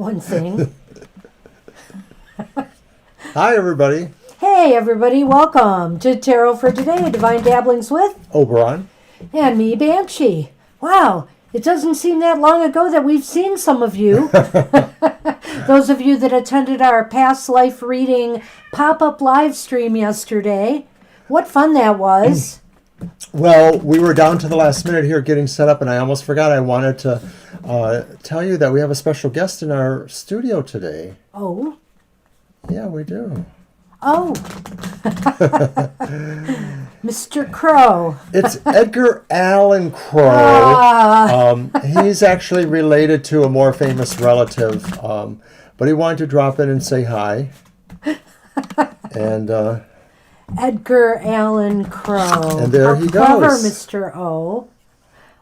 one thing. Hi, everybody. Hey, everybody. Welcome to Tarot for Today, Divine Dabblings with Oberon. and me, Banshee. Wow, it doesn't seem that long ago that we've seen some of you. Those of you that attended our past life reading pop-up live stream yesterday. What fun that was. Well, we were down to the last minute here getting set up, and I almost forgot I wanted to tell you that we have a special guest in our studio today. Oh? Yeah, we do. Oh. Mr. Crow. It's Edgar Allan Crow. He's actually related to a more famous relative, but he wanted to drop in and say hi. And Edgar Allan Crow. And there he clever, goes. Mr. O.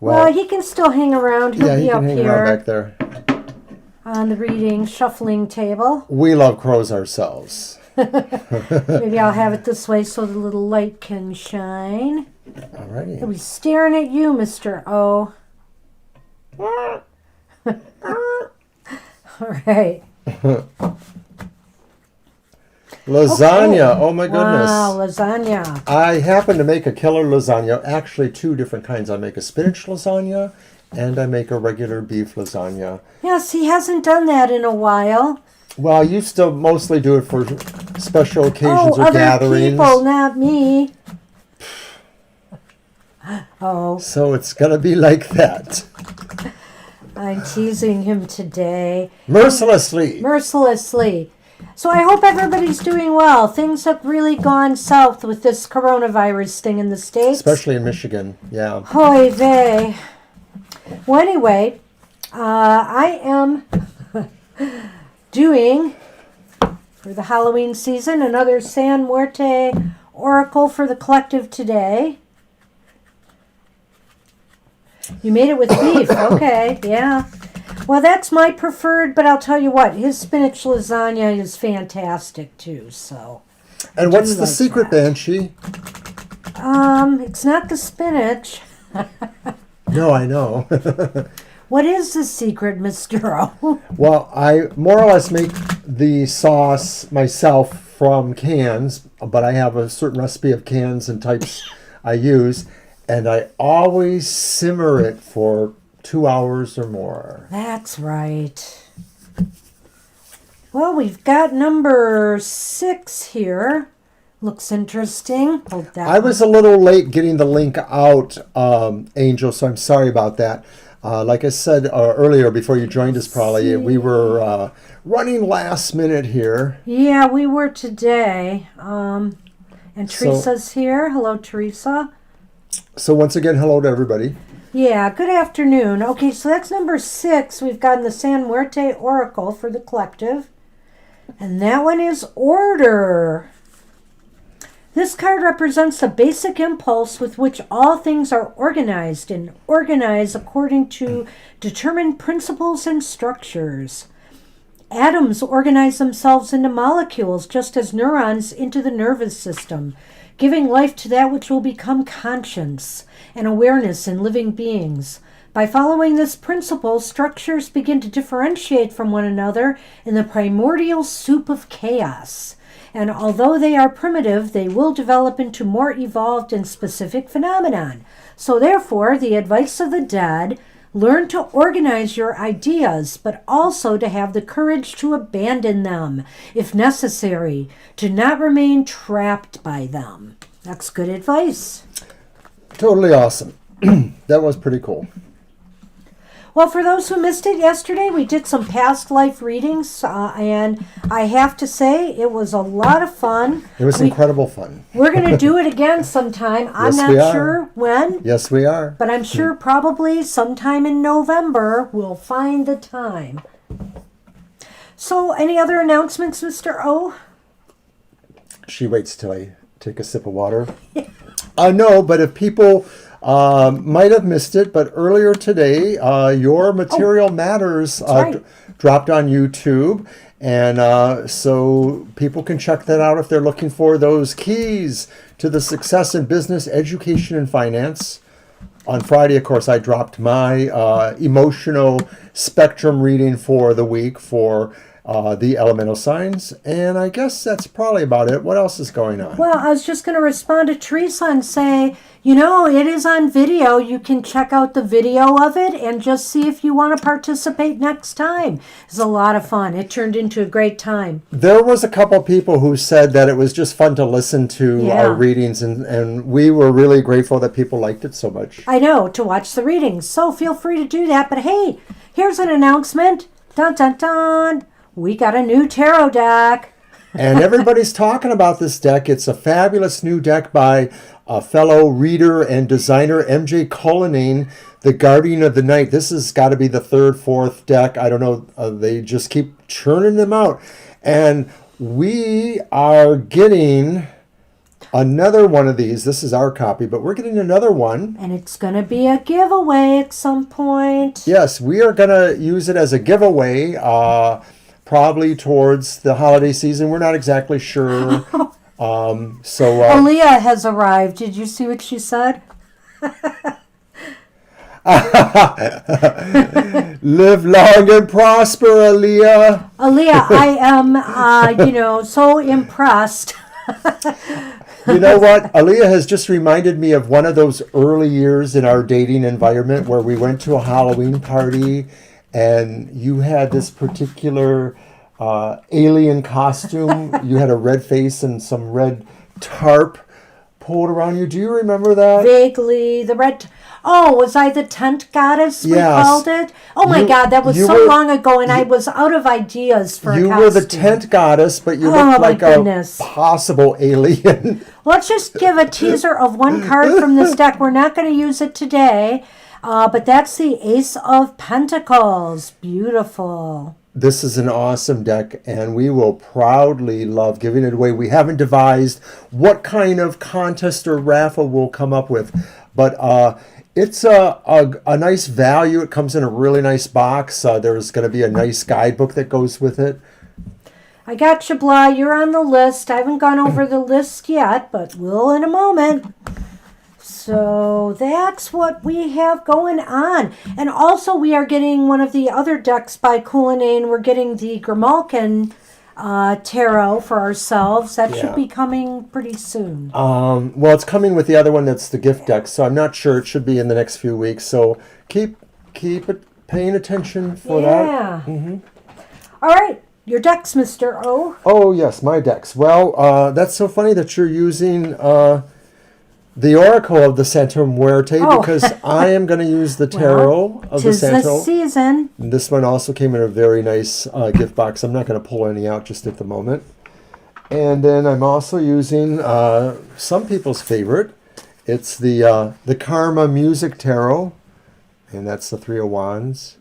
Well, he can still hang around. He'll yeah, be he up can hang here around back there. on the reading shuffling table. We love crows ourselves. Maybe I'll have it this way so the little light can shine. Alrighty. He'll be staring at you, Mr. O. All right. Lasagna. Okay. Oh my goodness. Wow, lasagna. I happen to make a killer lasagna. Actually, two different kinds. I make a spinach lasagna and I make a regular beef lasagna. Yes, he hasn't done that in a while. Well, I used to mostly do it for special occasions or other gatherings. people, not me. Oh. So it's going to be like that. I'm teasing him today. Mercilessly. Mercilessly. So I hope everybody's doing well. Things have really gone south with this coronavirus thing in the States. Especially in Michigan, yeah. Hoy vey. Well, anyway, I am doing, for the Halloween season, another San Muerte Oracle for the collective today. You made it with beef. Okay, yeah. Well, that's my preferred, but I'll tell you what, his spinach lasagna is fantastic too, so. And what's the secret, Banshee? It's not the spinach. No, I know. What is the secret, Mr. O? Well, I more or less make the sauce myself from cans, but I have a certain recipe of cans and types I use, and I always simmer it for 2 hours or more. That's right. Well, we've got number 6 here. Looks interesting. Hold that. I was a little late getting the link out, Angel, so I'm sorry about that. Like I said earlier, before you joined us, probably, we were running last minute here. Yeah, we were today. And Teresa's here. Hello, Teresa. So once again, hello to everybody. Yeah, good afternoon. Okay, so that's number 6. We've gotten the San Muerte Oracle for the collective. And that one is order. This card represents the basic impulse with which all things are organized and organized according to determined principles and structures. Atoms organize themselves into molecules just as neurons into the nervous system, giving life to that which will become conscience and awareness in living beings. By following this principle, structures begin to differentiate from one another in the primordial soup of chaos. And although they are primitive, they will develop into more evolved and specific phenomenon. So therefore, the advice of the dead, learn to organize your ideas, but also to have the courage to abandon them, if necessary, to not remain trapped by them. That's good advice. Totally awesome. That was pretty cool. Well, for those who missed it yesterday, we did some past life readings, and I have to say it was a lot of fun. It was incredible fun. We're going to do it again sometime. I'm Yes, we not are. sure when. Yes, we are. But I'm sure probably sometime in November we'll find the time. So, any other announcements, Mr. O? She waits till I take a sip of water. No, but if people might have missed it, but earlier today, Your Material Matters dropped on YouTube. And so people can check that out if they're looking for those keys to the success in business, education, and finance. on Friday, of course, I dropped my emotional spectrum reading for the week for the elemental signs. And I guess that's probably about it. What else is going on? Well, I was just going to respond to Teresa and say, you know, it is on video. You can check out the video of it and just see if you want to participate next time. It's a lot of fun. It turned into a great time. There was a couple people who said that it was just fun to listen to our readings, and we were really grateful that people liked it so much. I know, to watch the readings. So feel free to do that. But hey, here's an announcement. Dun, dun, dun. We got a new tarot deck. And everybody's talking about this deck. It's a fabulous new deck by a fellow reader and designer, MJ Cullinane, the Guardian of the Night. This has got to be the third, fourth deck. I don't know. They just keep churning them out. And we are getting another one of these. This is our copy, but we're getting another one. And it's going to be a giveaway at some point. Yes, we are going to use it as a giveaway. Probably towards the holiday season. We're not exactly sure. Aaliyah has arrived. Did you see what she said? Live long and prosper, Aaliyah. Aaliyah, I am, so impressed. You know what? Aaliyah has just reminded me of one of those early years in our dating environment where we went to a Halloween party and you had this particular alien costume. You had a red face and some red tarp pulled around you. Do you remember that? Vaguely. The red... Oh, was I the tent goddess we called it? Oh my God, that was so long ago and I was out of ideas for a costume. You were the tent goddess, but you looked like a possible alien. Let's just give a teaser of one card from this deck. We're not going to use it today. But that's the Ace of Pentacles. Beautiful. This is an awesome deck, and we will proudly love giving it away. We haven't devised what kind of contest or raffle we'll come up with, but it's a nice value. It comes in a really nice box. There's going to be a nice guidebook that goes with it. I got you, Blah. You're on the list. I haven't gone over the list yet, but we'll in a moment. So that's what we have going on. And also we are getting one of the other decks by Cullinane. We're getting the Grimalkin tarot for ourselves. That should be coming pretty soon. Well, it's coming with the other one that's the gift deck, so I'm not sure. It should be in the next few weeks. So keep it paying attention for that. Yeah. Mm-hmm. All right. Your decks, Mr. O. Oh, yes, my decks. Well, that's so funny that you're using... the Oracle of the Santa Muerte, because I am going to use the Tarot of the Santa. 'Tis the season. This one also came in a very nice gift box. I'm not going to pull any out just at the moment. And then I'm also using some people's favorite. It's the Karma Music Tarot, and that's the Three of Wands.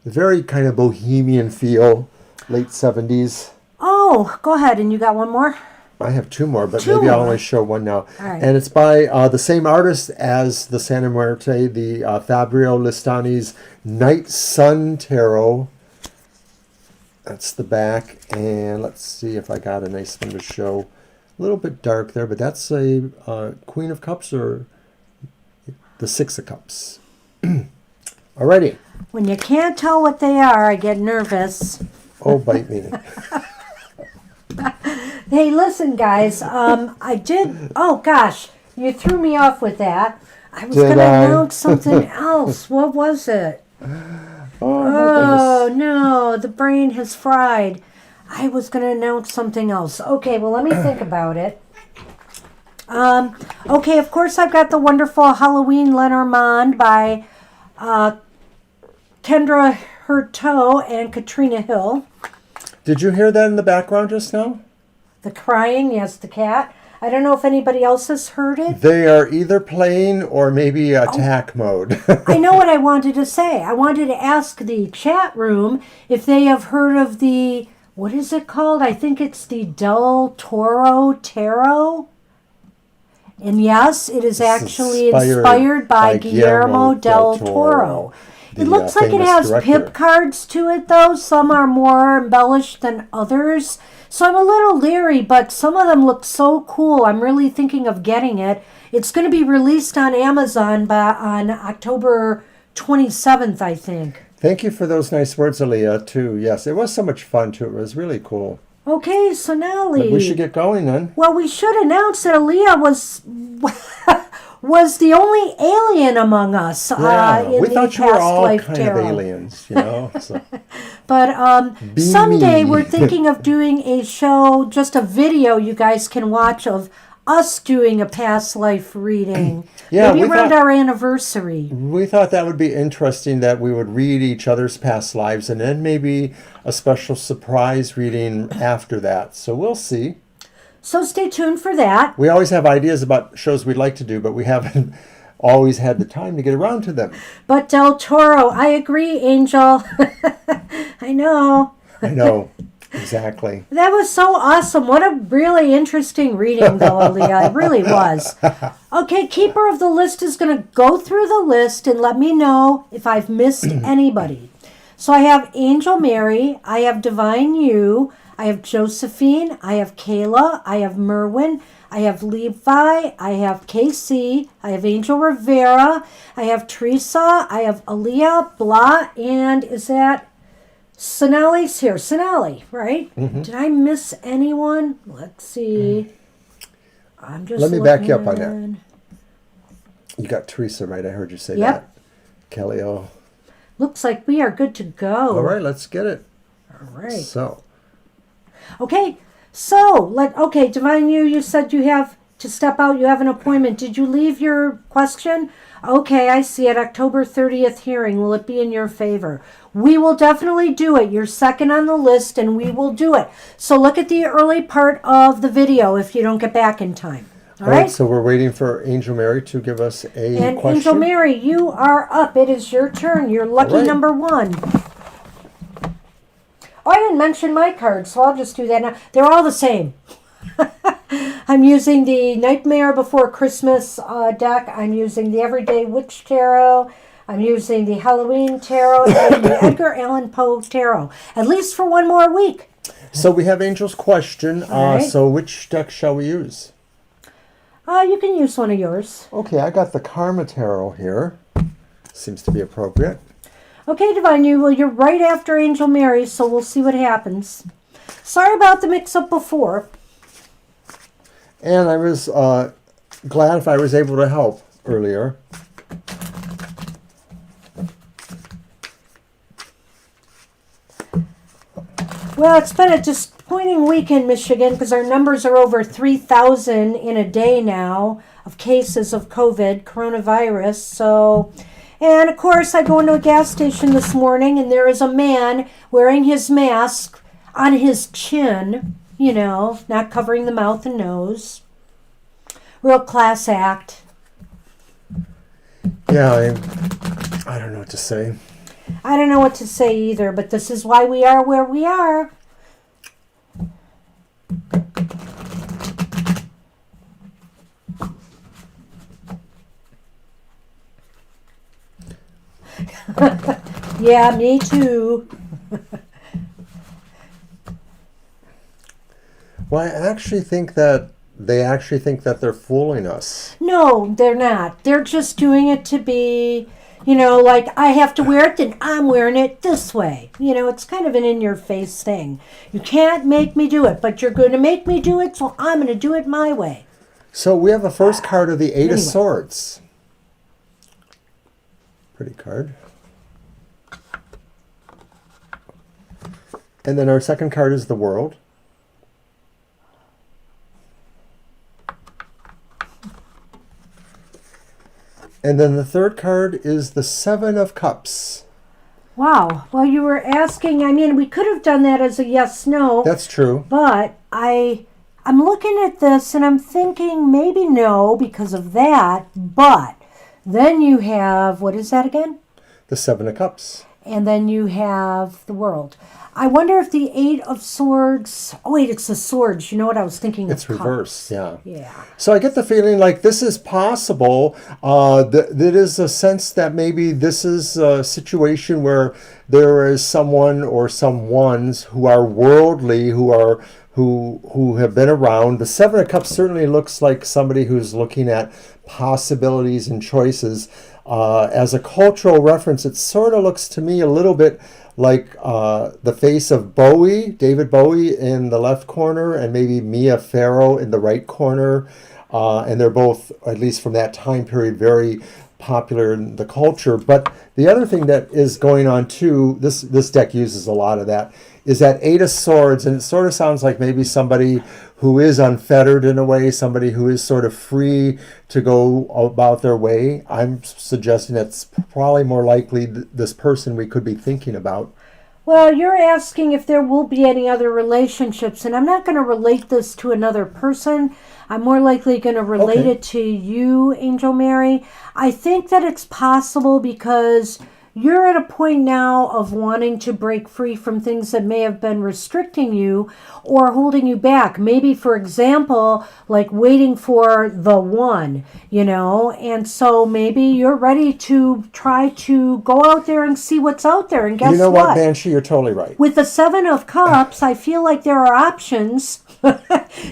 A very kind of bohemian feel, late 70s. Oh, go ahead. And you got one more? I have two more, but maybe I'll only show one now. All right. And it's by the same artist as the Santa Muerte, the Fabio Listani's Night Sun Tarot. That's the back. And let's see if I got a nice one to show. A little bit dark there, but that's a Queen of Cups or the Six of Cups. Alrighty. When you can't tell what they are, I get nervous. Oh, bite me. Hey, listen, guys. I did... Oh, gosh. You threw me off with that. I was going to announce something else. What was it? Oh, no. The brain has fried. I was going to announce something else. Okay, well, let me think about it. Okay, of course, I've got the wonderful Halloween Lenormand by Kendra Hurteau and Katrina Hill. Did you hear that in the background just now? The crying, yes, the cat. I don't know if anybody else has heard it. They are either playing or maybe attack mode. I know what I wanted to say. I wanted to ask the chat room if they have heard of the, what is it called? I think it's the Del Toro Tarot. And yes, it is actually inspired by Guillermo del Toro. It looks like it has pip cards to it, though. Some are more embellished than others. So I'm a little leery, but some of them look so cool. I'm really thinking of getting it. It's going to be released on Amazon on October 27th, I think. Thank you for those nice words, Aaliyah, too. Yes, it was so much fun, too. It was really cool. Okay, so now, Lee. We should get going, then. Well, we should announce that Aaliyah was the only alien among us in we the thought you were all life kind tarot. of aliens, you know. So. But someday me. we're thinking of doing a show, just a video you guys can watch of us doing a past life reading. Maybe around our anniversary. We thought that would be interesting, that we would read each other's past lives and then maybe a special surprise reading after that. So we'll see. So stay tuned for that. We always have ideas about shows we'd like to do, but we haven't always had the time to get around to them. But Del Toro, I agree, Angel. I know. I know. Exactly. That was so awesome. What a really interesting reading, though, Aaliyah. It really was. Okay, Keeper of the List is going to go through the list and let me know if I've missed anybody. So I have Angel Mary, I have Divine You, I have Josephine, I have Kayla, I have Merwin, I have Levi, I have KC, I have Angel Rivera, I have Teresa, I have Aaliyah, Blah, and is that Sonali's here? Sonali, right? Mm-hmm. Did I miss anyone? Let's see. I'm just Let me back you up on that. You got Teresa right. I heard you say that. Kelly, oh. Looks like we are good to go. All right, let's get it. All right. So. Okay, Divine you said you have to step out. You have an appointment. Did you leave your question? Okay, I see it. October 30th hearing. Will it be in your favor? We will definitely do it. You're second on the list, and we will do it. So look at the early part of the video if you don't get back in time. All right? So we're waiting for Angel Mary to give us a question. And Angel Mary, you are up. It is your turn. You're lucky number 1. Oh, I didn't mention my cards, so I'll just do that now. They're all the same. I'm using the Nightmare Before Christmas deck. I'm using the Everyday Witch Tarot. I'm using the Halloween Tarot and the Edgar Allan Poe Tarot. At least for one more week. So we have Angel's question. Right. So which deck shall we use? You can use one of yours. Okay, I got the Karma Tarot here. Seems to be appropriate. Okay, Divine, you're right after Angel Mary, so we'll see what happens. Sorry about the mix-up before. And I was glad if I was able to help earlier. Well, it's been a disappointing week in Michigan because our numbers are over 3,000 in a day now of cases of coronavirus. So, and of course, I go into a gas station this morning and there is a man wearing his mask on his chin, not covering the mouth and nose. Real class act. Yeah, I don't know what to say. I don't know what to say either, but this is why we are where we are. Yeah, me too. Well, I actually think that they're fooling us. No, they're not. They're just doing it to be, like I have to wear it, then I'm wearing it this way. It's kind of an in-your-face thing. You can't make me do it, but you're going to make me do it, so I'm going to do it my way. So we have the first card of the Eight of Swords. Pretty card. And then our second card is the World. And then the third card is the Seven of Cups. Wow. Well, you were asking, we could have done that as a yes-no. That's true. But I'm looking at this and I'm thinking maybe no because of that. But then you have, what is that again? The Seven of Cups. And then you have the World. I wonder if the Eight of Swords... Oh, wait, it's the Swords. You know what I was thinking of? It's reversed, yeah. Yeah. So I get the feeling like this is possible. There is a sense that maybe this is a situation where there is someone or some ones who are worldly, who have been around. The Seven of Cups certainly looks like somebody who's looking at possibilities and choices. As a cultural reference, it sort of looks to me a little bit like the face of Bowie, David Bowie in the left corner, and maybe Mia Farrow in the right corner. And they're both, at least from that time period, very popular in the culture. But the other thing that is going on too, this deck uses a lot of that, is that Eight of Swords, and it sort of sounds like maybe somebody who is unfettered in a way, somebody who is sort of free to go about their way. I'm suggesting that's probably more likely this person we could be thinking about. Well, you're asking if there will be any other relationships, and I'm not going to relate this to another person. I'm more likely going to relate it to you, Angel Mary. I think that it's possible because you're at a point now of wanting to break free from things that may have been restricting you or holding you back. Maybe, for example, like waiting for the one, and so maybe you're ready to try to go out there and see what's out there. And guess what? You know what, Banshee? You're totally right. With the Seven of Cups, I feel like there are options.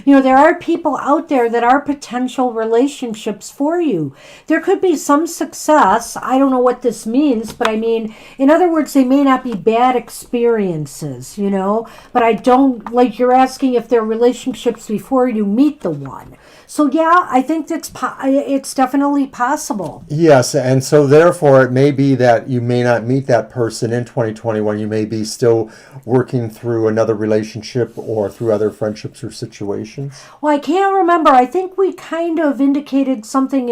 There are people out there that are potential relationships for you. There could be some success. I don't know what this means, but I mean, in other words, they may not be bad experiences, but I don't, like you're asking if there are relationships before you meet the one. So yeah, I think it's definitely possible. Yes, and so therefore it may be that you may not meet that person in 2021. You may be still working through another relationship or through other friendships or situations. Well, I can't remember. I think we kind of indicated something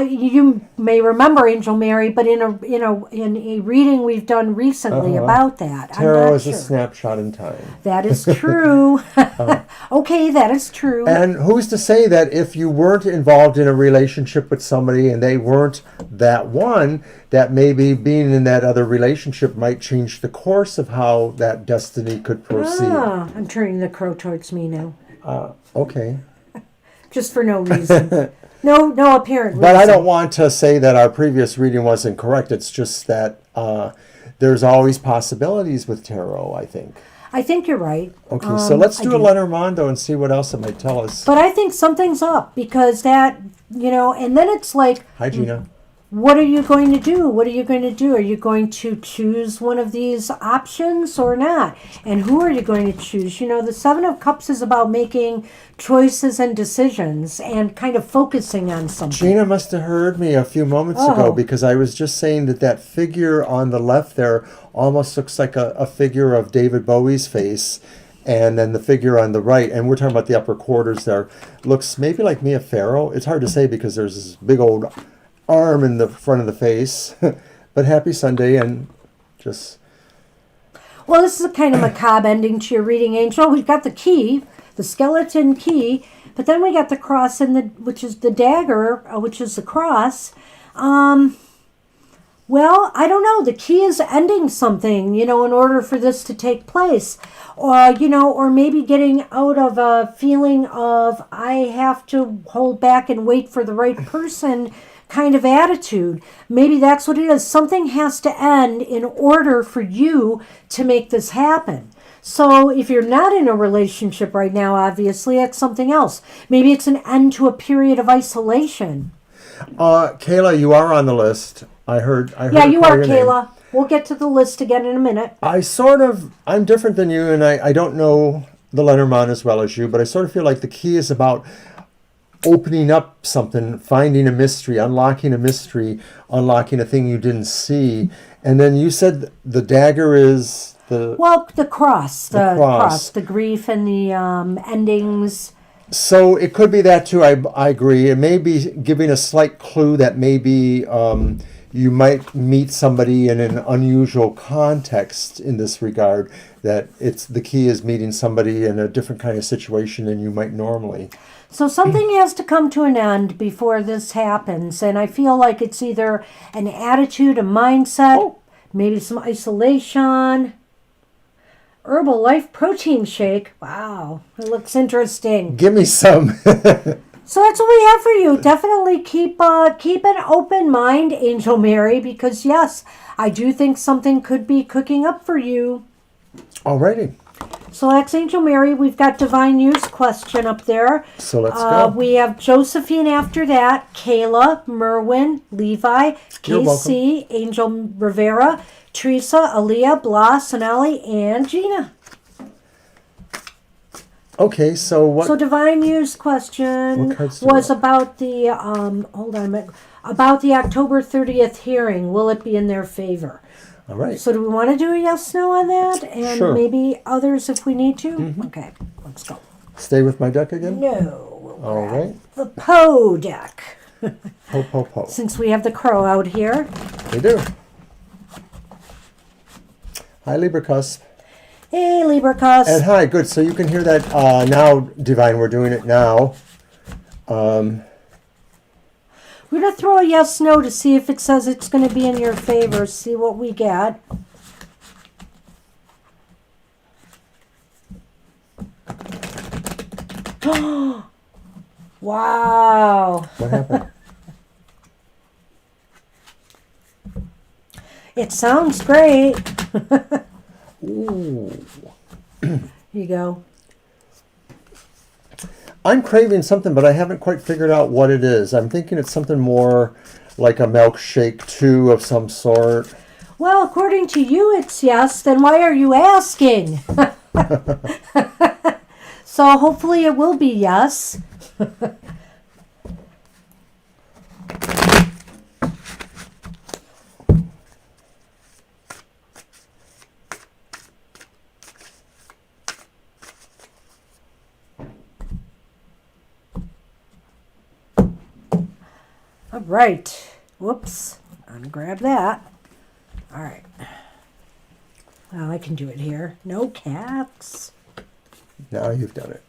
you may remember, Angel Mary, but in a reading we've done recently about that. Tarot is a snapshot in time. That is true. Okay, that is true. And who's to say that if you weren't involved in a relationship with somebody and they weren't that one, that maybe being in that other relationship might change the course of how that destiny could proceed? I'm turning the crow towards me now. Okay. Just for no reason. No apparent reason. But I don't want to say that our previous reading wasn't correct. It's just that there's always possibilities with tarot, I think. I think you're right. Okay, so let's do a Lenormando and see what else it might tell us. But I think something's up because that, and then it's like... Hi, Gina. What are you going to do? What are you going to do? Are you going to choose one of these options or not? And who are you going to choose? The Seven of Cups is about making choices and decisions and kind of focusing on something. Gina must have heard me a few moments ago because I was just saying that figure on the left there almost looks like a figure of David Bowie's face. And then the figure on the right, and we're talking about the upper quarters there, looks maybe like Mia Farrow. It's hard to say because there's this big old arm in the front of the face. But happy Sunday, and just... Well, this is a kind of macabre ending to your reading, Angel. We've got the key, the skeleton key, but then we got the cross, which is the dagger, which is the cross. Well, I don't know. The key is ending something, in order for this to take place. Or maybe getting out of a feeling of I have to hold back and wait for the right person kind of attitude. Maybe that's what it is. Something has to end in order for you to make this happen. So if you're not in a relationship right now, obviously, it's something else. Maybe it's an end to a period of isolation. Kayla, you are on the list. I heard. Yeah, you are, Kayla. Name. We'll get to the list again in a minute. I'm different than you, and I don't know the Lenormand as well as you, but I sort of feel like the key is about opening up something, finding a mystery, unlocking a mystery, unlocking a thing you didn't see. And then you said the dagger is the... Well, the cross. The cross. The grief and the endings. So it could be that too, I agree. It may be giving a slight clue that maybe you might meet somebody in an unusual context in this regard, that the key is meeting somebody in a different kind of situation than you might normally. So something has to come to an end before this happens, and I feel like it's either an attitude, a mindset, maybe some isolation. Herbalife protein shake. Wow, it looks interesting. Give me some. So that's what we have for you. Definitely keep an open mind, Angel Mary, because yes, I do think something could be cooking up for you. Alrighty. So that's Angel Mary. We've got Divine Use question up there. So let's go. We have Josephine after that, Kayla, Merwin, Levi, You're KC, Angel Rivera, Teresa, Aaliyah, Blas, Sonali, and Gina. Okay, so what? So Divine Use question What cards do you was want? about the hold on a minute, about the October 30th hearing. Will it be in their favor? All right. So do we want to do a yes no on that, and Sure. maybe others if we need to? Okay, let's go. Stay with my deck again. No. All right. The Poe deck. Ho po po. Since we have the crow out here. We do. Hi, Libra Cusp. Hey, Libra Cusp. And hi, good. So you can hear that now, Divine. We're doing it now. We're going to throw a yes no to see if it says it's going to be in your favor. See what we get. Wow. What happened? It sounds great. Ooh. Here you go. I'm craving something, but I haven't quite figured out what it is. I'm thinking it's something more like a milkshake too of some sort. Well, according to you, it's yes. Then why are you asking? So hopefully it will be yes. All right. Whoops. Ungrab that. All right. Well, I can do it here. No cats. Now you've done it.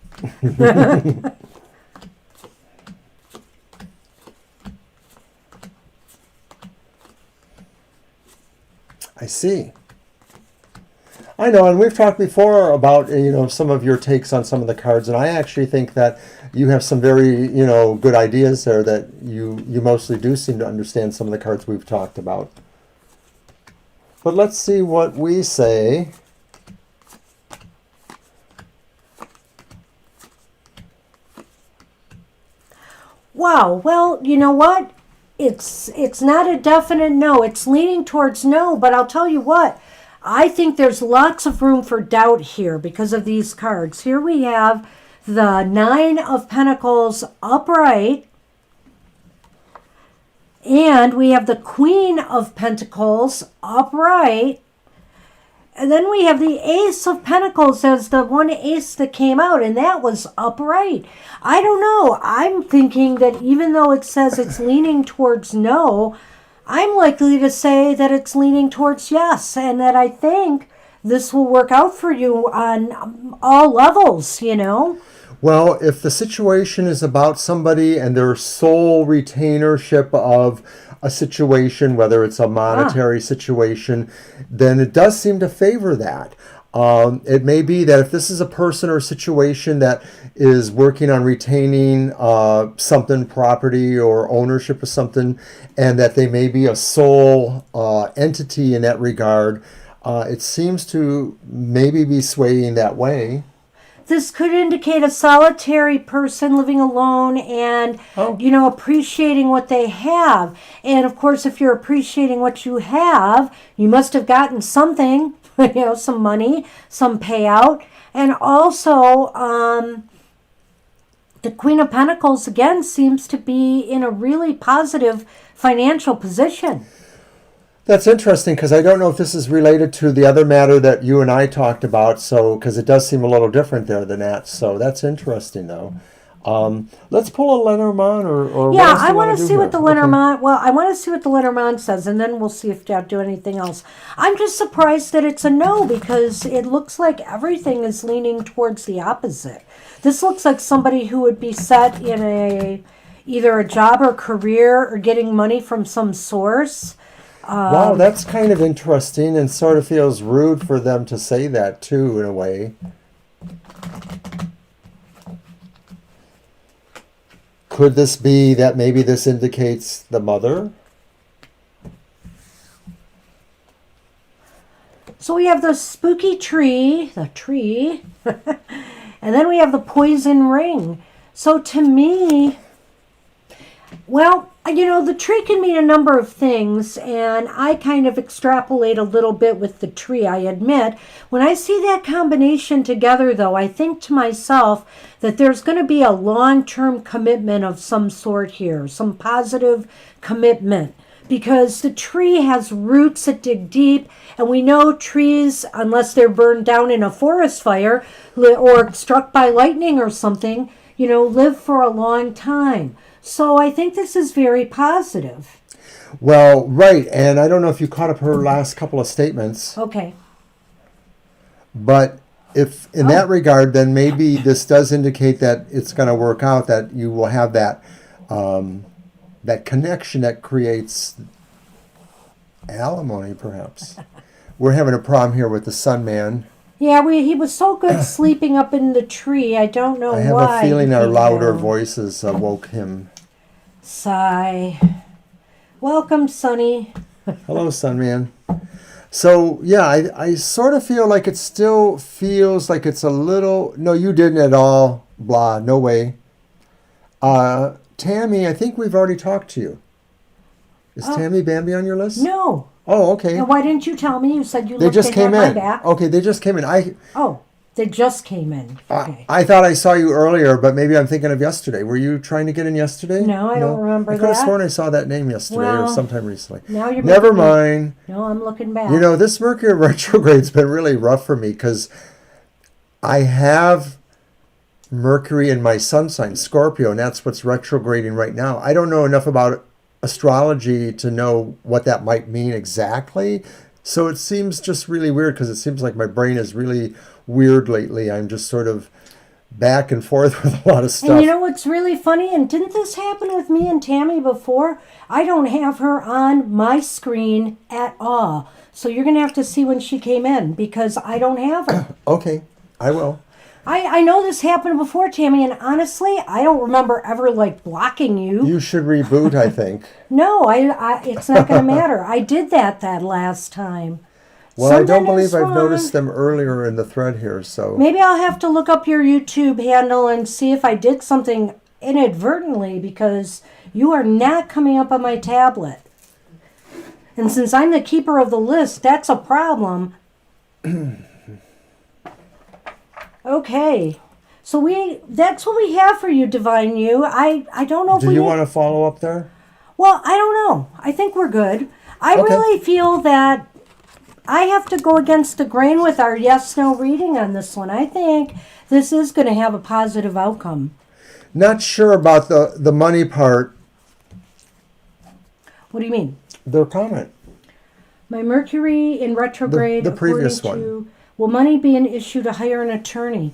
I see. I know, and we've talked before about, some of your takes on some of the cards, and I actually think that you have some very, good ideas there that you mostly do seem to understand some of the cards we've talked about. But let's see what we say. Wow. Well, you know what? It's not a definite no. It's leaning towards no, but I'll tell you what. I think there's lots of room for doubt here because of these cards. Here we have the Nine of Pentacles upright, and we have the Queen of Pentacles upright, and then we have the Ace of Pentacles as the one ace that came out, and that was upright. I don't know. I'm thinking that even though it says it's leaning towards no, I'm likely to say that it's leaning towards yes, and that I think this will work out for you on all levels, Well, if the situation is about somebody and their sole retainership of a situation, whether it's a monetary situation, then it does seem to favor that. It may be that if this is a person or situation that is working on retaining something, property or ownership of something, and that they may be a sole entity in that regard, it seems to maybe be swaying that way. This could indicate a solitary person living alone and, appreciating what they have. And, of course, if you're appreciating what you have, you must have gotten something, some money, some payout. And also, the Queen of Pentacles, again, seems to be in a really positive financial position. That's interesting because I don't know if this is related to the other matter that you and I talked about. So, because it does seem a little different there than that. So that's interesting, though. Let's pull a Lenormand or yeah, what else I want to see what the Lenormand. Okay. Well, I want to see what the Lenormand says, and then we'll see if I'll do anything else. I'm just surprised that it's a no because it looks like everything is leaning towards the opposite. This looks like somebody who would be set in either a job or career or getting money from some source. Wow, that's kind of interesting and sort of feels rude for them to say that too, in a way. Could this be that maybe this indicates the mother? So we have the spooky tree, and then we have the poison ring. So to me, well, the tree can mean a number of things, and I kind of extrapolate a little bit with the tree, I admit. When I see that combination together, though, I think to myself that there's going to be a long-term commitment of some sort here, some positive commitment, because the tree has roots that dig deep, and we know trees, unless they're burned down in a forest fire or struck by lightning or something, live for a long time. So I think this is very positive. Well, right, and I don't know if you caught up her last couple of statements. Okay. But if in that regard, then maybe this does indicate that it's going to work out, that you will have that that connection that creates alimony, perhaps. We're having a problem here with the Sun Man. Yeah, he was so good sleeping up in the tree. I don't know why. I have a feeling our louder voices woke him. Sigh. Welcome, Sonny. Hello, Sun Man. So, yeah, I sort of feel like it still feels like it's a little... No, you didn't at all. Blah, no way. Tammy, I think we've already talked to you. Is Tammy Bambi on your list? No. Oh, okay. And why didn't you tell me? You said you They looked just came my in. back. Okay, they just came in. They just came in. Okay. I thought I saw you earlier, but maybe I'm thinking of yesterday. Were you trying to get in yesterday? No, I don't remember I could have that. sworn I saw that name yesterday or Well, sometime recently. Now you're Never mind. No, I'm looking back. This Mercury retrograde's been really rough for me because I have Mercury in my sun sign, Scorpio, and that's what's retrograding right now. I don't know enough about astrology to know what that might mean exactly. So it seems just really weird because it seems like my brain is really weird lately. I'm just sort of back and forth with a lot of stuff. And you know what's really funny? And didn't this happen with me and Tammy before? I don't have her on my screen at all. So you're going to have to see when she came in because I don't have her. Okay, I will. I know this happened before, Tammy, and honestly, I don't remember ever blocking you. You should reboot, I think. No, it's not going to matter. I did that last time. Well, Something I don't believe I've wrong. noticed them earlier in the thread here, so... Maybe I'll have to look up your YouTube handle and see if I did something inadvertently because you are not coming up on my tablet. And since I'm the keeper of the list, that's a problem. Okay. So that's what we have for you, Divine You. I don't know if Do you want to follow up there? Well, I don't know. I think we're good. I Okay. really feel that I have to go against the grain with our yes-no reading on this one. I think this is going to have a positive outcome. Not sure about the money part. What do you mean? Their comment. My Mercury in retrograde. The previous according one. to, will money be an issue to hire an attorney?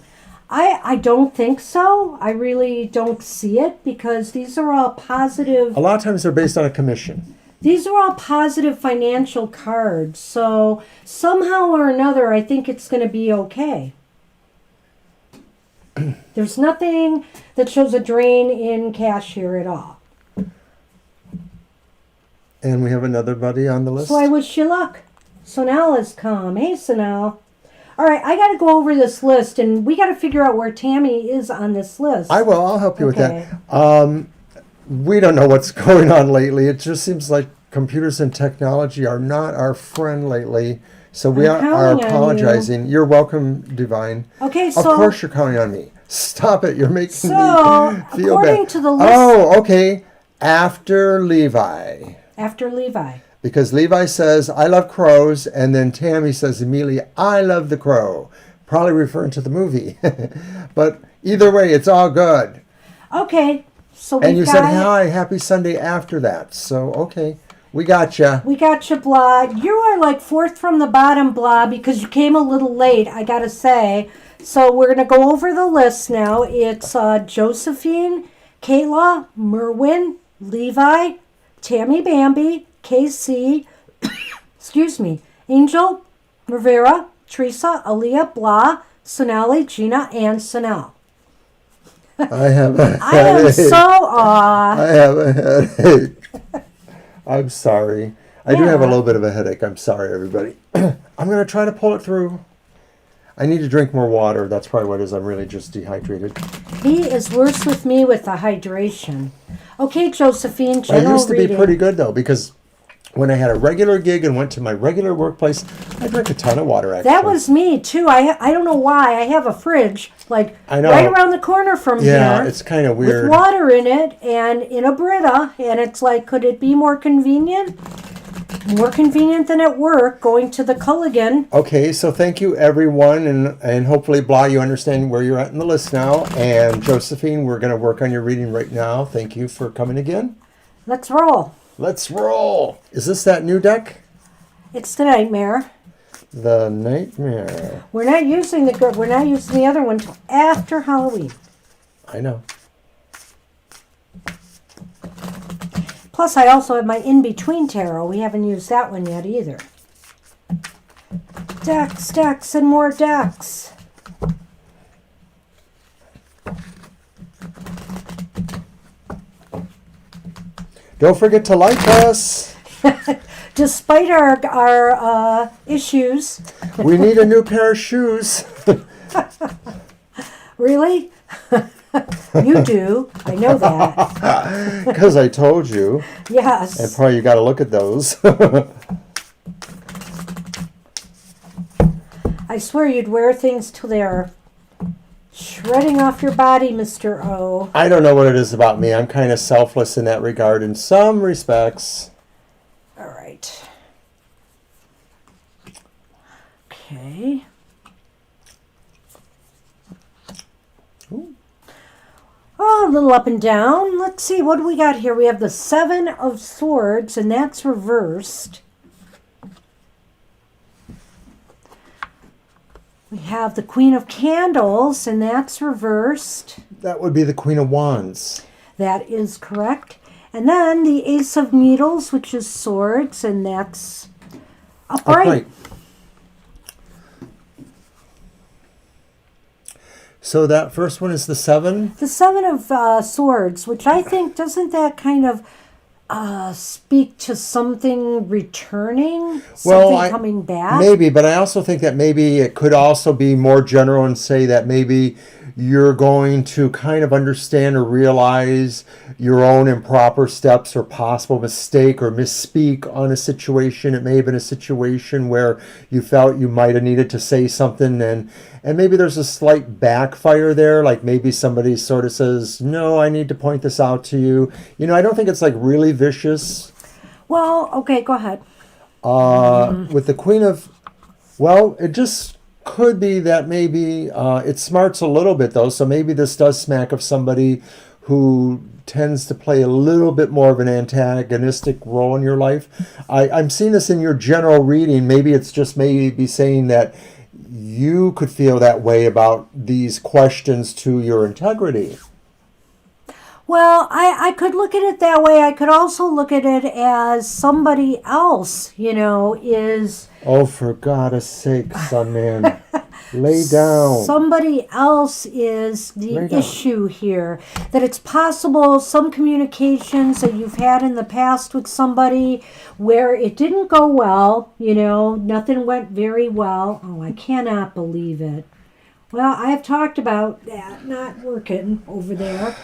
I don't think so. I really don't see it because these are all positive. A lot of times they're based on a commission. These are all positive financial cards. So somehow or another, I think it's going to be okay. There's nothing that shows a drain in cash here at all. And we have another buddy on the list. So I wish you luck. Sonal has come. Hey, Sonal. All right, I got to go over this list, and we got to figure out where Tammy is on this list. I will. I'll help you Okay. with that. We don't know what's going on lately. It just seems like computers and technology are not our friend lately. So we I'm are counting on apologizing. You're welcome, Divine. Okay, Of so course you're counting on me. Stop it. You're making me feel according bad. to the list, Oh, okay. After Levi. after Levi. Because Levi says, I love crows, and then Tammy says immediately, I love the crow. Probably referring to the movie. But either way, it's all good. Okay, so And we've you got said, hi, happy Sunday after that. So, okay, we got you. We got you, blah. You are like fourth from the bottom, blah, because you came a little late, I gotta say. So we're gonna go over the list now. It's Josephine, Kayla, Merwin, Levi, Tammy Bambi, KC, excuse me, Angel, Rivera, Teresa, Aaliyah, Blah, Sonali, Gina, and Sonal. I have a I am headache. so I have a headache. I'm sorry. I do have a Yeah. little bit of a headache. I'm sorry, everybody. I'm going to try to pull it through. I need to drink more water. That's probably what it is. I'm really just dehydrated. He is worse with me with the hydration. Okay, Josephine, I general used to reading. be pretty good, though, because when I had a regular gig and went to my regular workplace, I drank a ton of water, actually. That was me, too. I don't know why. I have a fridge, like, I know. right around the corner from Yeah, here. it's kind of With weird. water in it and in a Brita. And it's like, could it be more convenient? More convenient than at work, going to the Culligan. Okay, so thank you, everyone, and hopefully, Blah, you understand where you're at in the list now. And Josephine, we're going to work on your reading right now. Thank you for coming again. Let's roll. Let's roll. Is this that new deck? It's the Nightmare. The Nightmare. We're not using the other one till after Halloween. I know. Plus, I also have my in-between tarot. We haven't used that one yet either. Decks, and more decks. Don't forget to like us. Despite our issues. We need a new pair of shoes. Really? You do. I know that. Because I told you. Yes. And probably you got to look at those. I swear you'd wear things till they're shredding off your body, Mr. O. I don't know what it is about me. I'm kind of selfless in that regard in some respects. All right. Okay. Oh, a little up and down. Let's see, what do we got here? We have the Seven of Swords, and that's reversed. We have the Queen of Candles, and that's reversed. That would be the Queen of Wands. That is correct. And then the Ace of Needles, which is swords, and that's upright. So that first one is the Seven? The Seven of Swords, which I think, doesn't that kind of speak to something returning? Something coming back? Maybe, but I also think that maybe it could also be more general and say that maybe you're going to kind of understand or realize your own improper steps or possible mistake or misspeak on a situation. It may have been a situation where you felt you might have needed to say something and maybe there's a slight backfire there, like maybe somebody sort of says, no, I need to point this out to you. You know, I don't think it's like really vicious. Well, okay, go ahead. With the Queen of, well, it just could be that maybe it smarts a little bit though, so maybe this does smack of somebody who tends to play a little bit more of an antagonistic role in your life. I'm seeing this in your general reading. Maybe it's just maybe saying that you could feel that way about these questions to your integrity. Well, I could look at it that way. I could also look at it as somebody else, is... Oh, for God's sake, son, man. Lay down. Somebody else is the issue here. That it's possible some communications that you've had in the past with somebody where it didn't go well, nothing went very well. Oh, I cannot believe it. Well, I've talked about that not working over there.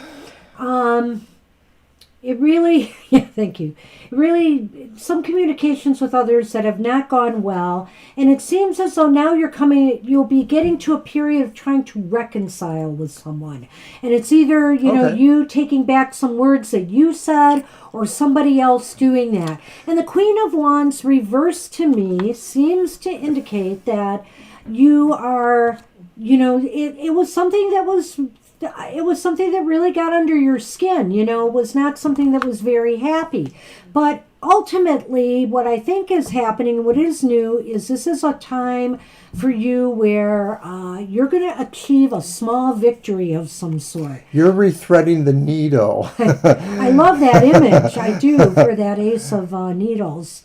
It really, thank you. Really, some communications with others that have not gone well, and it seems as though now you'll be getting to a period of trying to reconcile with someone. And it's either, you taking back some words that you said, or somebody else doing that. And the Queen of Wands reversed to me seems to indicate that you are, it was something that was... It was something that really got under your skin, it was not something that was very happy. But ultimately, what I think is happening, what is new, is this is a time for you where you're going to achieve a small victory of some sort. You're rethreading the needle. I love that image. I do, for that Ace of Needles.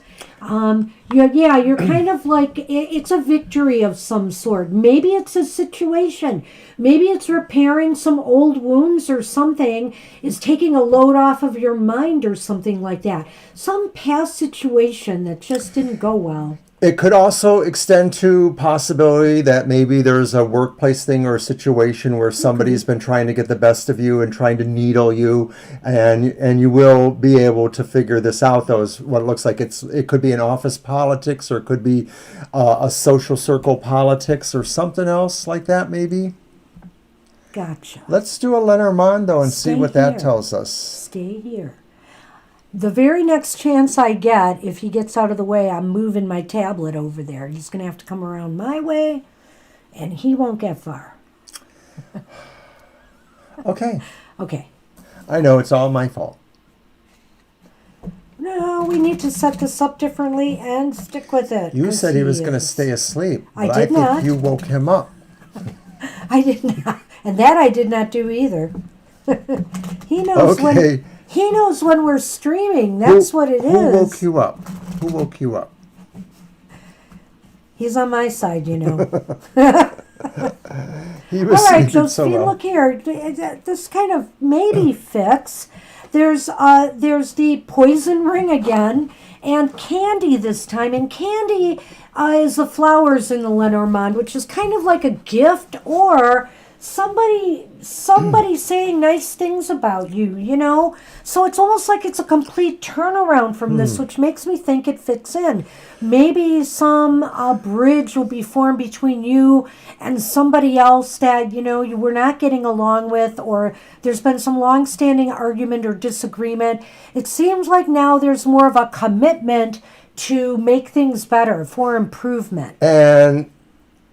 You're kind of like, it's a victory of some sort. Maybe it's a situation. Maybe it's repairing some old wounds or something. Is taking a load off of your mind or something like that. Some past situation that just didn't go well. It could also extend to possibility that maybe there's a workplace thing or a situation where somebody's been trying to get the best of you and trying to needle you, and you will be able to figure this out. Though, is what it looks like. It could be an office politics, or it could be a social circle politics, or something else like that. Maybe. Gotcha. Let's do a Lenormand though and see what that tells us. Stay here. The very next chance I get, if he gets out of the way, I'm moving my tablet over there. He's going to have to come around my way, and he won't get far. Okay. Okay. I know, it's all my fault. No, we need to set this up differently and stick with it. You said he was going to stay asleep, but I did think not. you woke him up. I did not. And that I did not do either. He knows Okay. He knows when we're streaming. That's what it is. Who woke you up? Who woke you up? He's on my side, you know. He was All right, sleeping so Josephine, well. look here. This kind of maybe fits. There's the poison ring again, and candy this time. And candy is the flowers in the Lenormand, which is kind of like a gift or somebody saying nice things about you, you know? So it's almost like it's a complete turnaround from this, which makes me think it fits in. Maybe some bridge will be formed between you and somebody else that, you know, you were not getting along with, or there's been some long-standing argument or disagreement. It seems like now there's more of a commitment to make things better, for improvement. And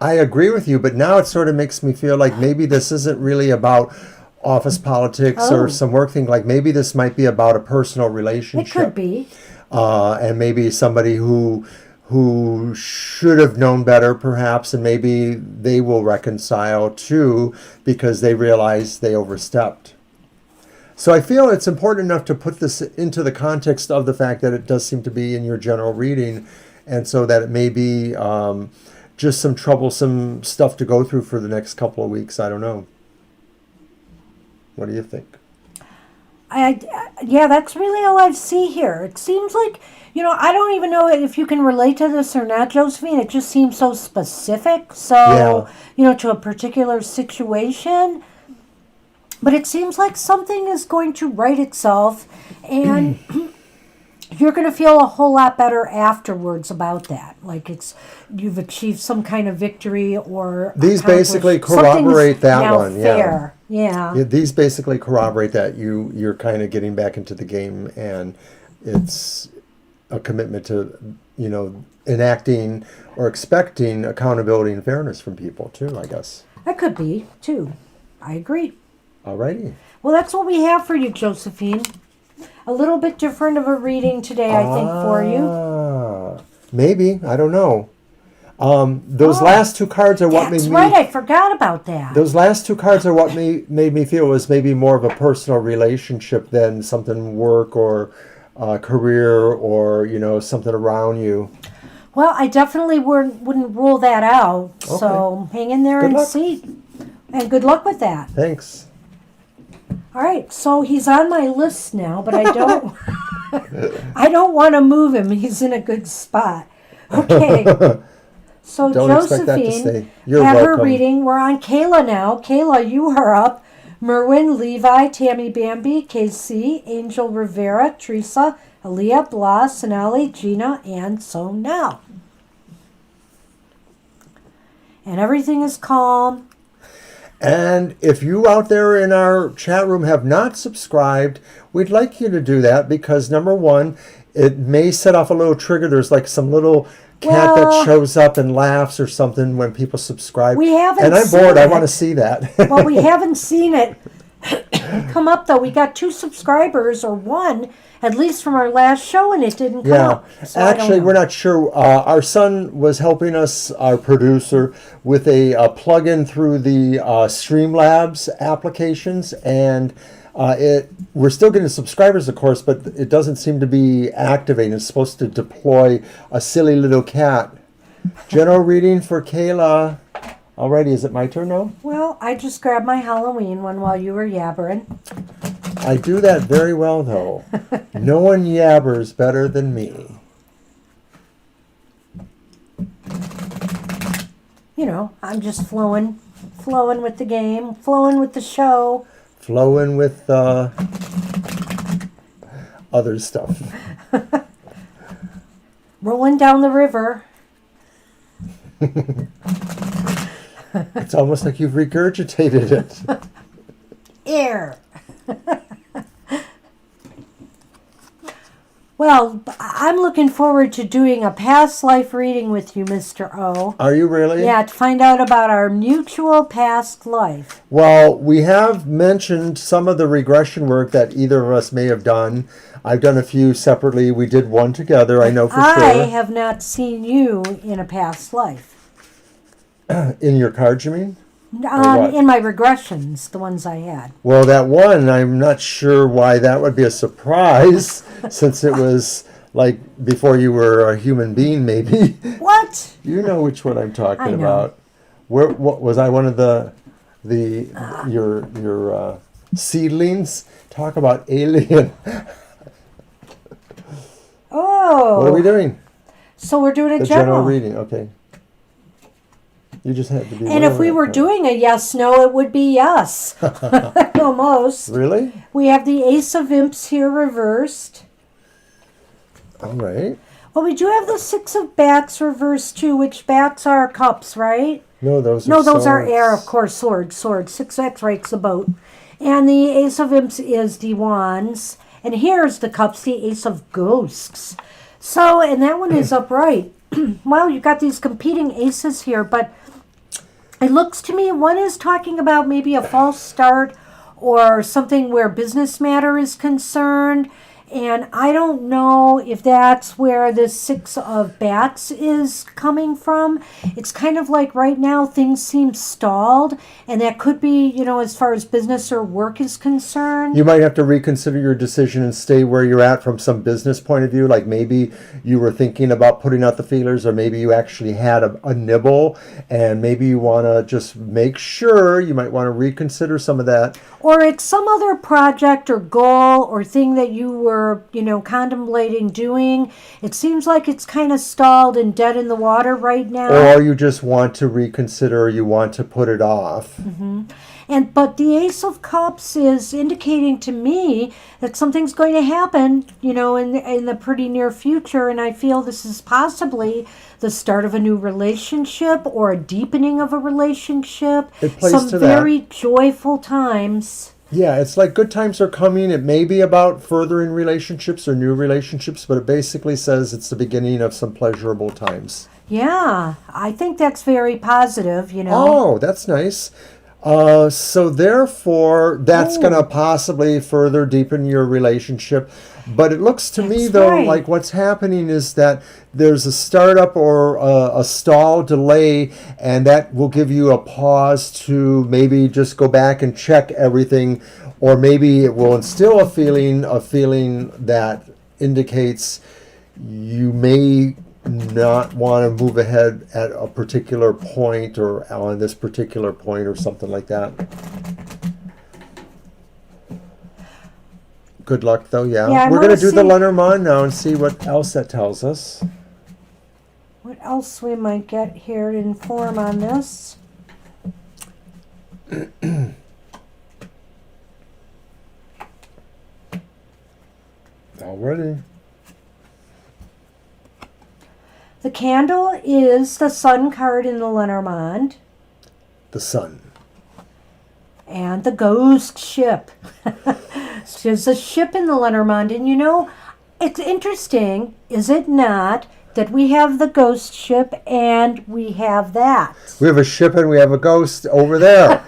I agree with you, but now it sort of makes me feel like maybe this isn't really about office politics or some work thing. Like maybe this might be about a personal relationship. It could be. And maybe somebody who should have known better, perhaps, and maybe they will reconcile too because they realize they overstepped. So I feel it's important enough to put this into the context of the fact that it does seem to be in your general reading, and so that it may be just some troublesome stuff to go through for the next couple of weeks. I don't know. What do you think? Yeah, that's really all I see here. It seems like, you know, I don't even know if you can relate to this or not, Josephine. It just seems so specific. So, you know, to a particular situation. But it seems like something is going to right itself, and you're going to feel a whole lot better afterwards about that. Like you've achieved some kind of victory or these basically corroborate that now one. Fair. Yeah. These basically corroborate that you're kind of getting back into the game, and it's a commitment to, you know, enacting or expecting accountability and fairness from people too, I guess. That could be too. I agree. Alrighty. Well, that's what we have for you, Josephine. A little bit different of a reading today, I think, for you. Maybe. I don't know. Those last two cards are what made me... That's right. I forgot about that. Those last two cards are what made me feel it was maybe more of a personal relationship than something work or career or, you know, something around you. Well, I definitely wouldn't rule that out. Okay. So hang in there and see. And good luck with that. Thanks. All right, so he's on my list now, but I don't I don't want to move him. He's in a good spot. Okay. So don't Josephine had her reading. We're on Kayla now. Kayla, you are up. Merwin, Levi, Tammy Bambi, KC, Angel Rivera, Teresa, Aaliyah, Blas, Sonali, Gina, and so now. And everything is calm. And if you out there in our chat room have not subscribed, we'd like you to do that because, number one, it may set off a little trigger. There's like some little cat that shows up and laughs or something when people subscribe. We haven't and I'm seen bored. it. I want to see that. Well, we haven't seen it come up, though. We got 2 subscribers, or 1, at least from our last show, and it didn't come Yeah, up. So I don't actually, know. we're not sure. Our son was helping us, our producer, with a plug-in through the Streamlabs applications, and we're still getting subscribers, of course, but it doesn't seem to be activating. It's supposed to deploy a silly little cat. General reading for Kayla. Alrighty, is it my turn now? Well, I just grabbed my Halloween one while you were yabbering. I do that very well, though. No one yabbers better than me. You know, I'm just flowing with the game, flowing with the show. Flowing with other stuff. Rolling down the river. It's almost like you've regurgitated it. Air. Well, I'm looking forward to doing a past life reading with you, Mr. O. Are you really? Yeah, to find out about our mutual past life. Well, we have mentioned some of the regression work that either of us may have done. I've done a few separately. We did one together, I know for I sure. have not seen you in a past life. In your cards, you mean? what? In my regressions, the ones I had. Well, that one, I'm not sure why that would be a surprise, since it was like before you were a human being, maybe. What? You know which one I'm talking I know. about. What was I one of your seedlings? Talk about alien. Oh. What are we doing? So we're doing a The general reading. Okay. You just had to be. And if we were doing a yes/no, it would be yes. Almost. Really? We have the Ace of Imps here reversed. All right. Well, we do have the Six of Bats reversed too, which bats are cups, right? No, those are No, those are swords. air, of course. Swords. 6x rakes the boat. And the Ace of Imps is the wands. And here's the cups, the Ace of Ghosts. So, and that one is upright. Well, you've got these competing aces here, but it looks to me one is talking about maybe a false start or something where business matter is concerned. And I don't know if that's where the Six of Bats is coming from. It's kind of like right now things seem stalled, and that could be, as far as business or work is concerned. You might have to reconsider your decision and stay where you're at from some business point of view. Like maybe you were thinking about putting out the feelers, or maybe you actually had a nibble, and maybe you want to just make sure. You might want to reconsider some of that. Or it's some other project or goal or thing that you were, contemplating doing. It seems like it's kind of stalled and dead in the water right now. Or you just want to reconsider, or you want to put it off. Mm-hmm. But the Ace of Cups is indicating to me that something's going to happen, in the pretty near future, and I feel this is possibly the start of a new relationship or a deepening of a relationship. It plays Some to that. very joyful times. Yeah, it's like good times are coming. It may be about furthering relationships or new relationships, but it basically says it's the beginning of some pleasurable times. Yeah, I think that's very positive, Oh, that's nice. So therefore, that's going to possibly further deepen your relationship. But it looks to me, That's though, right. like what's happening is that there's a startup or a stall delay, and that will give you a pause to maybe just go back and check everything, or maybe it will instill a feeling that indicates you may not want to move ahead at a particular point or on this particular point or something like that. Good luck, though, Yeah, yeah. I'm We're going to do the noticing- Lenormand now and see what else that tells us. What else we might get here to inform on this? Already. The candle is the Sun card in the Lenormand. The sun. And the ghost ship. There's a ship in the Lenormand. And it's interesting, is it not, that we have the ghost ship and we have that. We have a ship and we have a ghost over there.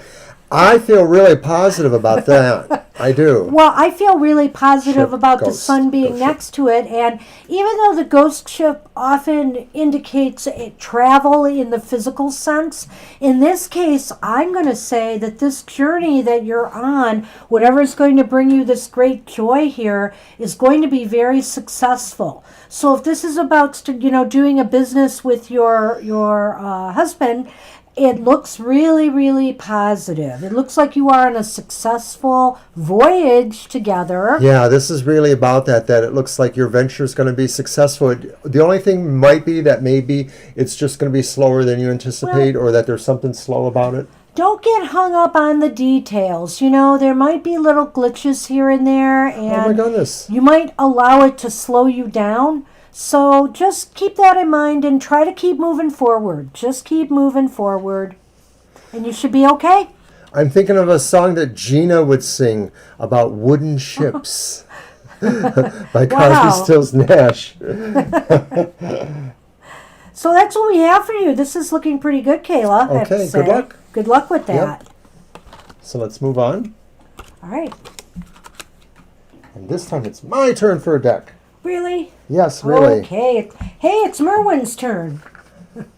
I feel really positive about that. I do. Well, I feel really positive Ship, about the ghost, sun being ghost ship. next to it. And even though the ghost ship often indicates travel in the physical sense, in this case, I'm going to say that this journey that you're on, whatever is going to bring you this great joy here, is going to be very successful. So if this is about, doing a business with your husband, it looks really, really positive. It looks like you are on a successful voyage together. Yeah, this is really about that it looks like your venture is going to be successful. The only thing might be that maybe it's just going to be slower than you anticipate, or that there's something slow about it. Don't get hung up on the details. There might be little glitches here and there, and Oh my goodness. you might allow it to slow you down. So just keep that in mind and try to keep moving forward. Just keep moving forward, and you should be okay. I'm thinking of a song that Gina would sing about wooden ships by Crosby, Wow. Stills, Nash. So that's what we have for you. This is looking pretty good, Kayla. I have to Okay, say. good luck. Good luck with that. So let's move on. All right. And this time it's my turn for a deck. Really? Yes, really. Okay. Hey, it's Merwin's turn.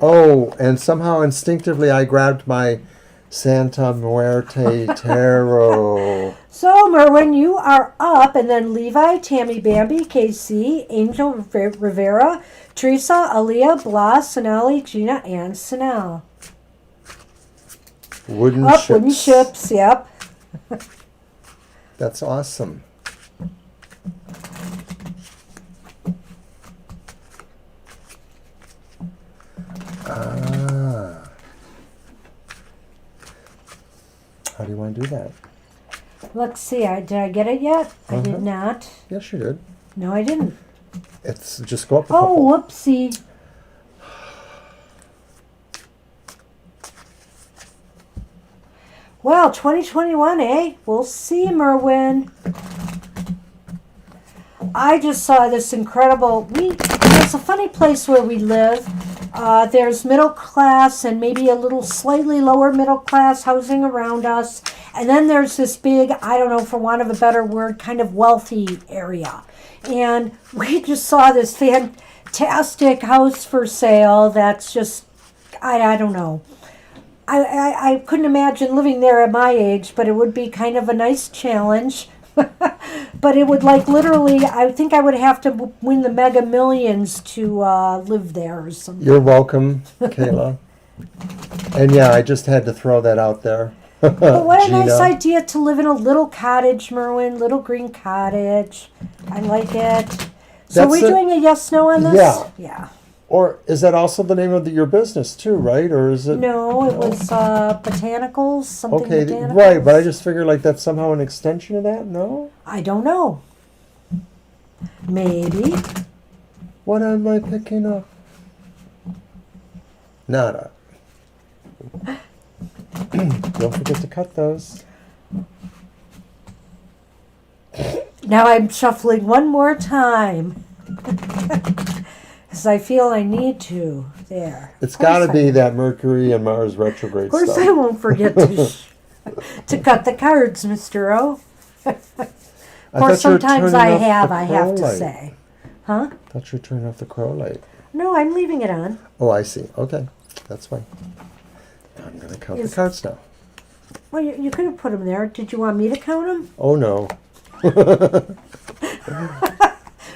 Oh, and somehow instinctively I grabbed my Santa Muerte Tarot. So, Merwin, you are up, and then Levi, Tammy Bambi, KC, Angel Rivera, Teresa, Aaliyah, Blas, Sonali, Gina, and Sanel. Wooden Up, ships. wooden ships, yep. That's awesome. Ah. How do you want to do that? Let's see, did I get it yet? I did not. Yes, you did. No, I didn't. It's just go up a Oh, couple. whoopsie. Well, 2021, eh? We'll see, Merwin. I just saw this incredible. It's a funny place where we live. There's middle class and maybe a little slightly lower middle class housing around us. And then there's this big, I don't know, for want of a better word, kind of wealthy area. And we just saw this fantastic house for sale that's just, I don't know. I couldn't imagine living there at my age, but it would be kind of a nice challenge. But it would literally, I think I would have to win the Mega Millions to live there or something. You're welcome, Kayla. And yeah, I just had to throw that out there. But what a Gina. nice idea to live in a little cottage, Merwin, little green cottage. I like it. So That's we're doing a yes/no on this? Yeah. Yeah. Or is that also the name of your business too, right? Or is it? No, it was botanicals, something Okay, botanicals. right, but I just figured that's somehow an extension of that, no? I don't know. Maybe. What am I picking up? Nada. Don't forget to cut those. Now I'm shuffling one more time. Because I feel I need to. There. It's got to be that Mercury and Mars retrograde Of course stuff. I won't forget to cut the cards, Mr. O. Of course, sometimes I have to say. Huh? I thought you were turning off the crow light. No, I'm leaving it on. Oh, I see. Okay, that's fine. I'm going to count the cards now. Well, you could have put them there. Did you want me to count them? Oh, no.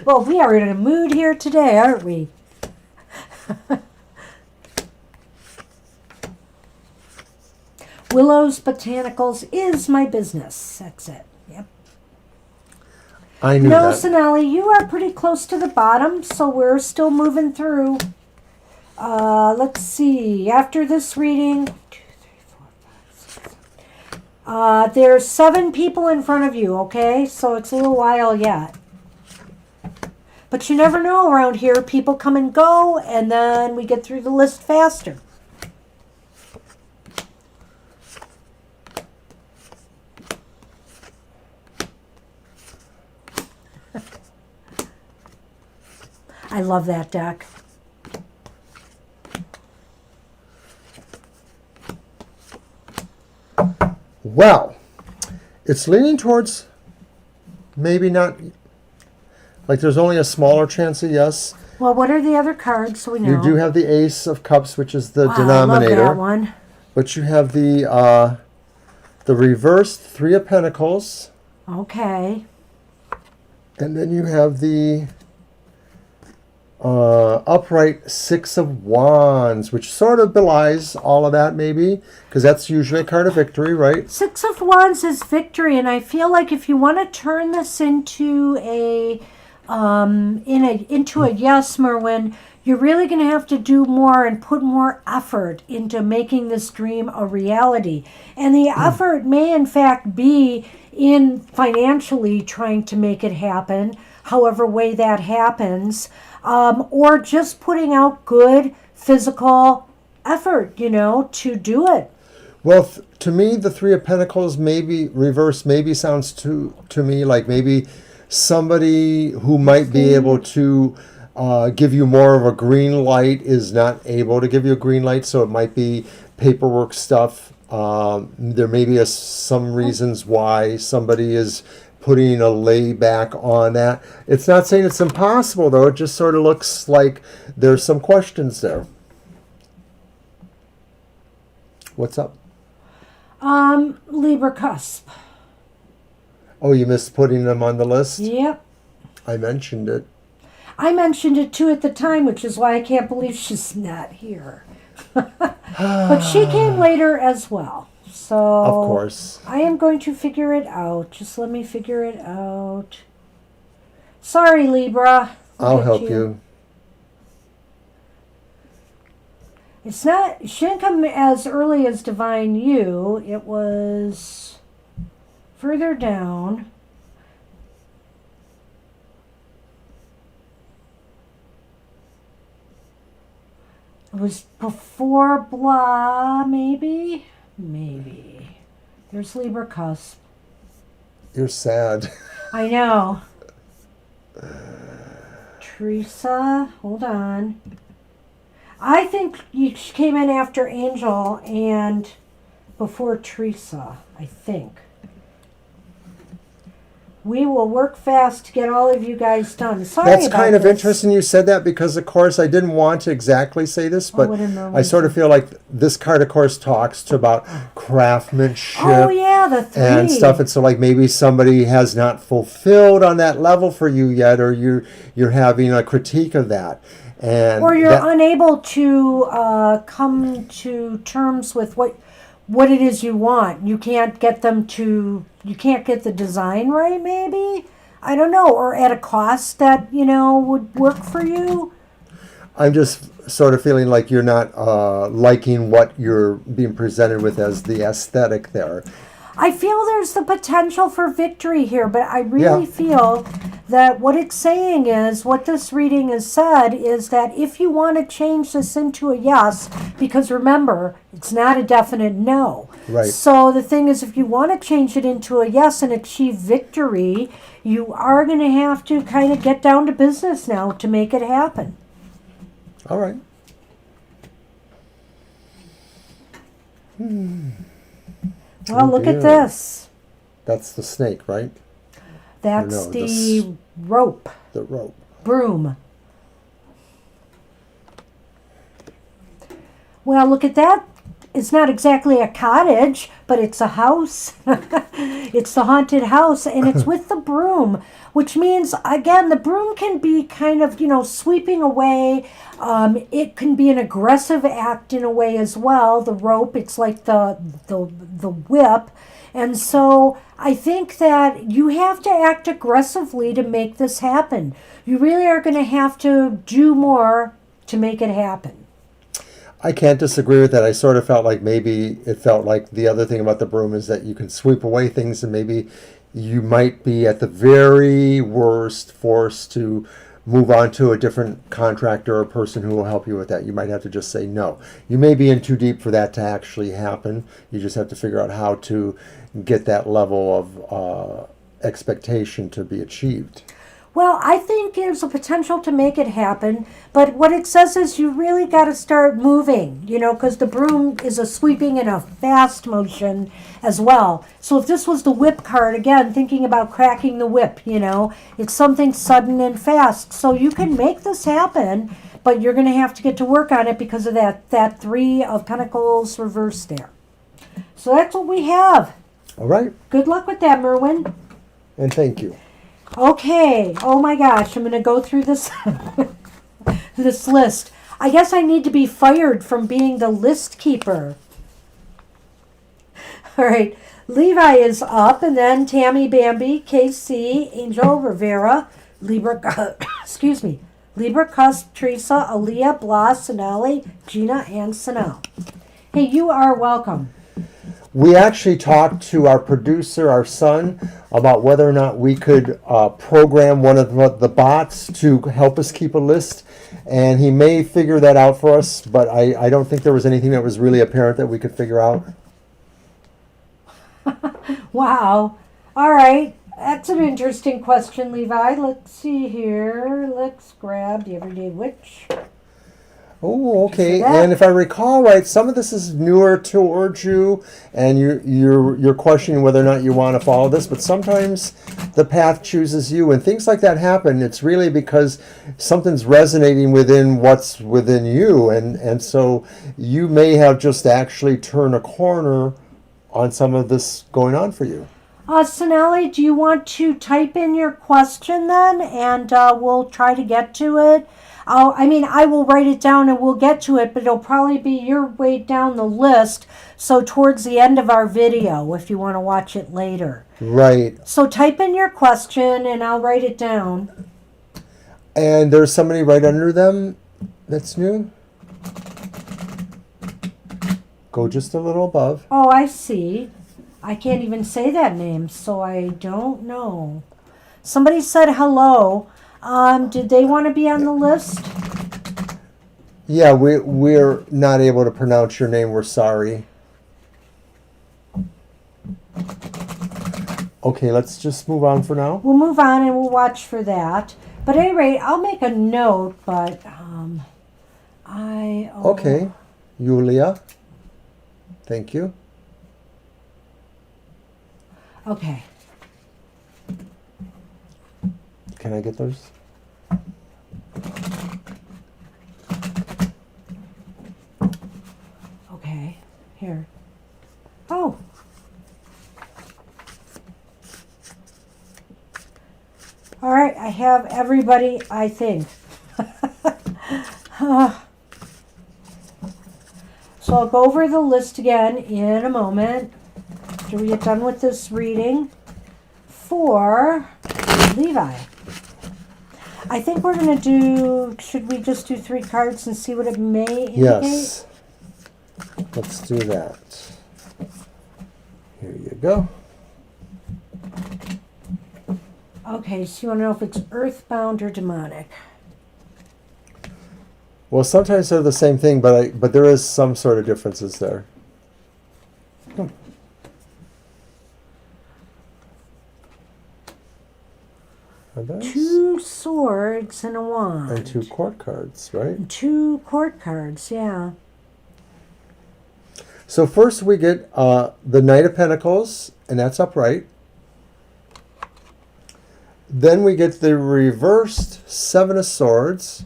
Well, we are in a mood here today, aren't we? Willow's Botanicals is my business. That's it. Yep. I knew No, that. Sonali, you are pretty close to the bottom, so we're still moving through. Let's see. After this reading, 2, 3, 4, 5, 6, 7. There's 7 people in front of you, okay? So it's a little while yet. But you never know around here. People come and go, and then we get through the list faster. I love that deck. Well, it's leaning towards maybe not. Like there's only a smaller chance of yes. Well, what are the other cards so we know? You do have the Ace of Cups, which is the Wow, denominator. I love that one. But you have the reversed Three of Pentacles. Okay. And then you have the upright Six of Wands, which sort of belies all of that maybe, because that's usually a card of victory, right? Six of Wands is victory, and I feel like if you want to turn this into into a yes, Merwin, you're really going to have to do more and put more effort into making this dream a reality. And the effort may in fact be in financially trying to make it happen, however way that happens, or just putting out good physical effort, to do it. Well, to me, the Three of Pentacles maybe reverse maybe sounds to me like maybe somebody who might be able to give you more of a green light is not able to give you a green light, so it might be paperwork stuff. There may be some reasons why somebody is putting a layback on that. It's not saying it's impossible, though. It just sort of looks like there's some questions there. What's up? Libra cusp. Oh, you missed putting them on the list? Yep. I mentioned it. I mentioned it too at the time, which is why I can't believe she's not here. But she came later as well. So of course. I am going to figure it out. Just let me figure it out. Sorry, Libra. I'll help you. It's not, she didn't come as early as Divine You. It was further down. It was before blah, maybe? Maybe. There's Libra cusp. You're sad. I know. Teresa, hold on. I think she came in after Angel and before Teresa, I think. We will work fast to get all of you guys done. Sorry That's about kind of this. interesting you said that because, of course, I didn't want to exactly say this, but what did Merwin I sort of feel like this card, of course, talks to about craftsmanship Oh, yeah, the three. and stuff. And so, like, maybe somebody has not fulfilled on that level for you yet, or you're having a critique of that. And or you're unable to come to terms with what it is you want. You can't get the design right, maybe? I don't know. Or at a cost that, would work for you. I'm just sort of feeling like you're not liking what you're being presented with as the aesthetic there. I feel there's the potential for victory here, but I really feel that what it's saying is, what this reading has said is that if you want to change this into a yes, because remember, it's not a definite no. Right. So the thing is, if you want to change it into a yes and achieve victory, you are going to have to kind of get down to business now to make it happen. All right. Well, look at this. That's the snake, right? That's no, the rope. The rope. Broom. Well, look at that. It's not exactly a cottage, but it's a house. It's the haunted house, and it's with the broom, which means, again, the broom can be kind of, sweeping away. It can be an aggressive act in a way as well. The rope, it's like the whip. And so I think that you have to act aggressively to make this happen. You really are going to have to do more to make it happen. I can't disagree with that. I sort of felt like maybe it felt like the other thing about the broom is that you can sweep away things and maybe you might be at the very worst forced to move on to a different contractor or person who will help you with that. You might have to just say no. You may be in too deep for that to actually happen. You just have to figure out how to get that level of expectation to be achieved. Well, I think there's a potential to make it happen, but what it says is you really got to start moving, because the broom is a sweeping in a fast motion as well. So if this was the whip card, again, thinking about cracking the whip, it's something sudden and fast. So you can make this happen, but you're going to have to get to work on it because of that Three of Pentacles reversed there. So that's what we have. All right. Good luck with that, Merwin. And thank you. Okay. Oh my gosh, I'm going to go through this this list. I guess I need to be fired from being the list keeper. All right. Levi is up, and then Tammy, Bambi, KC, Angel, Rivera, Libra, excuse me, Libra, Cusp, Teresa, Aaliyah, Blas, Sonali, Gina, and Sanel. Hey, you are welcome. We actually talked to our producer, our son, about whether or not we could program one of the bots to help us keep a list. And he may figure that out for us, but I don't think there was anything that was really apparent that we could figure out. Wow. All right. That's an interesting question, Levi. Let's see here. Let's grab the Everyday Witch. Oh, okay. And if I recall right, some of this is newer towards you, and you're questioning whether or not you want to follow this. But sometimes the path chooses you, and things like that happen. It's really because something's resonating within what's within you, and so you may have just actually turned a corner on some of this going on for you. Sonali, do you want to type in your question then, and we'll try to get to it? I will write it down and we'll get to it, but it'll probably be your way down the list. So towards the end of our video, if you want to watch it later. Right. So type in your question and I'll write it down. And there's somebody right under them that's new. Go just a little above. Oh, I see. I can't even say that name, so I don't know. Somebody said hello. Did they want to be on the list? Yeah, we're not able to pronounce your name. We're sorry. Okay, let's just move on for now. We'll move on and we'll watch for that. But at any rate, I'll make a note, but Okay, Yulia. Thank you. Okay. Can I get those? Okay. Here. Oh. All right. I have everybody, I think. So I'll go over the list again in a moment after we get done with this reading for Levi. I think we're going to do, should we just do 3 cards and see what it may indicate? Yes. Let's do that. Here you go. Okay, so you want to know if it's earthbound or demonic. Well, sometimes they're the same thing, but there is some sort of differences there. Are those? 2 swords and a wand. And 2 court cards, right? And 2 court cards, yeah. So first we get the Knight of Pentacles, and that's upright. Then we get the reversed 7 of Swords,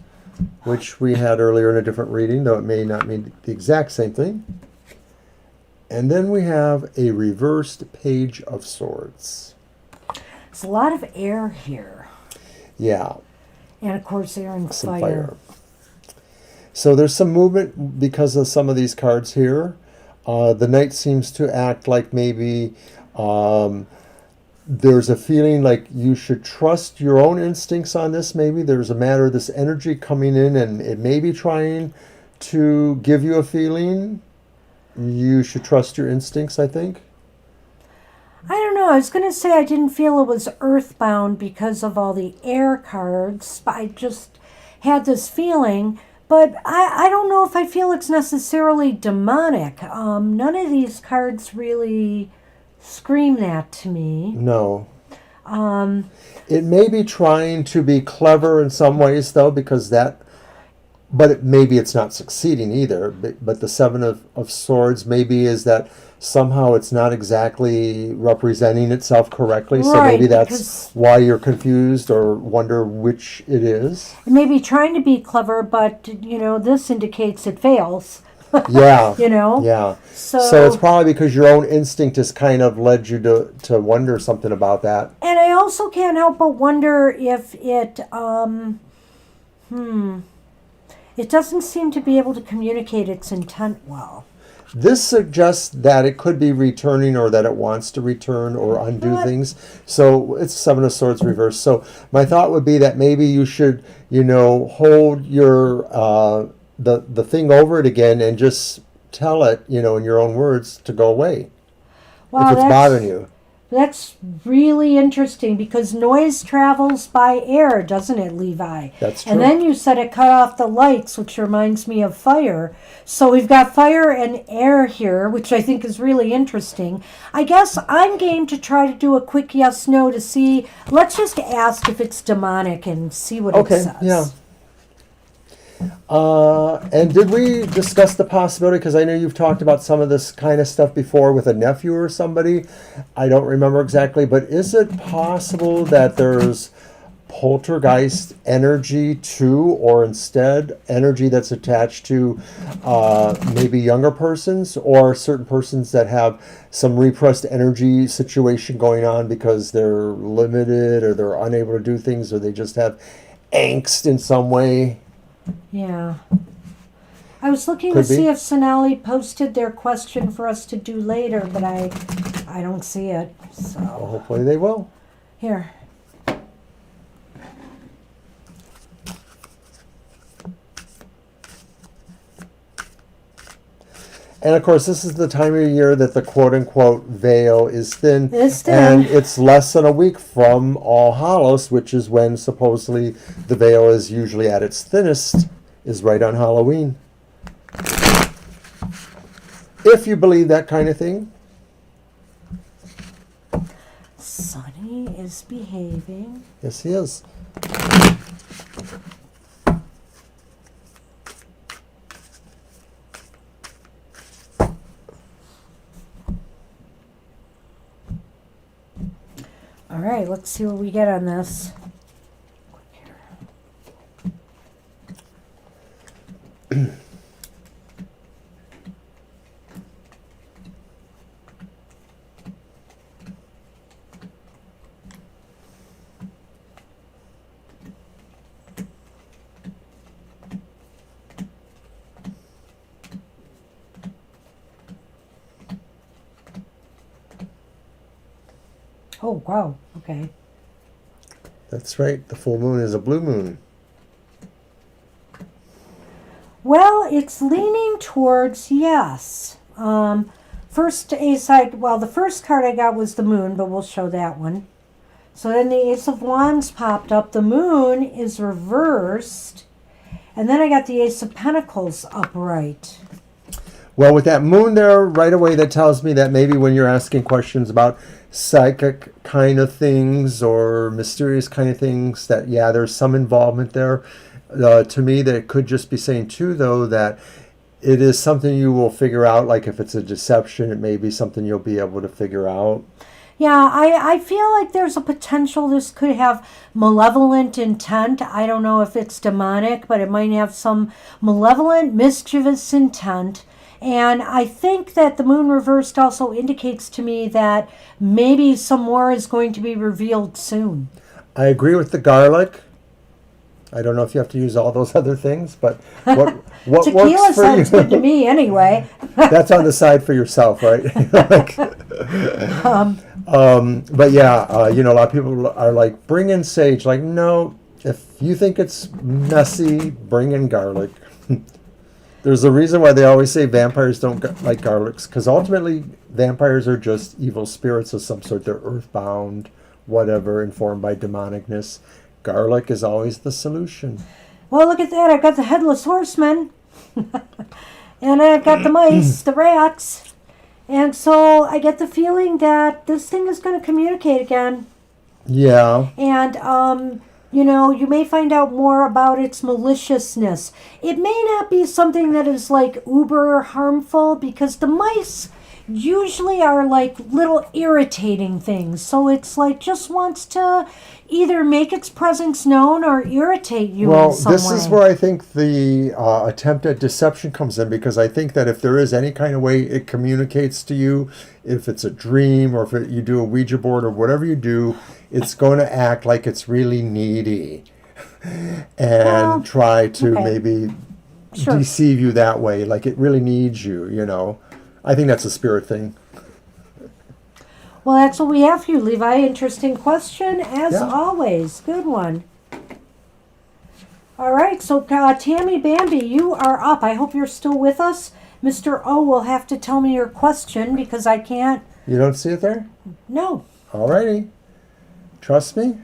which we had earlier in a different reading, though it may not mean the exact same thing. And then we have a reversed Page of Swords. There's a lot of air here. Yeah. And of course air and Some fire. So there's some movement because of some of these cards here. The Knight seems to act like maybe there's a feeling like you should trust your own instincts on this. Maybe there's a matter of this energy coming in and it may be trying to give you a feeling. You should trust your instincts, I think. I don't know. I was going to say I didn't feel it was earthbound because of all the air cards. But I just had this feeling. But I don't know if I feel it's necessarily demonic. None of these cards really scream that to me. No. It may be trying to be clever in some ways, though, because maybe it's not succeeding either. But the Seven of Swords maybe is that somehow it's not exactly representing itself correctly. So Right, maybe that's because why you're confused or wonder which it is. it may be trying to be clever, but this indicates it fails. Yeah. So, So it's probably because your own instinct has kind of led you to wonder something about that. and I also can't help but wonder if it it doesn't seem to be able to communicate its intent well. This suggests that it could be returning or that it wants to return or undo things. So it's Seven of Swords reversed. So my thought would be that maybe you should, hold your the thing over it again and just tell it, in your own words to go away Wow, if it's bothering you. That's really interesting because noise travels by air, doesn't it, Levi? That's true. And then you said it cut off the lights, which reminds me of fire. So we've got fire and air here, which I think is really interesting. I guess I'm game to try to do a quick yes/no to see. Let's just ask if it's demonic and see what it says. Yeah. And did we discuss the possibility, because I know you've talked about some of this kind of stuff before with a nephew or somebody, I don't remember exactly, but is it possible that there's poltergeist energy too, or instead energy that's attached to maybe younger persons or certain persons that have some repressed energy situation going on because they're limited or they're unable to do things or they just have angst in some way? Yeah. I was looking Could to see be. if Sonali posted their question for us to do later, but I don't see it. Well, So hopefully they will. here. And of course, this is the time of year that the quote-unquote veil is thin. It's thin. And it's less than a week from All Hallows, which is when supposedly the veil is usually at its thinnest, is right on Halloween. If you believe that kind of thing. Sonny is behaving. Yes, he is. All right, let's see what we get on this. Oh, wow. Okay. That's right. The full moon is a blue moon. Well, it's leaning towards yes. First ace the first card I got was the moon, but we'll show that one. So then the Ace of Wands popped up. The moon is reversed. And then I got the Ace of Pentacles upright. Well, with that moon there, right away, that tells me that maybe when you're asking questions about psychic kind of things or mysterious kind of things, that, yeah, there's some involvement there. To me, that it could just be saying, too, though, that it is something you will figure out. Like if it's a deception, it may be something you'll be able to figure out. Yeah, I feel like there's a potential this could have malevolent intent. I don't know if it's demonic, but it might have some malevolent, mischievous intent. And I think that the moon reversed also indicates to me that maybe some more is going to be revealed soon. I agree with the garlic. I don't know if you have to use all those other things, but what Tequila works for sounds you? good to me anyway. That's on the side for yourself, right? But yeah, a lot of people are like, bring in sage. Like, no, if you think it's messy, bring in garlic. There's a reason why they always say vampires don't like garlics, because ultimately vampires are just evil spirits of some sort. They're earthbound, whatever, informed by demonicness. Garlic is always the solution. Well, look at that. I've got the headless horseman. And I've got the mice, the rats. And so I get the feeling that this thing is going to communicate again. Yeah. And, you may find out more about its maliciousness. It may not be something that is like uber harmful because the mice usually are like little irritating things. So it's like just wants to either make its presence known or irritate you Well, in some this way. is where I think the attempt at deception comes in, because I think that if there is any kind of way it communicates to you, if it's a dream or if you do a Ouija board or whatever you do, it's going to act like it's really needy and Well, try to okay. maybe Sure. deceive you that way, like it really needs you, you know. I think that's a spirit thing. Well, that's what we have for you, Levi. Interesting question, as Yeah. always. Good one. All right, so Tammy Bambi, you are up. I hope you're still with us. Mr. O will have to tell me your question because I can't. You don't see it there? No. Alrighty. Trust me.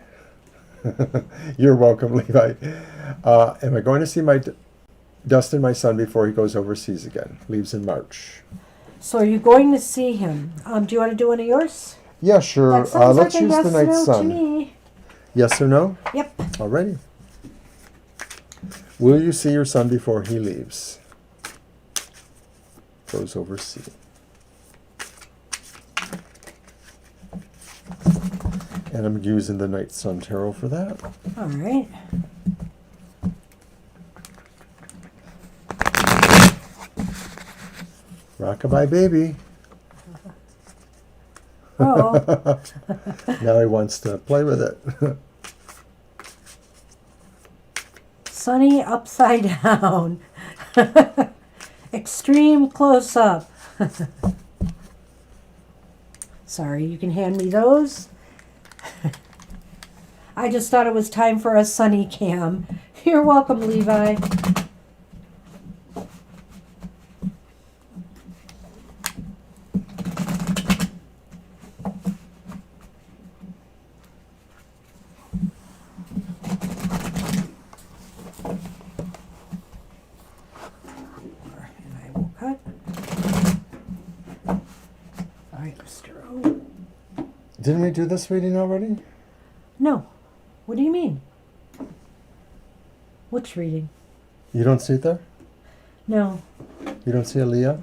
You're welcome, Levi. Am I going to see Dustin, my son, before he goes overseas again? Leaves in March. So are you going to see him? Do you want to do one of yours? Yeah, sure. That sounds Let's like a use yes the Night no to Sun. me. Yes or no? Yep. Alrighty. Will you see your son before he leaves? Goes overseas. And I'm using the Night Sun Tarot for that. All right. Rockabye baby. Oh. Now he wants to play with it. Sunny upside down. Extreme close up. Sorry, you can hand me those. I just thought it was time for a sunny cam. You're welcome, Levi. And I will cut. All right, Mr. O. Didn't we do this reading already? No. What do you mean? Which reading? You don't see it there? No. You don't see Aaliyah?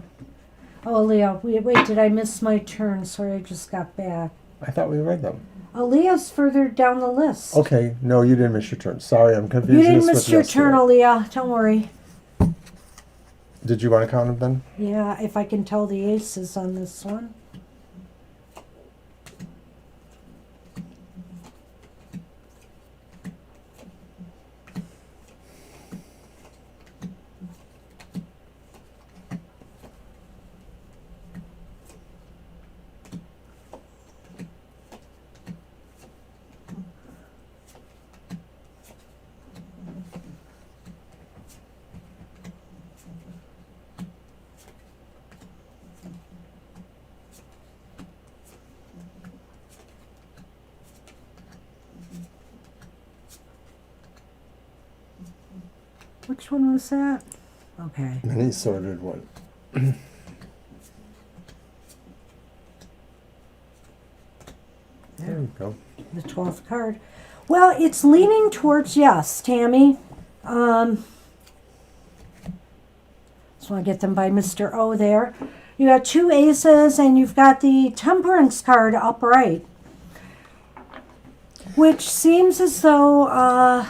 Oh, Leo. Wait, did I miss my turn? Sorry, I just got back. I thought we read them. Aaliyah's further down the list. Okay, no, you didn't miss your turn. Sorry, I'm confused. You didn't miss your turn, Aaliyah. Don't worry. Did you want to count them then? Yeah, if I can tell the aces on this one. Which one was that? Okay. Many sorted one. There you go. The 12th card. Well, it's leaning towards yes, Tammy. Just want to get them by Mr. O there. You got two aces and you've got the Temperance card upright. Which seems as though,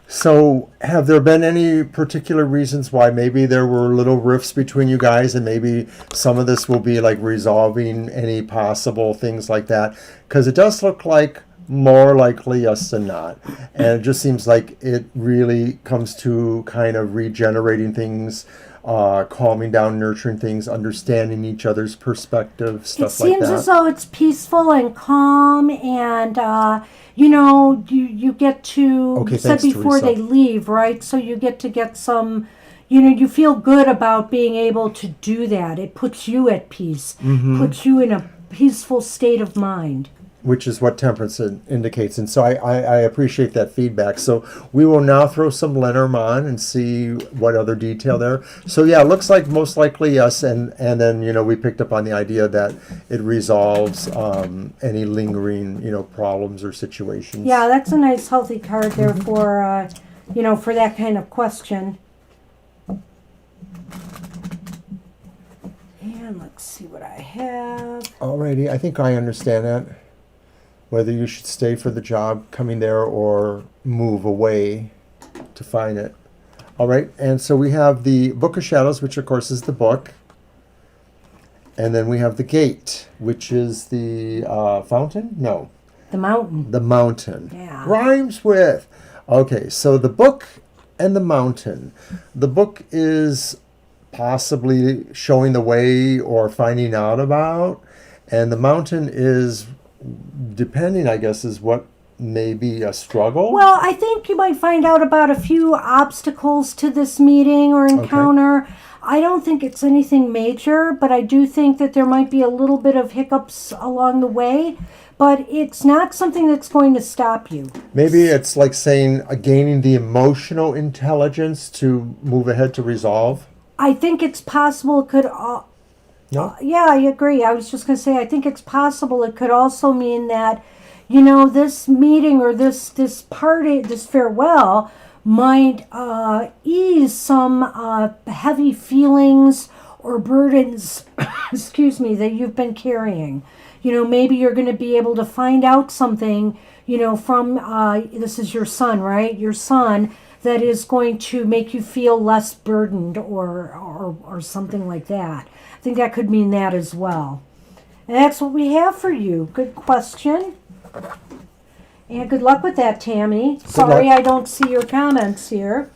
So, have there been any particular reasons why maybe there were little rifts between you guys, and maybe some of this will be like resolving any possible things like that? Because it does look like more likely yes than not. And it just seems like it really comes to kind of regenerating things, calming down, nurturing things, understanding each other's perspective, stuff like it seems that. as though it's peaceful and calm and, you get to, Okay, you said thanks, before Teresa. they leave, right? So you get to get some, you feel good about being able to do that. It puts you at peace, puts you in a peaceful state of mind. which is what temperance indicates. And so I appreciate that feedback. So we will now throw some Lenormand and see what other detail there. So yeah, it looks like most likely yes. And then, we picked up on the idea that it resolves any lingering, problems or situations. Yeah, that's a nice healthy card there for, for that kind of question. And let's see what I have. Alrighty, I think I understand that. Whether you should stay for the job coming there or move away to find it. All right, and so we have the Book of Shadows, which of course is the book. And then we have the Gate, which is the fountain? No. The mountain. The mountain. Yeah. Rhymes with. Okay, so the book and the mountain. The book is possibly showing the way or finding out about. And the mountain is, depending, I guess, is what may be a struggle. Well, I think you might find out about a few obstacles to this meeting or encounter. Okay. I don't think it's anything major, but I do think that there might be a little bit of hiccups along the way. But it's not something that's going to stop you. Maybe it's like saying gaining the emotional intelligence to move ahead to resolve. I think it's possible it could... No? Yeah, I agree. I was just going to say, I think it's possible it could also mean that, this meeting or this party, this farewell, might ease some heavy feelings or burdens, excuse me, that you've been carrying. Maybe you're going to be able to find out something, from, this is your son, right? Your son, that is going to make you feel less burdened or something like that. I think that could mean that as well. And that's what we have for you. Good question. And good luck with that, Tammy. Sorry I don't see your comments here.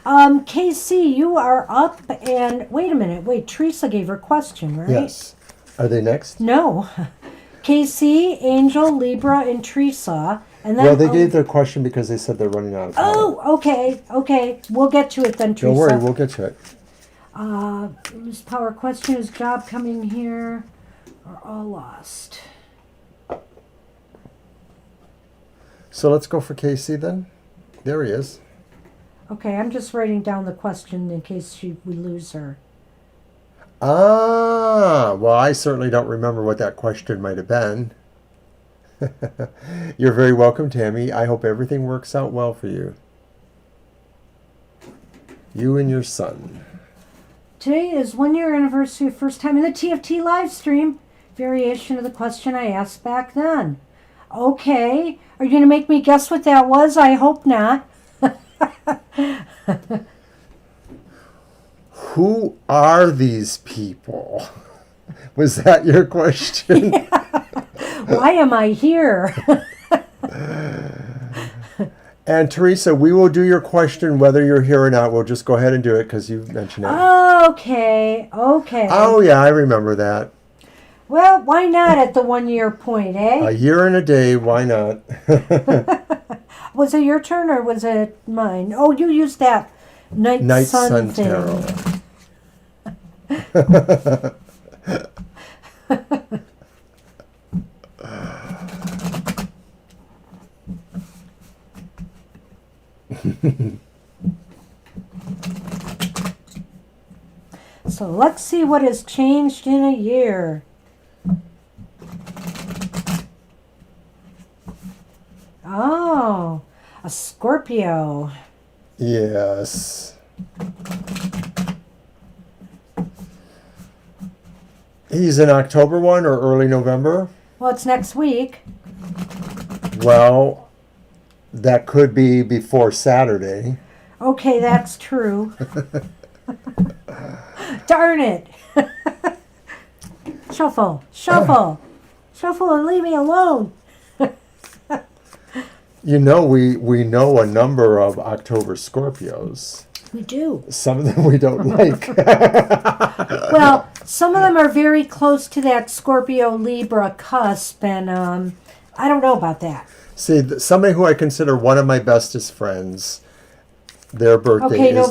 KC, you are up. And wait a minute. Wait, Teresa gave her question, right? Yes. Are they next? No. KC, Angel, Libra, and Teresa. And then, well, they gave their question because they said they're running out of time. Oh, okay. We'll get to it then, Teresa. Don't worry, we'll get to it. Miss Power question, is job coming here or all lost? So let's go for Casey then. There he is. Okay, I'm just writing down the question in case we lose her. Well, I certainly don't remember what that question might have been. You're very welcome, Tammy. I hope everything works out well for you. You and your son. Today is 1 year anniversary of first time in the TFT live stream. Variation of the question I asked back then. Okay. Are you going to make me guess what that was? I hope not. Who are these people? Was that your question? Yeah. Why am I here? And Teresa, we will do your question whether you're here or not. We'll just go ahead and do it because you mentioned it. Okay. Oh, yeah, I remember that. Well, why not at the 1 year point, eh? A year and a day, why not? Was it your turn or was it mine? Oh, you used that Night Sun thing. Tarot. So let's see what has changed in a year. Oh, a Scorpio. Yes. He's an October one or early November? Well, it's next week. Well, that could be before Saturday. Okay, that's true. Darn it. Shuffle and leave me alone. We know a number of October Scorpios. We do. Some of them we don't like. Well, some of them are very close to that Scorpio-Libra cusp, and I don't know about that. See, somebody who I consider one of my bestest friends, their birthday is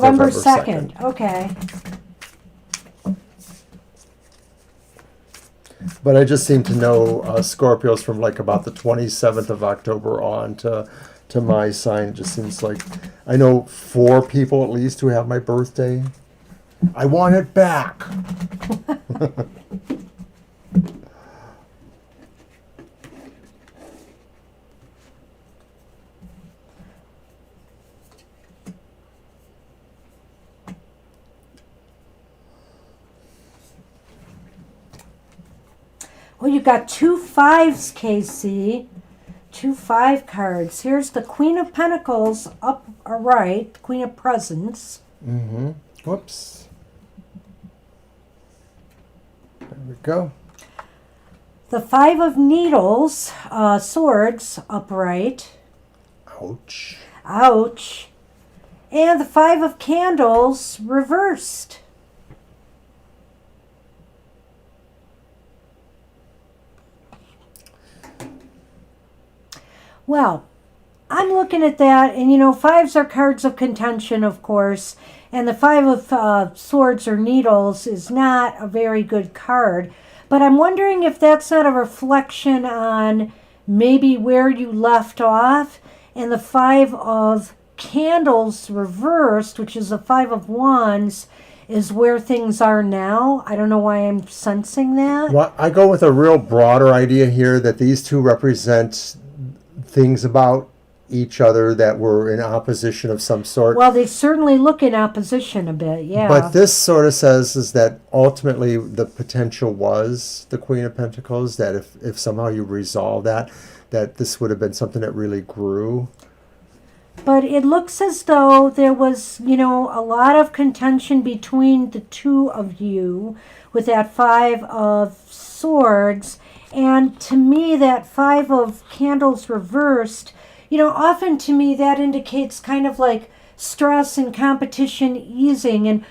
But I just seem to know Scorpios from like about the 27th of October on to my sign. It just seems like I know 4 people at least who have my birthday. I want it back. Well, you got 2 5s, Casey. 2 5 cards. Here's the Queen of Pentacles up right, Queen of Presents. Mm-hmm. Whoops. There we go. The 5 of Needles, Swords upright. Ouch. Ouch. And the 5 of Candles reversed. Well, I'm looking at that, and 5s are cards of contention, of course, and the 5 of Swords or Needles is not a very good card. But I'm wondering if that's not a reflection on maybe where you left off, and the 5 of Candles reversed, which is the 5 of Wands, is where things are now. I don't know why I'm sensing that. Well, I go with a real broader idea here that these two represent things about each other that were in opposition of some sort. Well, they certainly look in opposition a bit, yeah. But this sort of says is that ultimately the potential was the Queen of Pentacles, that if somehow you resolve that this would have been something that really grew. But it looks as though there was, a lot of contention between the two of you with that 5 of Swords. And to me, that 5 of Candles reversed, often to me that indicates kind of like stress and competition easing. And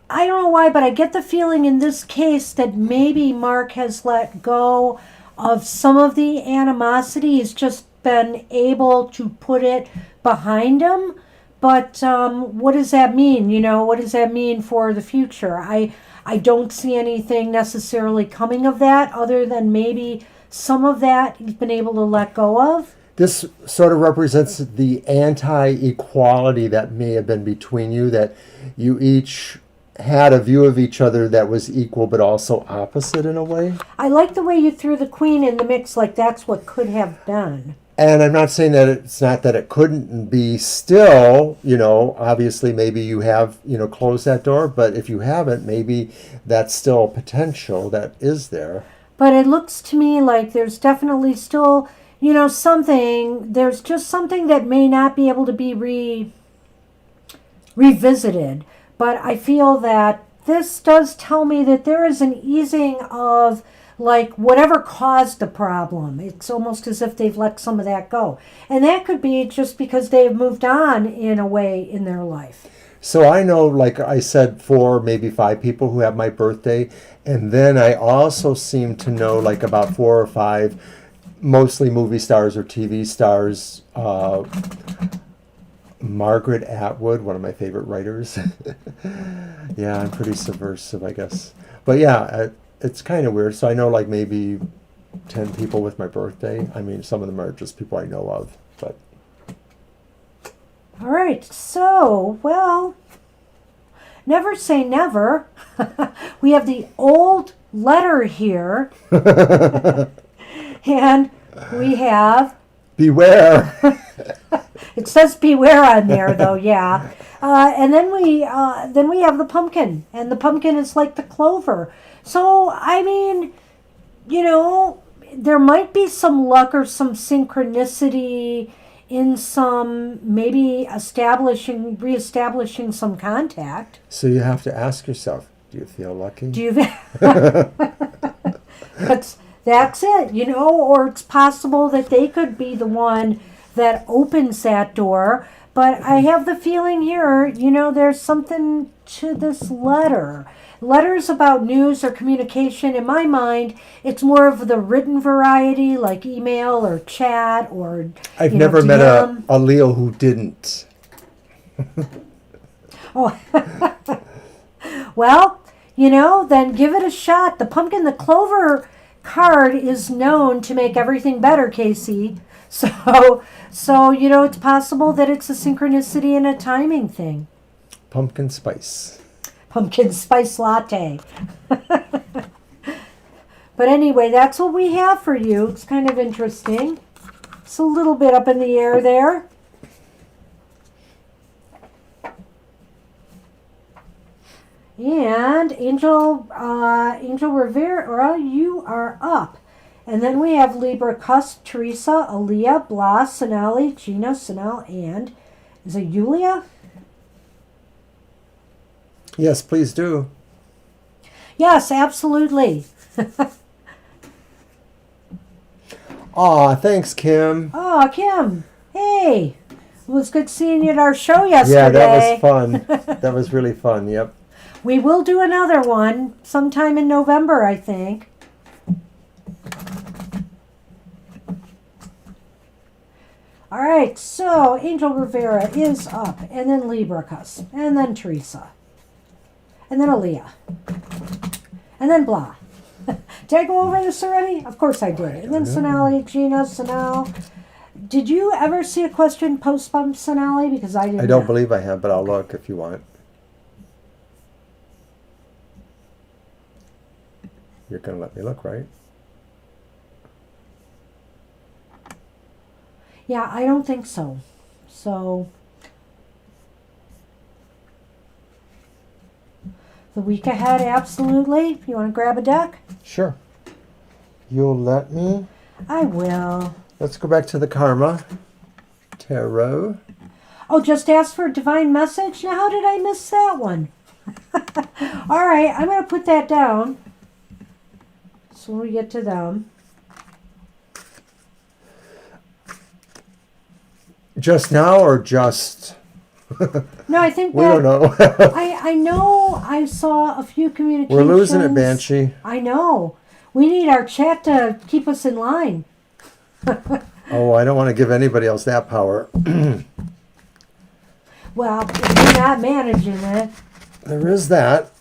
I don't know why, but I get the feeling in this case that maybe Mark has let go of some of the animosity. He's just been able to put it behind him. But what does that mean? What does that mean for the future? I don't see anything necessarily coming of that other than maybe some of that he's been able to let go of. This sort of represents the anti-equality that may have been between you, that you each had a view of each other that was equal but also opposite in a way. I like the way you threw the Queen in the mix, like that's what could have been. And I'm not saying that it's not that it couldn't be still, obviously maybe you have, closed that door, but if you haven't, maybe that's still potential that is there. But it looks to me like there's definitely still, something, there's just something that may not be able to be revisited. But I feel that this does tell me that there is an easing of like whatever caused the problem. It's almost as if they've let some of that go. And that could be just because they've moved on in a way in their life. So I know, like I said, 4, maybe 5 people who have my birthday. And then I also seem to know like about 4 or 5, mostly movie stars or TV stars. Margaret Atwood, one of my favorite writers. Yeah, I'm pretty subversive, I guess. But yeah, it's kind of weird. So I know like maybe 10 people with my birthday. I mean, some of them are just people I know of. But all right, so, well, never say never. We have the old letter here. And we have... beware. It says beware on there, though, yeah. And then we have the pumpkin. And the pumpkin is like the clover. So, I mean, there might be some luck or some synchronicity in some, maybe reestablishing some contact. So you have to ask yourself, do you feel lucky? Do you? That's it, or it's possible that they could be the one that opens that door. But I have the feeling here, there's something to this letter. Letters about news or communication, in my mind, it's more of the written variety, like email or chat or I've never met a Leo who didn't. Oh, well, then give it a shot. The pumpkin, the clover card is known to make everything better, Casey. So it's possible that it's a synchronicity and a timing thing. Pumpkin spice. Pumpkin spice latte. But anyway, that's what we have for you. It's kind of interesting. It's a little bit up in the air there. And Angel Rivera, you are up. And then we have Libra Cusp, Teresa, Aaliyah, Blas, Sonali, Gina, Sonal, and is it Yulia? Yes, please do. Yes, absolutely. Aw, thanks, Kim. Oh, Kim. Hey. It was good seeing you at our show yesterday. Yeah, that was fun. That was really fun, yep. We will do another one sometime in November, I think. All right, so Angel Rivera is up, and then Libra Cusp, and then Teresa, and then Aaliyah, and then Blah. Did I go over this already? Of course I did. And then Sonali, Gina, Sonal. Did you ever see a question post bump Sonali? Because I didn't. I don't believe I have, but I'll look if you want. You're going to let me look, right? Yeah, I don't think so. So, the week ahead, absolutely. You want to grab a deck? Sure. You'll let me? I will. Let's go back to the Karma Tarot. Oh, just ask for a divine message? Now, how did I miss that one? All right, I'm going to put that down. So when we get to them. Just now or just... No, I think we don't know. I know I saw a few communications. We're losing it, Banshee. I know. We need our chat to keep us in line. Oh, I don't want to give anybody else that power. Well, if you're not managing it. There is that.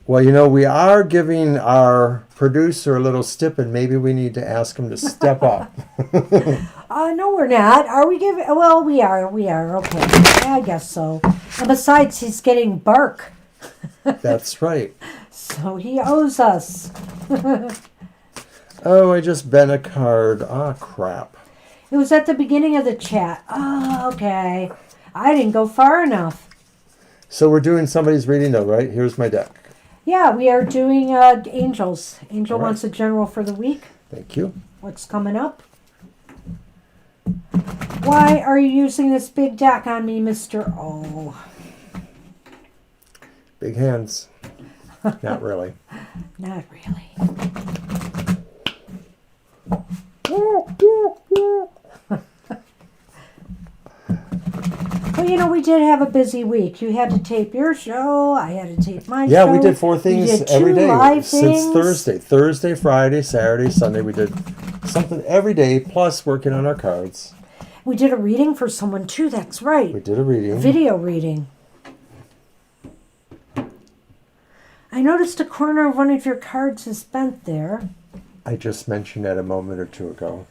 Well, we are giving our producer a little stip, and maybe we need to ask him to step up. No, we're not. Are we giving? Well, we are. Okay. I guess so. And besides, he's getting bark. That's right. So he owes us. Oh, I just bent a card. Ah, crap. It was at the beginning of the chat. Oh, okay. I didn't go far enough. So we're doing somebody's reading, though, right? Here's my deck. Yeah, we are doing Angels. Angel All right. wants a general for the week. Thank you. What's coming up? Why are you using this big deck on me, Mr. O? Big hands. Not really. Not really. Well, we did have a busy week. You had to tape your show. I had to tape my show. Yeah, we did 4 things every day live since things. Thursday. Thursday, Friday, Saturday, Sunday. We did something every day, plus working on our cards. We did a reading for someone, too. That's right. We did a reading. Video reading. I noticed a corner of one of your cards is bent there. I just mentioned that a moment or two ago.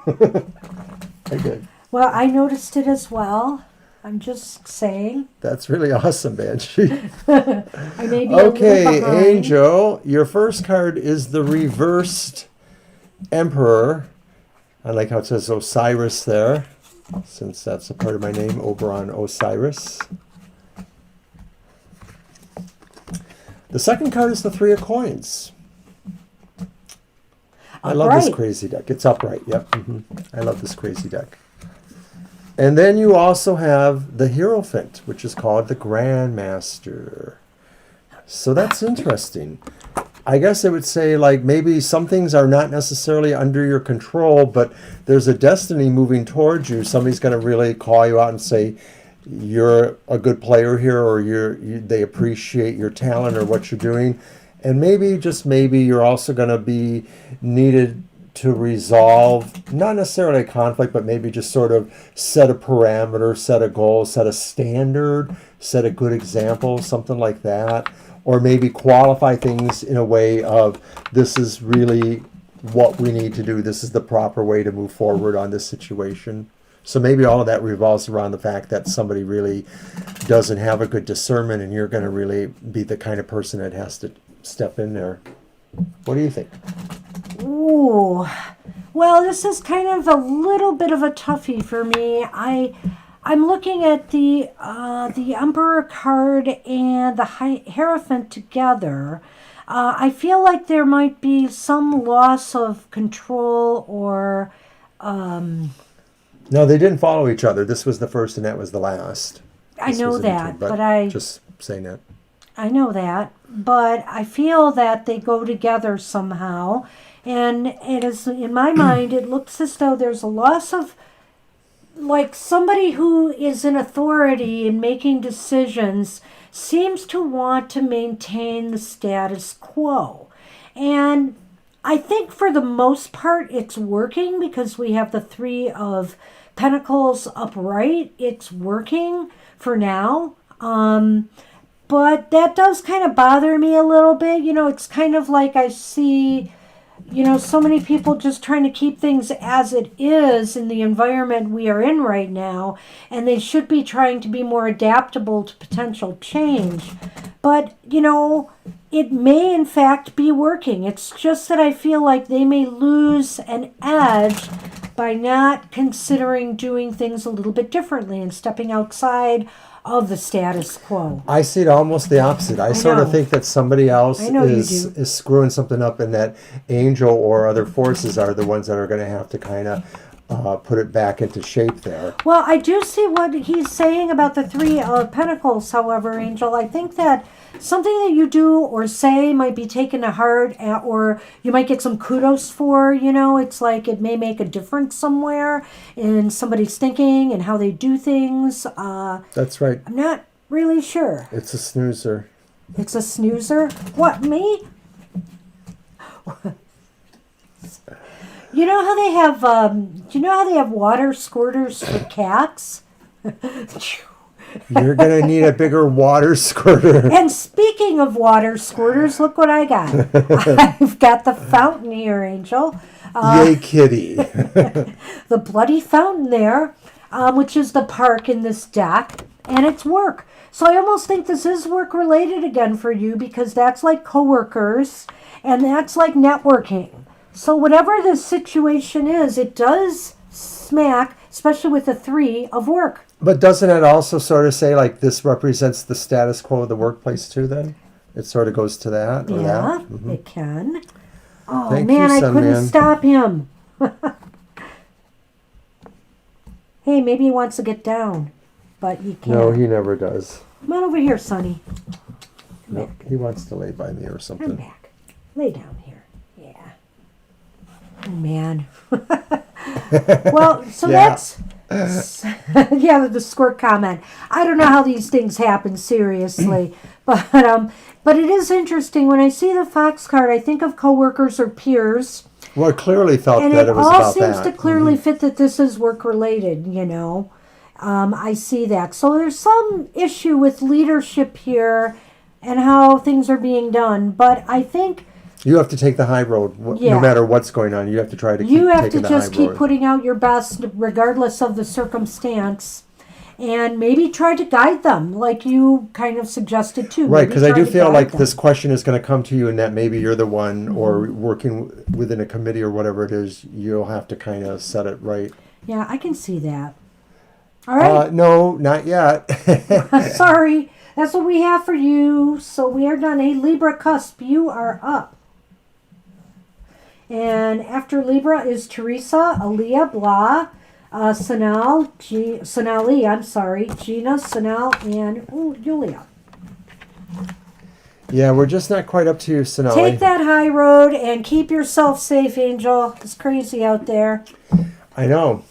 I did. Well, I noticed it as well. I'm just saying. That's really awesome, Banshee. I may be Okay, a little behind. Angel, your first card is the reversed Emperor. I like how it says Osiris there, since that's a part of my name, Oberon Osiris. The second card is the Three of Coins. I love this crazy deck. It's upright. Yep. I love this crazy deck. And then you also have the Hierophant, which is called the Grandmaster. So that's interesting. I guess I would say, like, maybe some things are not necessarily under your control, but there's a destiny moving towards you. Somebody's going to really call you out and say, you're a good player here, or they appreciate your talent or what you're doing. And maybe, just maybe, you're also going to be needed to resolve, not necessarily a conflict, but maybe just sort of set a parameter, set a goal, set a standard, set a good example, something like that. or maybe qualify things in a way of, this is really what we need to do. This is the proper way to move forward on this situation. So maybe all of that revolves around the fact that somebody really doesn't have a good discernment, and you're going to really be the kind of person that has to step in there. What do you think? Ooh, well, this is kind of a little bit of a toughie for me. I'm looking at the Emperor card and the Hierophant together. I feel like there might be some loss of control or. No, they didn't follow each other. This was the first and that was the last. I know that, but I just saying that. I know that, but I feel that they go together somehow, and it is in my mind. It looks as though there's a loss of, like, somebody who is in authority in making decisions seems to want to maintain the status quo, and I think for the most part it's working because we have the Three of Pentacles upright. It's working for now. But that does kind of bother me a little bit. You know, it's kind of like I see, you know, so many people just trying to keep things as it is in the environment we are in right now, and they should be trying to be more adaptable to potential change. But, you know, it may in fact be working. It's just that I feel like they may lose an edge by not considering doing things a little bit differently and stepping outside of the status quo. I see it almost the opposite. I sort of think that somebody else is screwing something up, and that Angel or other forces are the ones that are going to have to kind of put it back into shape there. Well, I do see what he's saying about the Three of Pentacles, however, Angel. I think that something that you do or say might be taken to heart, or you might get some kudos for, you know. It's like it may make a difference somewhere in somebody's thinking and how they do things. That's right. I'm not really sure. It's a snoozer. It's a snoozer? What, me? You know how they have water squirters for cats? You're going to need a bigger water squirter. And speaking of water squirters, look what I got. I've got the fountain here, Angel. Yay, kitty. The bloody fountain there, which is the park in this deck, and it's work. So I almost think this is work related again for you, because that's like coworkers and that's like networking. So whatever the situation is, it does smack, especially with the Three of work. But doesn't it also sort of say, like, this represents the status quo of the workplace too, then? It sort of goes to that? Or yeah, that? Mm-hmm. It can. Oh, Thank man, you, I couldn't stop him. Hey, maybe he wants to get down, but he can't. No, he never does. Come on over here, Sonny. No, he wants to lay by me or something. Come back. Lay down here. Yeah. Oh, man. Well, so that's... yeah, the squirt comment. I don't know how these things happen, seriously. But it is interesting. When I see the Fox card, I think of coworkers or peers. Well, it clearly felt and that it was all about seems that. to clearly fit that this is work-related, you know. I see that. So there's some issue with leadership here and how things are being done. But I think... You have to take the high road, no matter what's going on. You have to try to keep taking the high road. You have to just keep putting out your best, regardless of the circumstance, and maybe try to guide them, like you kind of suggested too. Right, because I do feel like this question is going to come to you, and that maybe you're the one, or working within a committee or whatever it is, you'll have to kind of set it right. Yeah, I can see that. All right. No, not yet. Sorry. That's what we have for you. So we are done. Hey, Libra Cusp, you are up. And after Libra is Teresa, Aaliyah, Blah, Sanal, Sonali, I'm sorry, Gina, Sanal, and Julia. Yeah, we're just not quite up to you, Sonali. Take that high road and keep yourself safe, Angel. It's crazy out there. I know.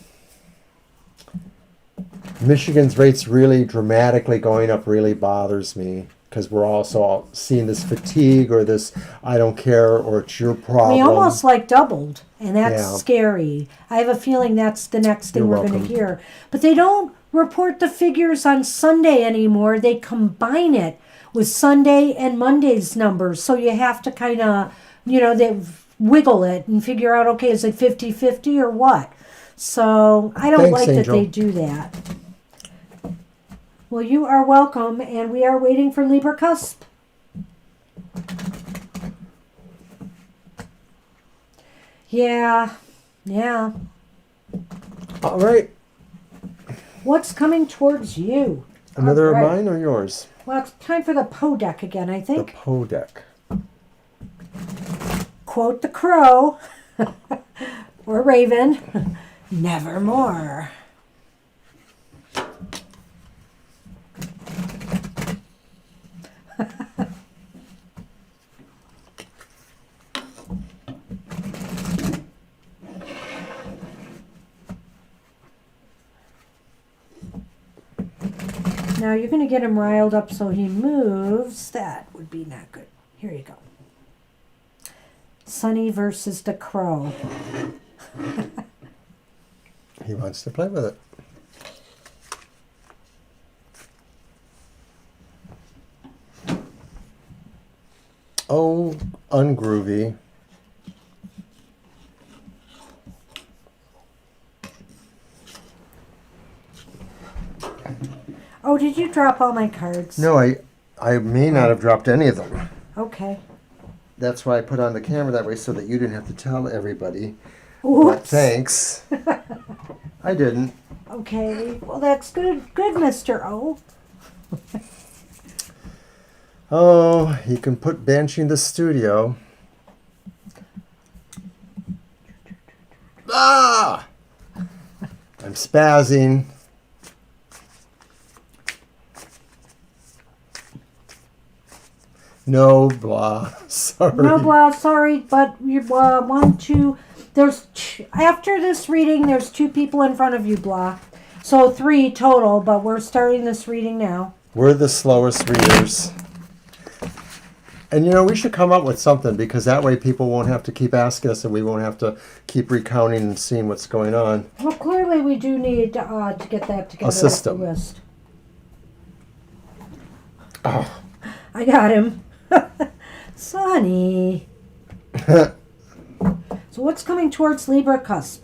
Michigan's rates really dramatically going up really bothers me, because we're also all seeing this fatigue or this I don't care or it's your problem. We almost like doubled, and that's scary. I have a feeling that's the next thing we're going to hear. But they don't report the figures on Sunday anymore. They combine it with Sunday and Monday's numbers. So you have to kind of, they wiggle it and figure out, okay, is it 50-50 or what? So I don't Thanks, like that Angel. they do that. Well, you are welcome, and we are waiting for Libra Cusp. Yeah. All right. What's coming towards you? Another All of right. mine or yours? Well, it's time for the Poe deck again, I The think. Poe deck. Quote the crow or raven, nevermore. Now you're going to get him riled up so he moves. That would be not good. Here you go. Sunny versus the crow. He wants to play with it. Oh, ungroovy. Oh, did you drop all my cards? No, I may not have dropped any of them. Okay. That's why I put on the camera that way so that you didn't have to tell everybody. But Whoops. thanks. I didn't. Okay. Well, that's good. Good, Mr. O. Oh, he can put Banshee in the studio. Ah! I'm spazzing. No blah. Sorry. No, blah, sorry, but you want to. After this reading, there's 2 people in front of you, blah. So 3 total, but we're starting this reading now. We're the slowest readers. And we should come up with something because that way people won't have to keep asking us and we won't have to keep recounting and seeing what's going on. Well, clearly we do need to get that together. A system. Off the list. Oh. I got him. Sonny. So what's coming towards Libra Cusp?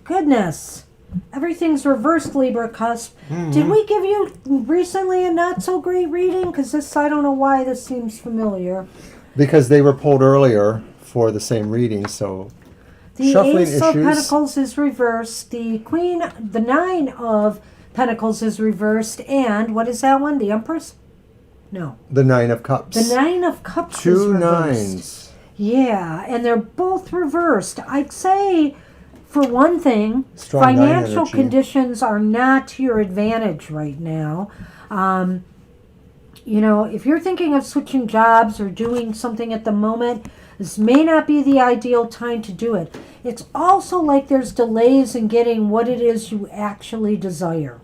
Goodness. Everything's reversed, Libra Cusp. Mm-hmm. Did we give you recently a not so great reading? Because I don't know why this seems familiar. Because they were pulled earlier for the same reading, so The shuffling Ace of issues. Pentacles is reversed. The 9 of Pentacles is reversed. And what is that one? The Empress? No. The 9 of Cups. The 9 of Cups is 2 reversed. 9s. Yeah, and they're both reversed. I'd say, for one thing, Strong 9 financial energy. conditions are not to your advantage right now. If you're thinking of switching jobs or doing something at the moment, this may not be the ideal time to do it. It's also like there's delays in getting what it is you actually desire.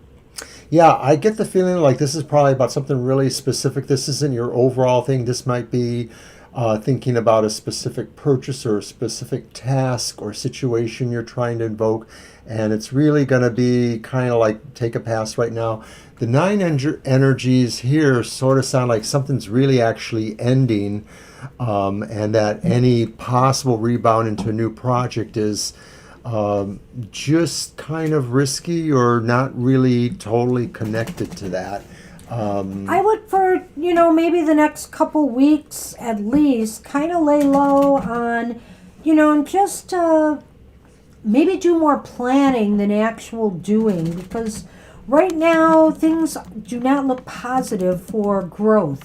Yeah, I get the feeling like this is probably about something really specific. This isn't your overall thing. This might be thinking about a specific purchase or a specific task or situation you're trying to invoke. And it's really going to be kind of like take a pass right now. The 9 energies here sort of sound like something's really actually ending, and that any possible rebound into a new project is just kind of risky or not really totally connected to that. I would, for maybe the next couple weeks at least, kind of lay low on, and just maybe do more planning than actual doing, because right now things do not look positive for growth.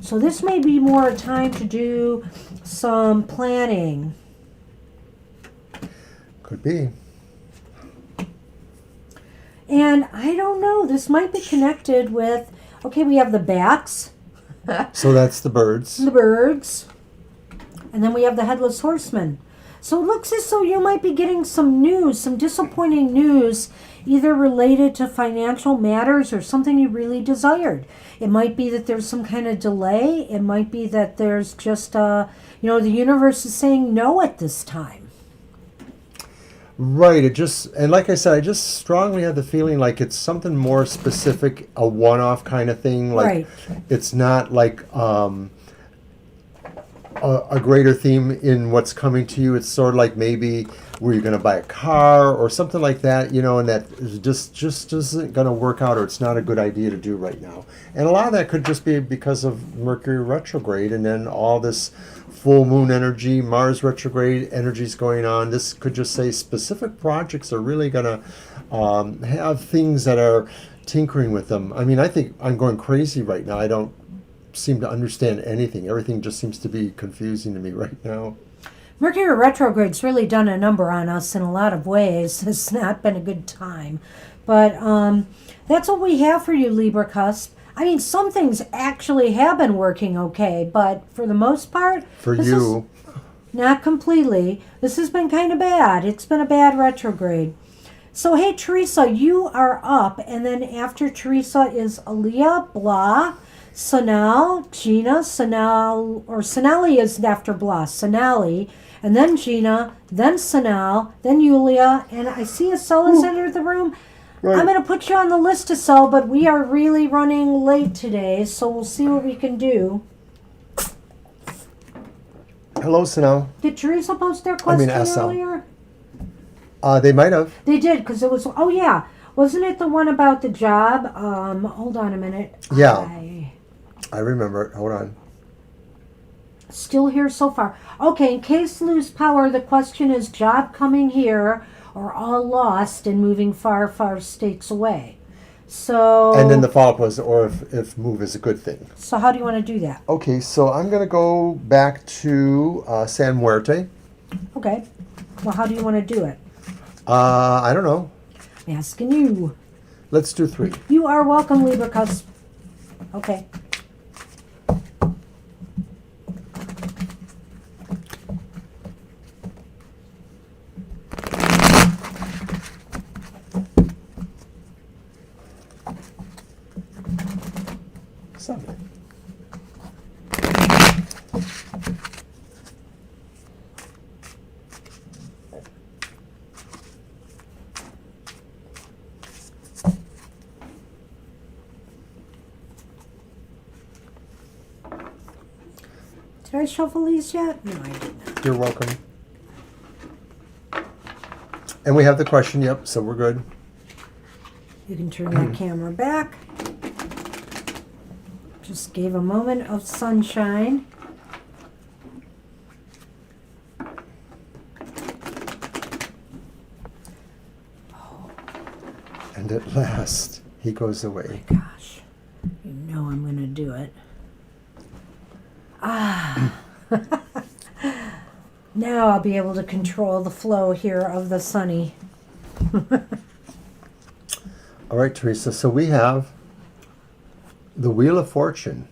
So this may be more a time to do some planning. Could be. And I don't know, this might be connected with, okay, we have the bats, So that's the birds. the birds, and then we have the headless horseman. So it looks as though you might be getting some news, some disappointing news, either related to financial matters or something you really desired. It might be that there's some kind of delay. It might be that there's just, the universe is saying no at this time. Right. It just, and like I said, I just strongly have the feeling like it's something more specific, a one-off kind of thing. Like Right. it's not like a greater theme in what's coming to you. It's sort of like maybe where you're going to buy a car or something like that, you know, and that is just isn't going to work out, or it's not a good idea to do right now. And a lot of that could just be because of Mercury retrograde, and then all this full moon energy, Mars retrograde energies going on. This could just say specific projects are really going to have things that are tinkering with them. I mean, I think I'm going crazy right now. I don't seem to understand anything. Everything just seems to be confusing to me right now. Mercury retrograde's really done a number on us in a lot of ways. It's not been a good time. But that's what we have for you, Libra Cusp. I mean, some things actually have been working okay, but for the most part, For you, not completely. This has been kind of bad. It's been a bad retrograde. So, hey, Teresa, you are up. And then after Teresa is Aaliyah, Blah, Sonal, Gina, Sonal, or Sonali is after Blah, Sonali, and then Gina, then Sonal, then Yulia, and I see Estelle has entered the room. right. I'm going to put you on the list, Estelle, but we are really running late today, so we'll see what we can do. Hello, Sanal. Did Teresa post their question SL. earlier? They might have. They did, because it was, oh yeah, wasn't it the one about the job? Hold on a minute. Yeah. I remember it. Hold on. Still here so far. Okay, in case lose power, the question is job coming here or all lost and moving far, far states away. So. And then the follow-up was, or if move is a good thing. So how do you want to do that? Okay, so I'm going to go back to San Muerte. Okay. Well, how do you want to do it? I don't know. I'm asking you. Let's do 3. You are welcome, Libra Cusp. Okay. Seven. Did I shuffle these yet? No, I did not. You're welcome. And we have the question, yep, so we're good. You can turn that camera back. Just gave a moment of sunshine. And at last, he goes away. Gosh, you know I'm going to do it. Ah. Now I'll be able to control the flow here of the sunny. All right, Teresa, so we have the Wheel of Fortune.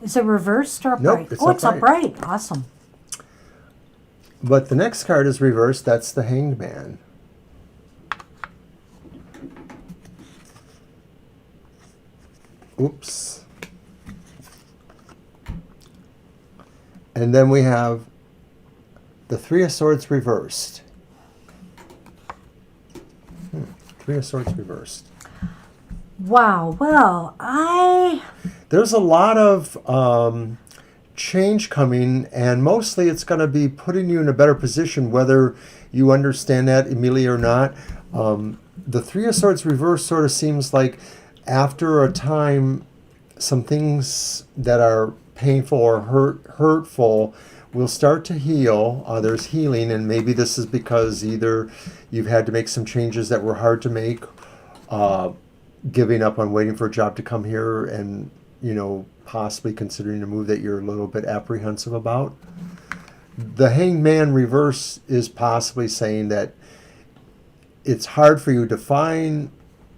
Is it reversed or Nope, upright? it's Oh, it's upright. upright. Awesome. But the next card is reversed. That's the Hanged Man. Oops. And then we have the Three of Swords reversed. Three of Swords reversed. Wow. Well, There's a lot of change coming, and mostly it's going to be putting you in a better position, whether you understand that immediately or not. The Three of Swords reverse sort of seems like after a time, some things that are painful or hurtful will start to heal. There's healing, and maybe this is because either you've had to make some changes that were hard to make, giving up on waiting for a job to come here, and possibly considering a move that you're a little bit apprehensive about. The Hanged Man reverse is possibly saying that it's hard for you to find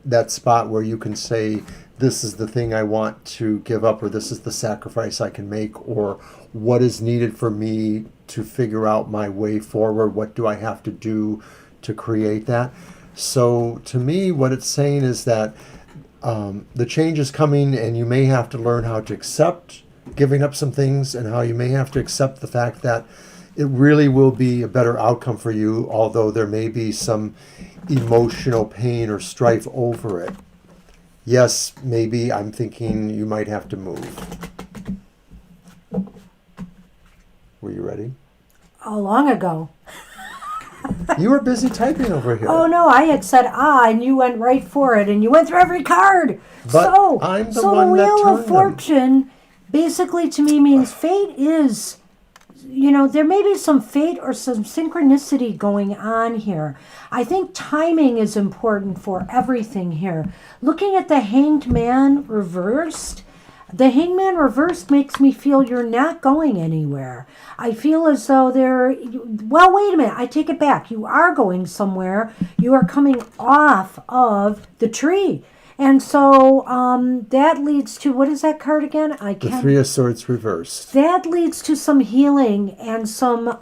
that spot where you can say, this is the thing I want to give up, or this is the sacrifice I can make, or what is needed for me to figure out my way forward. What do I have to do to create that? So to me, what it's saying is that the change is coming, and you may have to learn how to accept giving up some things, and how you may have to accept the fact that it really will be a better outcome for you, although there may be some emotional pain or strife over it. Yes, maybe I'm thinking you might have to move. Were you ready? Oh, long ago. You were busy typing over here. Oh no, I had said and you went right for it, and you went through every card. But so, I'm the so one the that Wheel turned of Fortune, basically to me means fate is, there may be some fate or some synchronicity going on here. I think timing is important for everything here. Looking at the Hanged Man reversed. The Hangman reversed makes me feel you're not going anywhere. I feel as though well, wait a minute. I take it back. You are going somewhere. You are coming off of the tree. And so that leads to, what is that card again? The Three of Swords reversed. That leads to some healing and some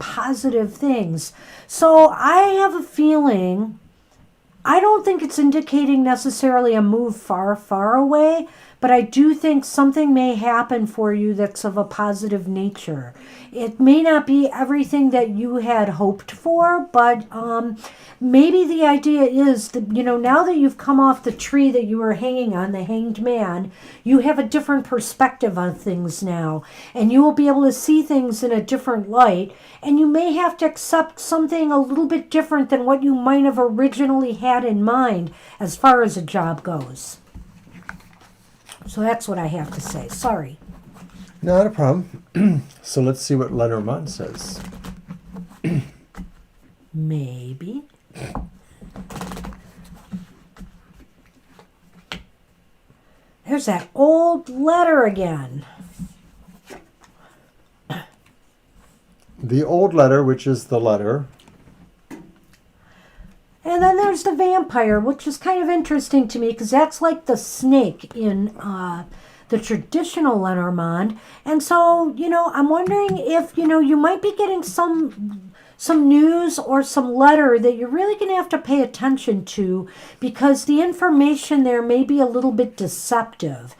positive things. So I have a feeling, I don't think it's indicating necessarily a move far, far away, but I do think something may happen for you that's of a positive nature. It may not be everything that you had hoped for, but maybe the idea is that, now that you've come off the tree that you were hanging on, the Hanged Man, you have a different perspective on things now, and you will be able to see things in a different light, and you may have to accept something a little bit different than what you might have originally had in mind as far as a job goes. So that's what I have to say. Sorry. Not a problem. So let's see what Lenormand says. Maybe. There's that old letter again. The old letter, which is the letter. And then there's the vampire, which is kind of interesting to me because that's like the snake in the traditional Lenormand. And so, I'm wondering if, you might be getting some news or some letter that you're really going to have to pay attention to because the information there may be a little bit deceptive.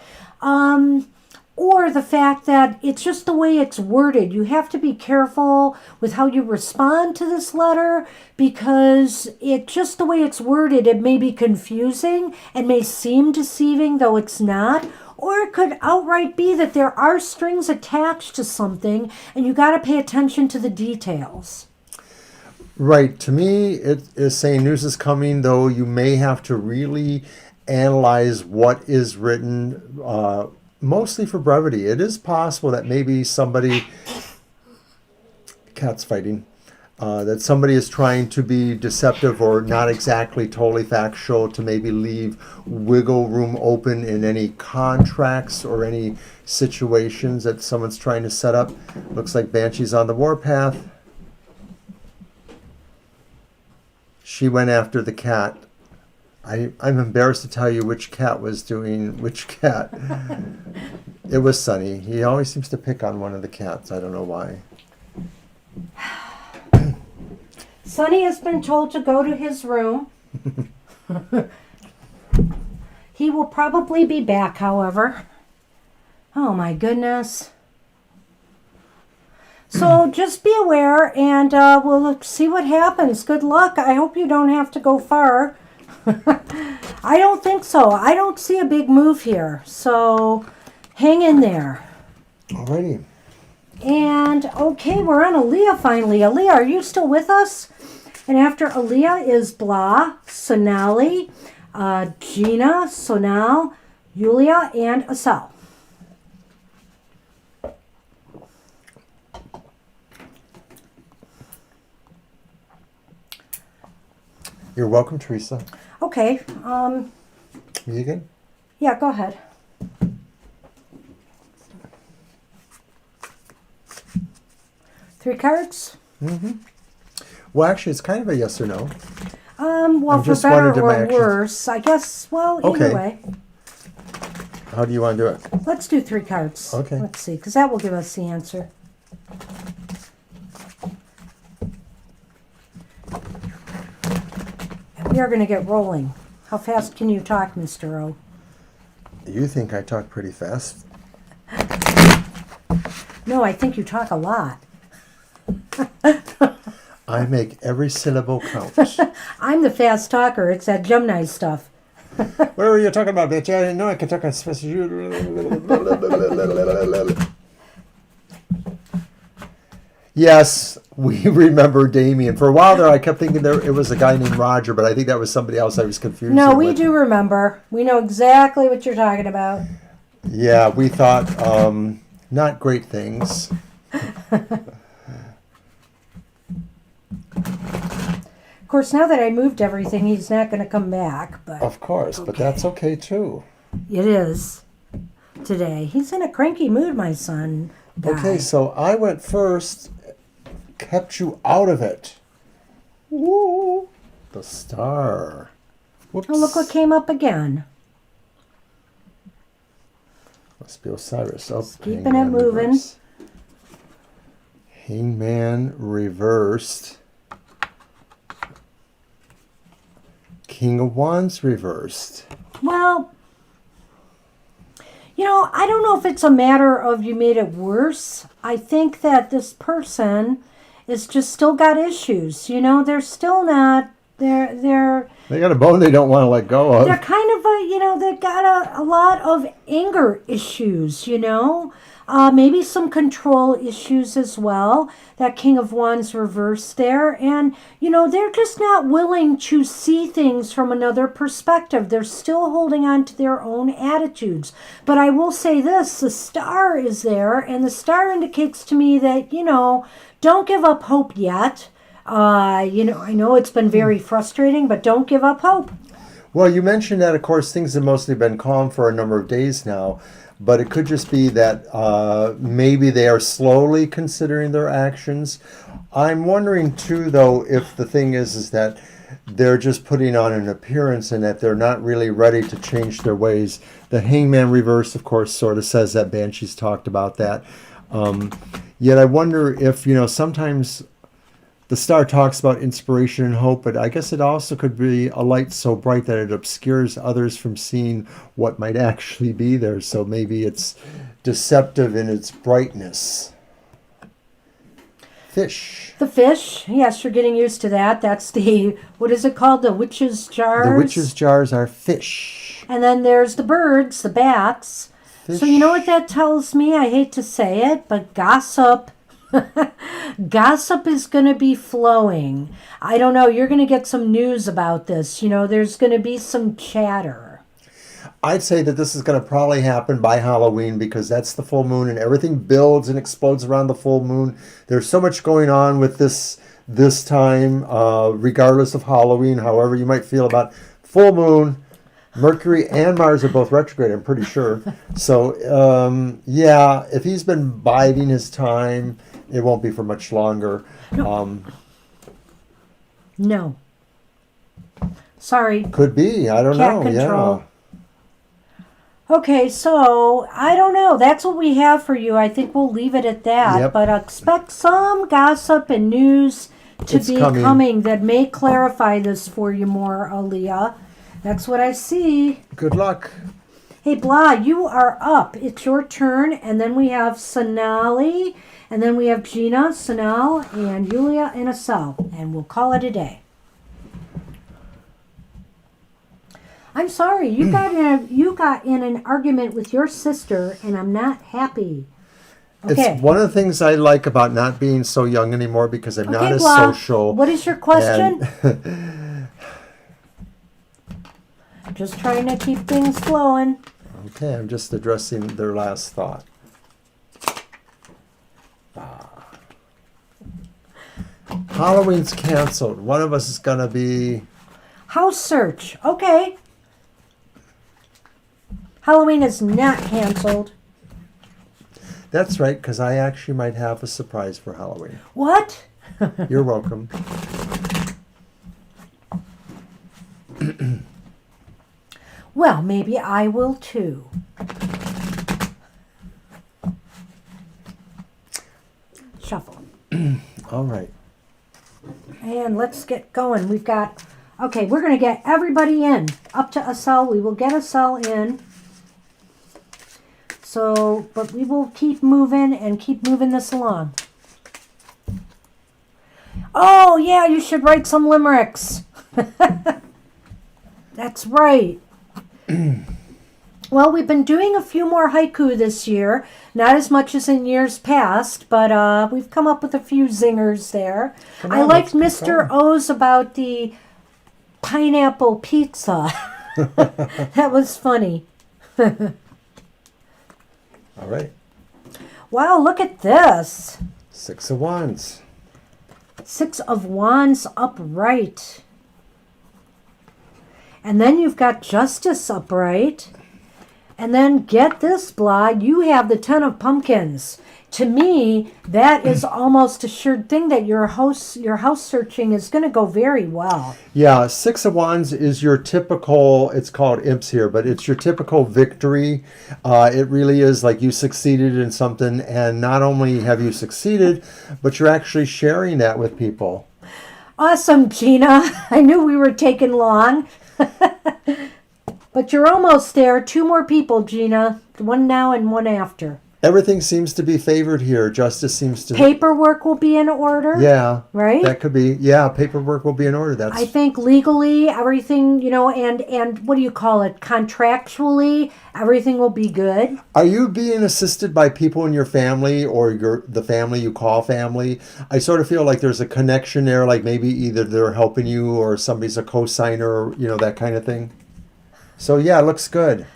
Or the fact that it's just the way it's worded. You have to be careful with how you respond to this letter because just the way it's worded, it may be confusing and may seem deceiving, though it's not. Or it could outright be that there are strings attached to something and you got to pay attention to the details. Right. To me, it is saying news is coming, though you may have to really analyze what is written, mostly for brevity. It is possible that maybe somebody, cat's fighting, that somebody is trying to be deceptive or not exactly totally factual to maybe leave wiggle room open in any contracts or any situations that someone's trying to set up. Looks like Banshee's on the warpath. She went after the cat. I'm embarrassed to tell you which cat was doing which cat. It was Sonny. He always seems to pick on one of the cats. I don't know why. Sonny has been told to go to his room. He will probably be back, however. Oh my goodness. So just be aware and we'll see what happens. Good luck. I hope you don't have to go far. I don't think so. I don't see a big move here. So hang in there. Alrighty. And okay, we're on Aaliyah finally. Aaliyah, are you still with us? And after Aaliyah is Blah, Sonali, Gina, Sonal, Yulia, and Asel. You're welcome, Teresa. Okay. You good? Yeah, go ahead. Three cards? Mm-hmm. Well, actually, it's kind of a yes or no. Well, for better or worse, I guess, well, either way. How do you want to do it? Let's do three cards. Okay. Let's see, because that will give us the answer. And we are going to get rolling. How fast can you talk, Mr. O? You think I talk pretty fast? No, I think you talk a lot. I make every syllable count. I'm the fast talker. It's that Gemini stuff. What were you talking about, bitch? I didn't know I could talk as fast as you. Yes, we remember Damien. For a while there, I kept thinking it was a guy named Roger, but I think that was somebody else I was confused No, we with. do remember. We know exactly what you're talking about. Yeah, we thought not great things. Of course, now that I moved everything, he's not going to come back. But Of course, but that's okay too. it is today. He's in a cranky mood, my son. Guy. Okay, so I went first, kept you out of it. Woo! The star. Whoops. Oh, look what came up again. Must be Osiris. Oh, Keeping Hangman it moving. reversed. Hangman reversed. King of Wands reversed. Well, I don't know if it's a matter of you made it worse. I think that this person is just still got issues. They're still not. They're They got a bone they don't want to let go of. they're kind of they've got a lot of anger issues. Maybe some control issues as well. That King of Wands reversed there. And, they're just not willing to see things from another perspective. They're still holding on to their own attitudes. But I will say this, the star is there, and the star indicates to me that, don't give up hope yet. I know it's been very frustrating, but don't give up hope. Well, you mentioned that, of course, things have mostly been calm for a number of days now. But it could just be that maybe they are slowly considering their actions. I'm wondering, too, though, if the thing is that they're just putting on an appearance and that they're not really ready to change their ways. The Hangman reverse, of course, sort of says that. Banshee's talked about that. Yet I wonder if, sometimes the star talks about inspiration and hope, but I guess it also could be a light so bright that it obscures others from seeing what might actually be there. So maybe it's deceptive in its brightness. Fish. The fish, yes, you're getting used to that. That's what is it called? The witch's jars? The witch's jars are fish. And then there's the birds, the bats. Fish. So you know what that tells me? I hate to say it, but gossip. Gossip is going to be flowing. I don't know. You're going to get some news about this. There's going to be some chatter. I'd say that this is going to probably happen by Halloween because that's the full moon and everything builds and explodes around the full moon. There's so much going on with this time, regardless of Halloween, however you might feel about full moon. Mercury and Mars are both retrograde, I'm pretty sure. So, yeah, if he's been biding his time, it won't be for much longer. No. Sorry. Could be. I don't Cat know. control. Yeah. Okay, so I don't know. That's what we have for you. I think we'll leave it at that. Yep. But expect some gossip and news to It's be coming that may clarify this for you more, Aaliyah. That's what I see. Good luck. Hey, Blah, you are up. It's your turn. And then we have Sonali. And then we have Gina, Sonal, and Yulia and Asal. And we'll call it a day. I'm sorry. You got in an argument with your sister, and I'm not happy. Okay. It's one of the things I like about not being so young anymore because I'm not as Blah, social. what is your question? And Just trying to keep things flowing. okay, I'm just addressing their last thought. Halloween's canceled. One of us is going to be... House search. Okay. Halloween is not canceled. That's right, because I actually might have a surprise for Halloween. What? You're welcome. Well, maybe I will too. Shuffle. All right. And let's get going. We've got... Okay, we're going to get everybody in. Up to Asal. We will get Asal in. So, but we will keep moving and keep moving this along. Oh, yeah, you should write some limericks. That's right. Well, we've been doing a few more haiku this year. Not as much as in years past, but we've come up with a few zingers there. Come I on, liked let's keep Mr. going. O's about the pineapple pizza. That was funny. All right. Wow, look at this. 6 of Wands. 6 of Wands upright. And then you've got Justice upright. And then get this, blah, you have the 10 of Pumpkins. To me, that is almost a assured thing that your house searching is going to go very well. Yeah, 6 of Wands is your typical, it's called imps here, but it's your typical victory. It really is like you succeeded in something, and not only have you succeeded, but you're actually sharing that with people. Awesome, Gina. I knew we were taking long. But you're almost there. 2 more people, Gina. One now and one after. Everything seems to be favored here. Justice seems to... Paperwork will be in order. Yeah. Right? That could be. Yeah, paperwork will be in order. I think legally, everything, and what do you call it? Contractually, everything will be good. Are you being assisted by people in your family or the family you call family? I sort of feel like there's a connection there, like maybe either they're helping you or somebody's a co-signer, or, that kind of thing. So, yeah, it looks good.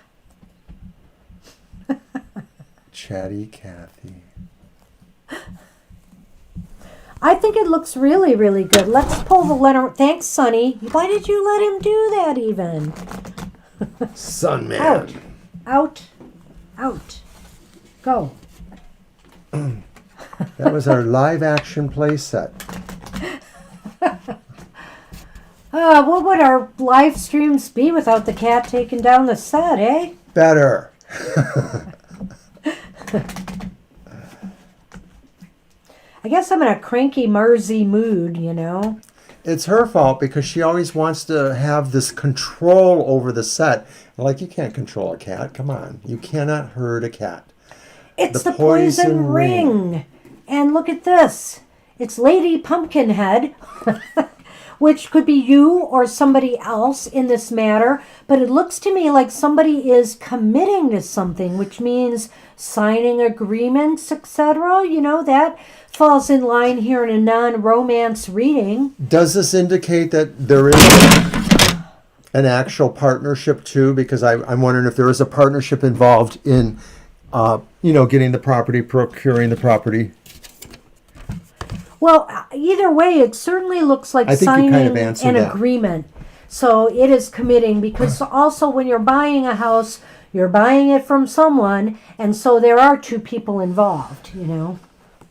Chatty Cathy. I think it looks really, really good. Let's pull the letter. Thanks, Sonny. Why did you let him do that even? Sun Man. Out. Go. That was our live action play set. What would our live streams be without the cat taking down the set, eh? Better. I guess I'm in a cranky Mersey mood, It's her fault because she always wants to have this control over the set. Like, you can't control a cat. Come on. You cannot herd a cat. It's the poison ring. And look at this. It's Lady Pumpkinhead, which could be you or somebody else in this matter. But it looks to me like somebody is committing to something, which means signing agreements, etc. That falls in line here in a non-romance reading. Does this indicate that there is an actual partnership too? Because I'm wondering if there is a partnership involved in, getting the property, procuring the property. Well, either way, it certainly looks like signing an agreement. So it is committing, because also when you're buying a house, you're buying it from someone, and so there are 2 people involved,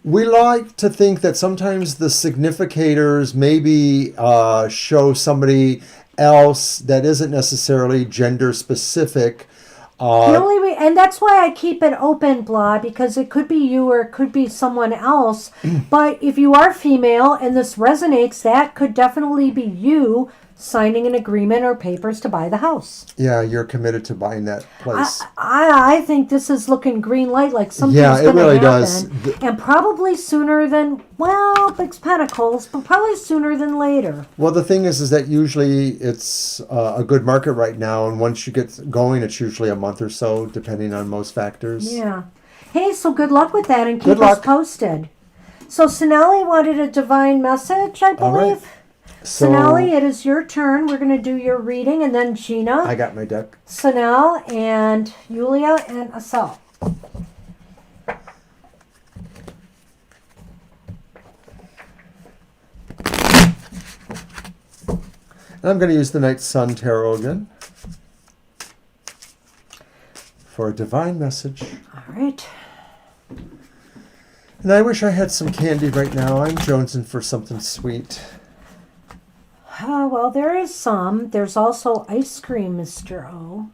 We like to think that sometimes the significators maybe show somebody else that isn't necessarily gender specific. And that's why I keep it open, blah, because it could be you or it could be someone else. But if you are female and this resonates, that could definitely be you signing an agreement or papers to buy the house. Yeah, you're committed to buying that place. I think this is looking green light, like something's going to really happen. Does. And probably sooner than, Big Pentacles, but probably sooner than later. Well, the thing is that usually it's a good market right now, and once you get going, it's usually a month or so, depending on most factors. Yeah. Hey, so good luck with that, and keep us posted. So Sonali wanted a divine message, I believe. All right. So, Sonali, it is your turn. We're going to do your reading, and then Gina. I got my deck. Sonal and Yulia and Asel. And I'm going to use the Night Sun Tarot again for a divine message. All right. And I wish I had some candy right now. I'm jonesing for something sweet. Well, there is some. There's also ice cream, Mr. O.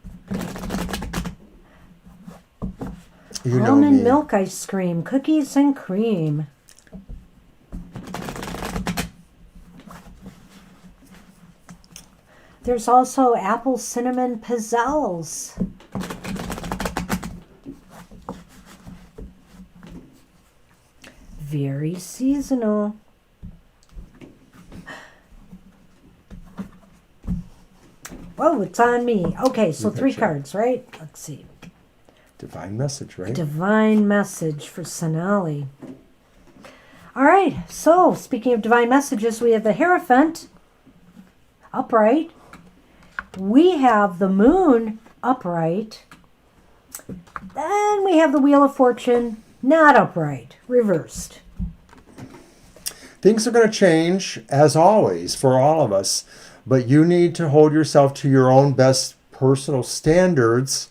Almond milk ice cream, cookies and cream. There's also apple cinnamon pizzelles. Very seasonal. Oh, it's on me. Okay, so You 3 betcha. cards, right? Let's see. Divine message, right? Divine message for Sonali. All right, so speaking of divine messages, we have the Hierophant upright. We have the Moon upright. Then we have the Wheel of Fortune not upright, reversed. Things are going to change, as always, for all of us. But you need to hold yourself to your own best personal standards.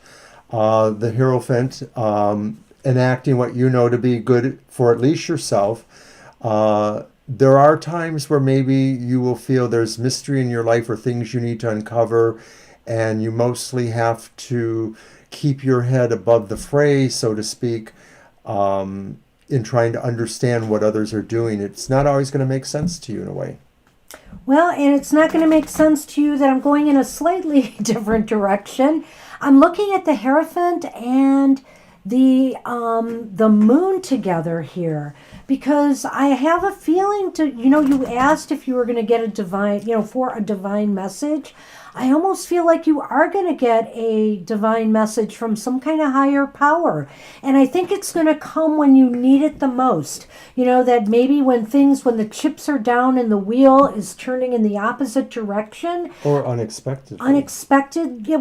The Hierophant enacting what you know to be good for at least yourself. There are times where maybe you will feel there's mystery in your life or things you need to uncover, and you mostly have to keep your head above the fray, so to speak, in trying to understand what others are doing. It's not always going to make sense to you in a way. Well, and it's not going to make sense to you that I'm going in a slightly different direction. I'm looking at the Hierophant and the Moon together here because I have a feeling you asked if you were going to get a divine, for a divine message. I almost feel like you are going to get a divine message from some kind of higher power. And I think it's going to come when you need it the most. That maybe when the chips are down and the wheel is turning in the opposite direction. Or unexpected. Unexpected, yeah,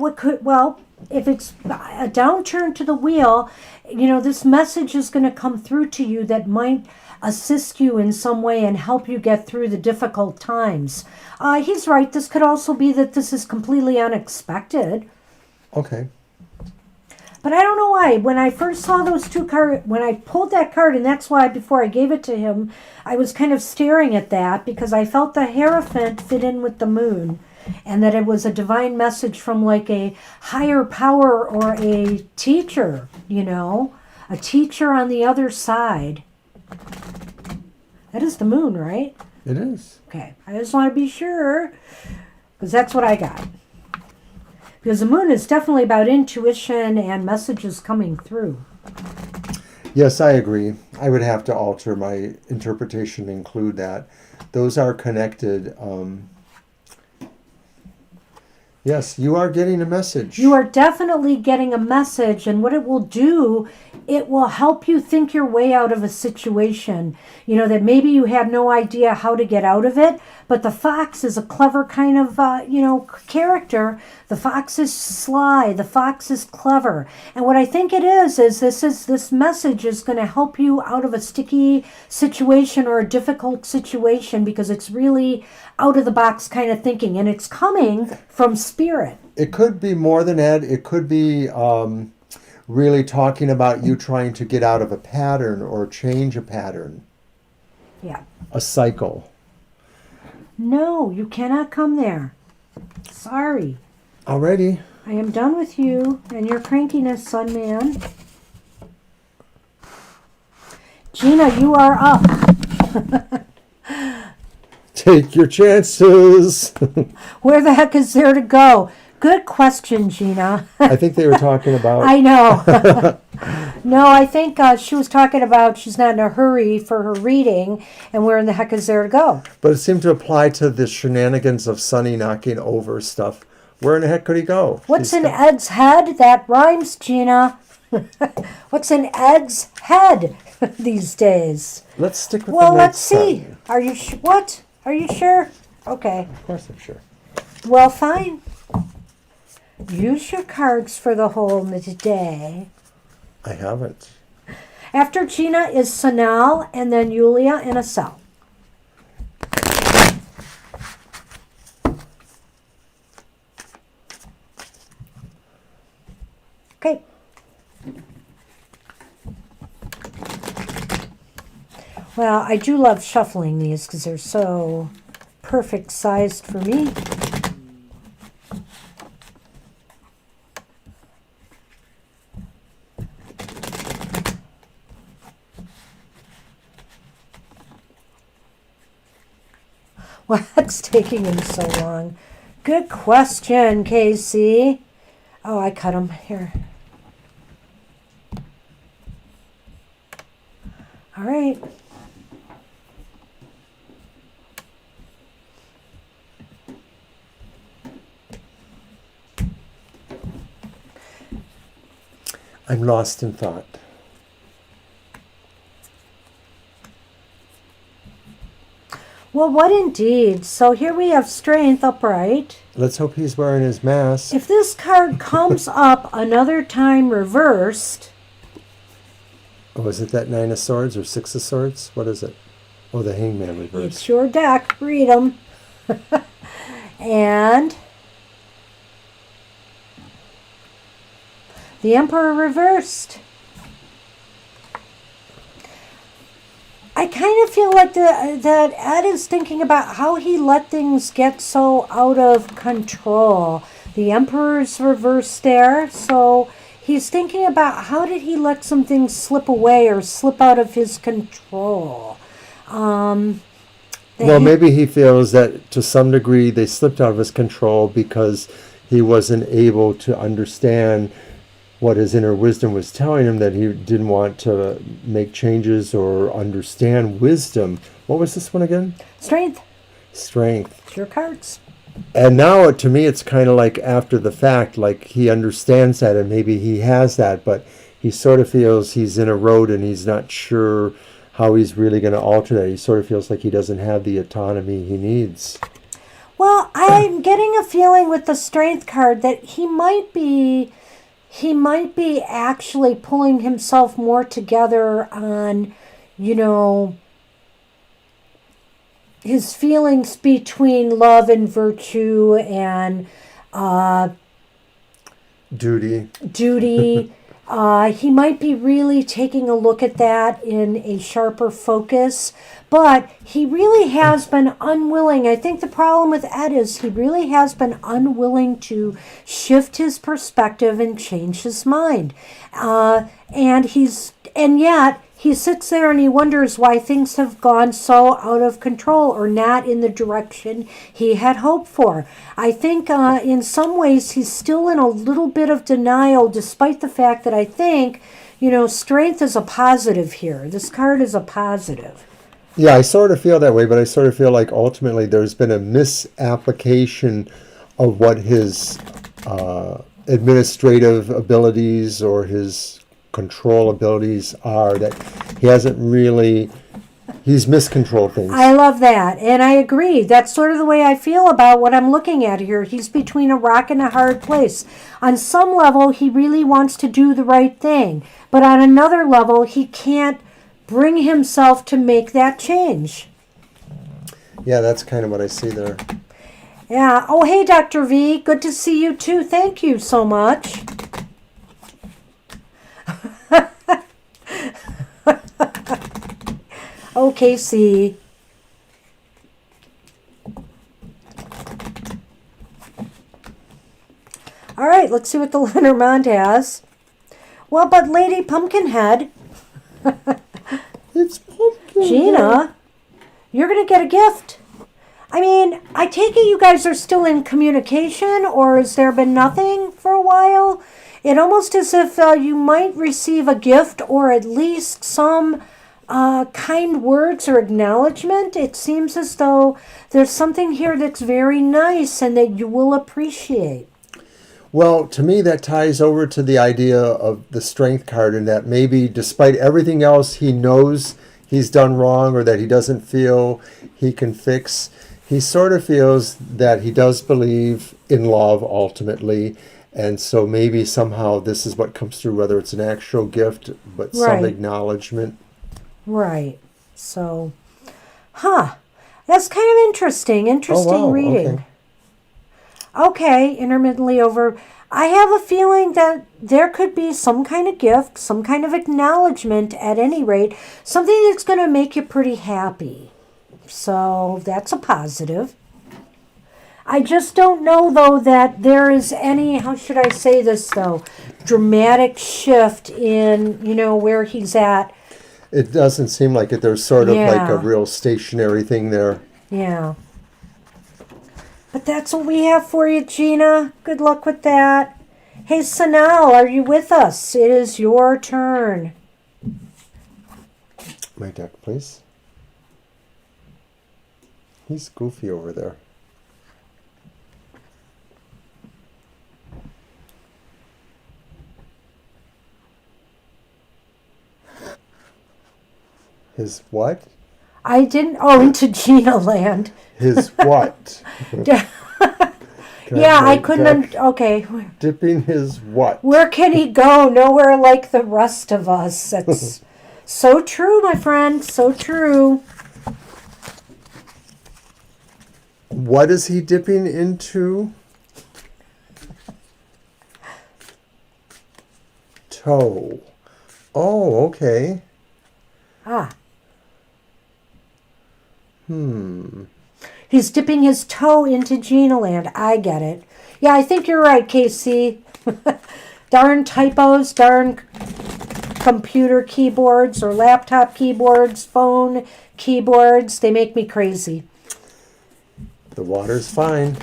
if it's a downturn to the wheel, this message is going to come through to you that might assist you in some way and help you get through the difficult times. He's right. This could also be that this is completely unexpected. Okay. But I don't know why. When I first saw those 2 cards, when I pulled that card, and that's why before I gave it to him, I was kind of staring at that because I felt the Hierophant fit in with the Moon and that it was a divine message from like a higher power or a teacher, a teacher on the other side. That is the Moon, right? It is. Okay. I just want to be sure because that's what I got. Because the Moon is definitely about intuition and messages coming through. Yes, I agree. I would have to alter my interpretation to include that. Those are connected. Yes, you are getting a message. You are definitely getting a message, and what it will do, it will help you think your way out of a situation, that maybe you had no idea how to get out of it, but the fox is a clever kind of, character. The fox is sly, the fox is clever, and what I think it is this message is going to help you out of a sticky situation or a difficult situation because it's really out of the box kind of thinking, and it's coming from spirit. It could be more than that. It could be really talking about you trying to get out of a pattern or change a pattern. Yeah. A cycle. No, you cannot come there. Sorry. Alrighty. I am done with you and your crankiness, son man. Gina, you are up. Take your chances. Where the heck is there to go? Good question, Gina. I think they were talking about... I know. No, I think she was talking about she's not in a hurry for her reading, and where in the heck is there to go? But it seemed to apply to the shenanigans of Sonny knocking over stuff. Where in the heck could he go? What's in Ed's head? That rhymes, Gina. What's in Ed's head these days? Let's stick with Well, the let's next see. one. Are you what? Are you sure? Okay. Of course I'm sure. Well, fine. Use your cards for the whole day. I haven't. After Gina is Sanal and then Yulia and Asel. Okay. Well, I do love shuffling these because they're so perfect sized for me. What's taking him so long? Good question, Casey. Oh, I cut him here. All right. I'm lost in thought. Well, what indeed? So here we have Strength upright. Let's hope he's wearing his mask. If this card comes up another time reversed... Oh, is it that 9 of Swords or 6 of Swords? What is it? Oh, the Hangman reversed. It's your deck. Read them. And the Emperor reversed. I kind of feel like that Ed is thinking about how he let things get so out of control. The Emperor's reversed there, so he's thinking about how did he let some things slip away or slip out of his control. Well, maybe he feels that to some degree they slipped out of his control because he wasn't able to understand what his inner wisdom was telling him, that he didn't want to make changes or understand wisdom. What was this one again? Strength. Strength. It's your cards. And now, to me, it's kind of like after the fact, like he understands that and maybe he has that, but he sort of feels he's in a road and he's not sure how he's really going to alter that. He sort of feels like he doesn't have the autonomy he needs. Well, I'm getting a feeling with the Strength card that he might be actually pulling himself more together on, his feelings between love and virtue and duty. He might be really taking a look at that in a sharper focus, but he really has been unwilling. I think the problem with Ed is he really has been unwilling to shift his perspective and change his mind. And yet he sits there and he wonders why things have gone so out of control or not in the direction he had hoped for. I think in some ways he's still in a little bit of denial, despite the fact that I think, Strength is a positive here. This card is a positive. Yeah, I sort of feel that way, but I sort of feel like ultimately there's been a misapplication of what his administrative abilities or his control abilities are, that he's miscontrolled things. I love that, and I agree. That's sort of the way I feel about what I'm looking at here. He's between a rock and a hard place. On some level, he really wants to do the right thing, but on another level, he can't bring himself to make that change. Yeah, that's kind of what I see there. Yeah. Oh, hey, Dr. V. Good to see you, too. Thank you so much. Okay, see. All right, let's see what the Lenormand has. Well, but Lady Pumpkinhead... It's Pumpkinhead. Gina, you're going to get a gift. I mean, I take it you guys are still in communication, or has there been nothing for a while? It almost as if you might receive a gift or at least some kind words or acknowledgement. It seems as though there's something here that's very nice and that you will appreciate. Well, to me, that ties over to the idea of the Strength card, and that maybe despite everything else he knows he's done wrong or that he doesn't feel he can fix, he sort of feels that he does believe in love ultimately. And so maybe somehow this is what comes through, whether it's an actual gift, but some acknowledgement. Right. So, that's kind of interesting. Interesting reading. Okay, intermittently over. I have a feeling that there could be some kind of gift, some kind of acknowledgement at any rate, something that's going to make you pretty happy. So that's a positive. I just don't know, though, that there is any, how should I say this, though, dramatic shift in, where he's at. It doesn't seem like it. There's sort of like a real stationary thing there. Yeah. But that's what we have for you, Gina. Good luck with that. Hey, Sanal, are you with us? It is your turn. My deck, please. He's goofy over there. His what? I didn't. Oh, into Gina Land. His what? Yeah, I couldn't. Okay. Dipping his what? Where can he go? Nowhere like the rest of us. That's so true, my friend. So true. What is he dipping into? Toe. Oh, okay. Ah. He's dipping his toe into Gina Land. I get it. Yeah, I think you're right, Casey. Darn typos, darn computer keyboards or laptop keyboards, phone keyboards. They make me crazy. The water's fine.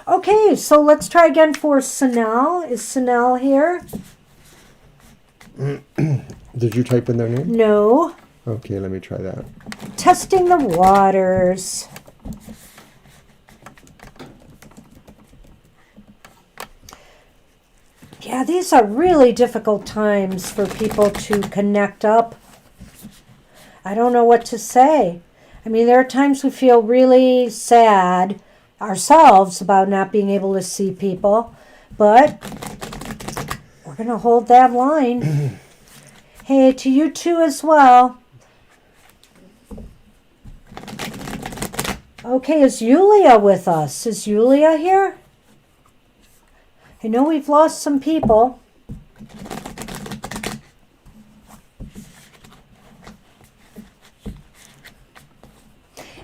Okay, so let's try again for Sanal. Is Sanal here? Did you type in their name? No. Okay, let me try that. Testing the waters. Yeah, these are really difficult times for people to connect up. I don't know what to say. I mean, there are times we feel really sad ourselves about not being able to see people, but we're going to hold that line. Hey, to you too as well. Okay, is Yulia with us? Is Yulia here? I know we've lost some people.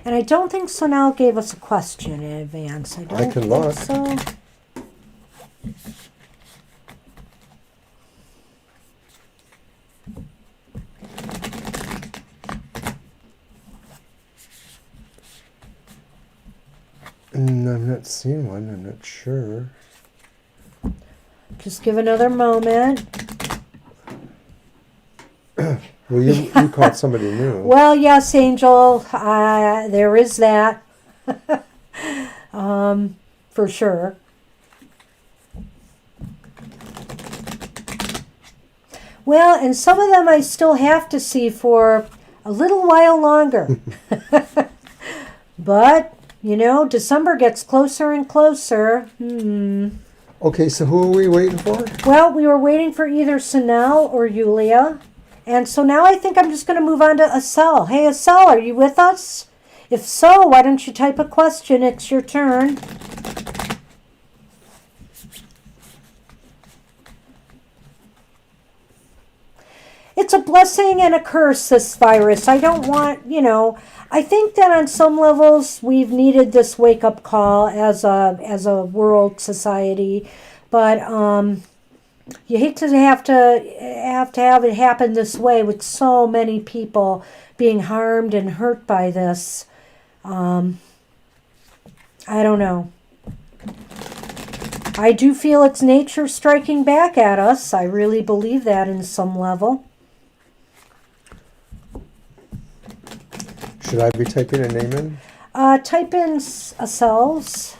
And I don't think Sonal gave us a question in advance. I don't can think look. so. I'm not seeing one. I'm not sure. Just give another moment. Well, you caught somebody new. Well, yes, Angel. There is that. For sure. Well, and some of them I still have to see for a little while longer. But, you know, December gets closer and closer. Okay, so who are we waiting for? Well, we were waiting for either Sanal or Yulia. And so now I think I'm just going to move on to Asel. Hey, Asel, are you with us? If so, why don't you type a question? It's your turn. It's a blessing and a curse, this virus. I don't want, I think that on some levels we've needed this wake-up call as a world society. But you hate to have it happen this way with so many people being harmed and hurt by this. I don't know. I do feel it's nature striking back at us. I really believe that in some level. Should I be typing a name in? Type in Asel's.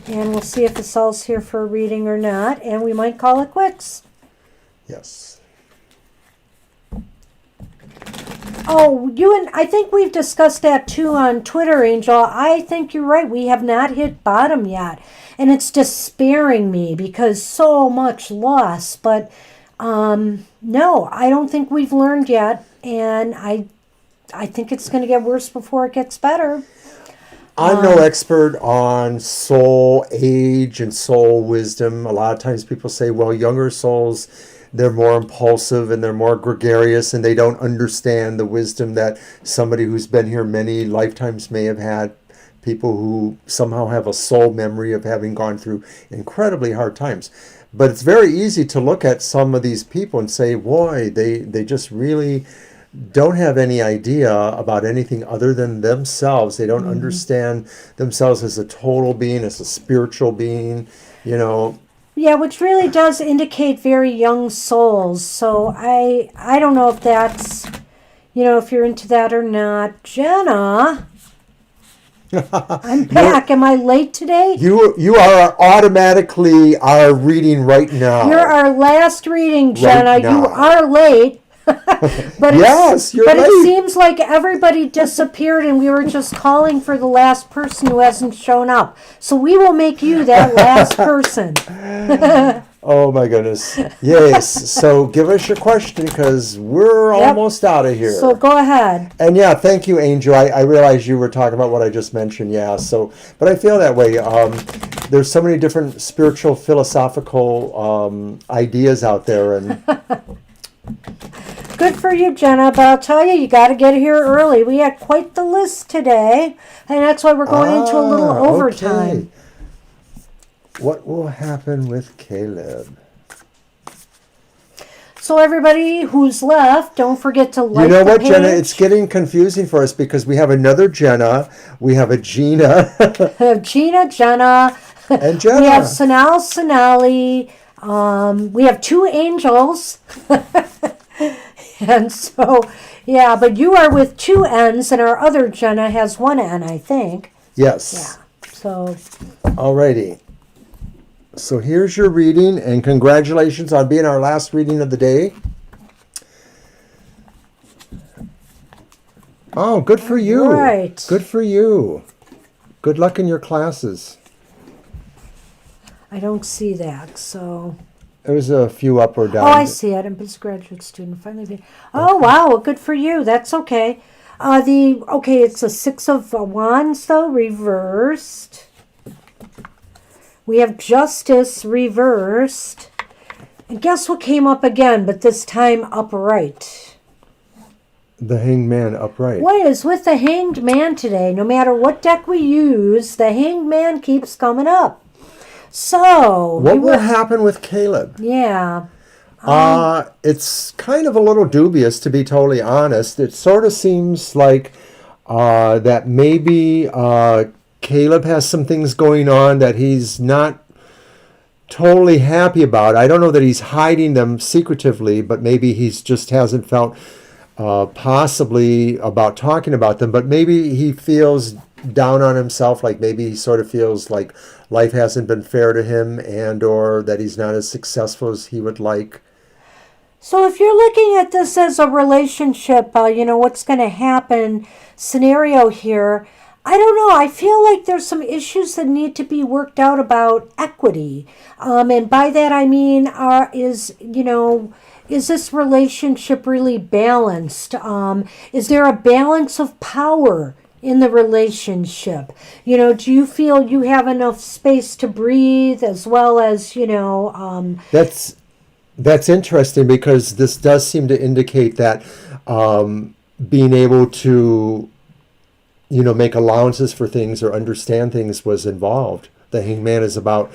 And we'll see if Asel's here for a reading or not. And we might call it quits. Yes. Oh, I think we've discussed that too on Twitter, Angel. I think you're right. We have not hit bottom yet. And it's despairing me because so much loss. But no, I don't think we've learned yet. And I think it's going to get worse before it gets better. I'm no expert on soul age and soul wisdom. A lot of times people say, well, younger souls, they're more impulsive and they're more gregarious and they don't understand the wisdom that somebody who's been here many lifetimes may have had. People who somehow have a soul memory of having gone through incredibly hard times. But it's very easy to look at some of these people and say, boy, they just really don't have any idea about anything other than themselves. They don't understand themselves as a total being, as a spiritual being, Yeah, which really does indicate very young souls. So I don't know if that's, if you're into that or not. Jenna, I'm back. Am I late today? You are automatically our reading right now. You're our last reading, Jenna. Right now. You are late. But Yes, you're but late. it seems like everybody disappeared and we were just calling for the last person who hasn't shown up. So we will make you that last person. Oh my goodness. Yes. So give us your question because we're almost out of here. So go ahead. And yeah, thank you, Angel. I realized you were talking about what I just mentioned. Yeah. So, but I feel that way. There's so many different spiritual, philosophical ideas out there, and Good for you, Jenna. But I'll tell you, you got to get here early. We had quite the list today, and that's why we're going into a little overtime. Okay. What will happen with Caleb? So everybody who's left, don't forget to like You know the what, page. Jenna? It's getting confusing for us because we have another Jenna, we have a Gina, We have Gina, Jenna, and Jenna. we have Sanal, Sonali, we have 2 angels. And so, yeah, but you are with 2 N's and our other Jenna has 1 N, I think. Yes. Yeah, so. Alrighty. So here's your reading, and congratulations on being our last reading of the day. Oh, good for you. Right. Good for you. Good luck in your classes. I don't see that, so. There's a few up or down. Oh, I see it. I'm a postgraduate student. Finally. Oh, wow. Well, good for you. That's okay. Okay, it's a 6 of Wands, though, reversed. We have Justice reversed. And guess what came up again, but this time upright? The Hanged Man upright. What is with the Hanged Man today? No matter what deck we use, the Hanged Man keeps coming up. So. What will happen with Caleb? Yeah. It's kind of a little dubious, to be totally honest. It sort of seems like that maybe Caleb has some things going on that he's not totally happy about. I don't know that he's hiding them secretively, but maybe he's just hasn't felt possibly about talking about them. But maybe he feels down on himself, like maybe he sort of feels like life hasn't been fair to him, and or that he's not as successful as he would like. So if you're looking at this as a relationship, what's going to happen scenario here, I don't know. I feel like there's some issues that need to be worked out about equity. And by that I mean, is this relationship really balanced? Is there a balance of power in the relationship? Do you feel you have enough space to breathe as well as, That's interesting because this does seem to indicate that being able to, make allowances for things or understand things was involved. The Hanged Man is about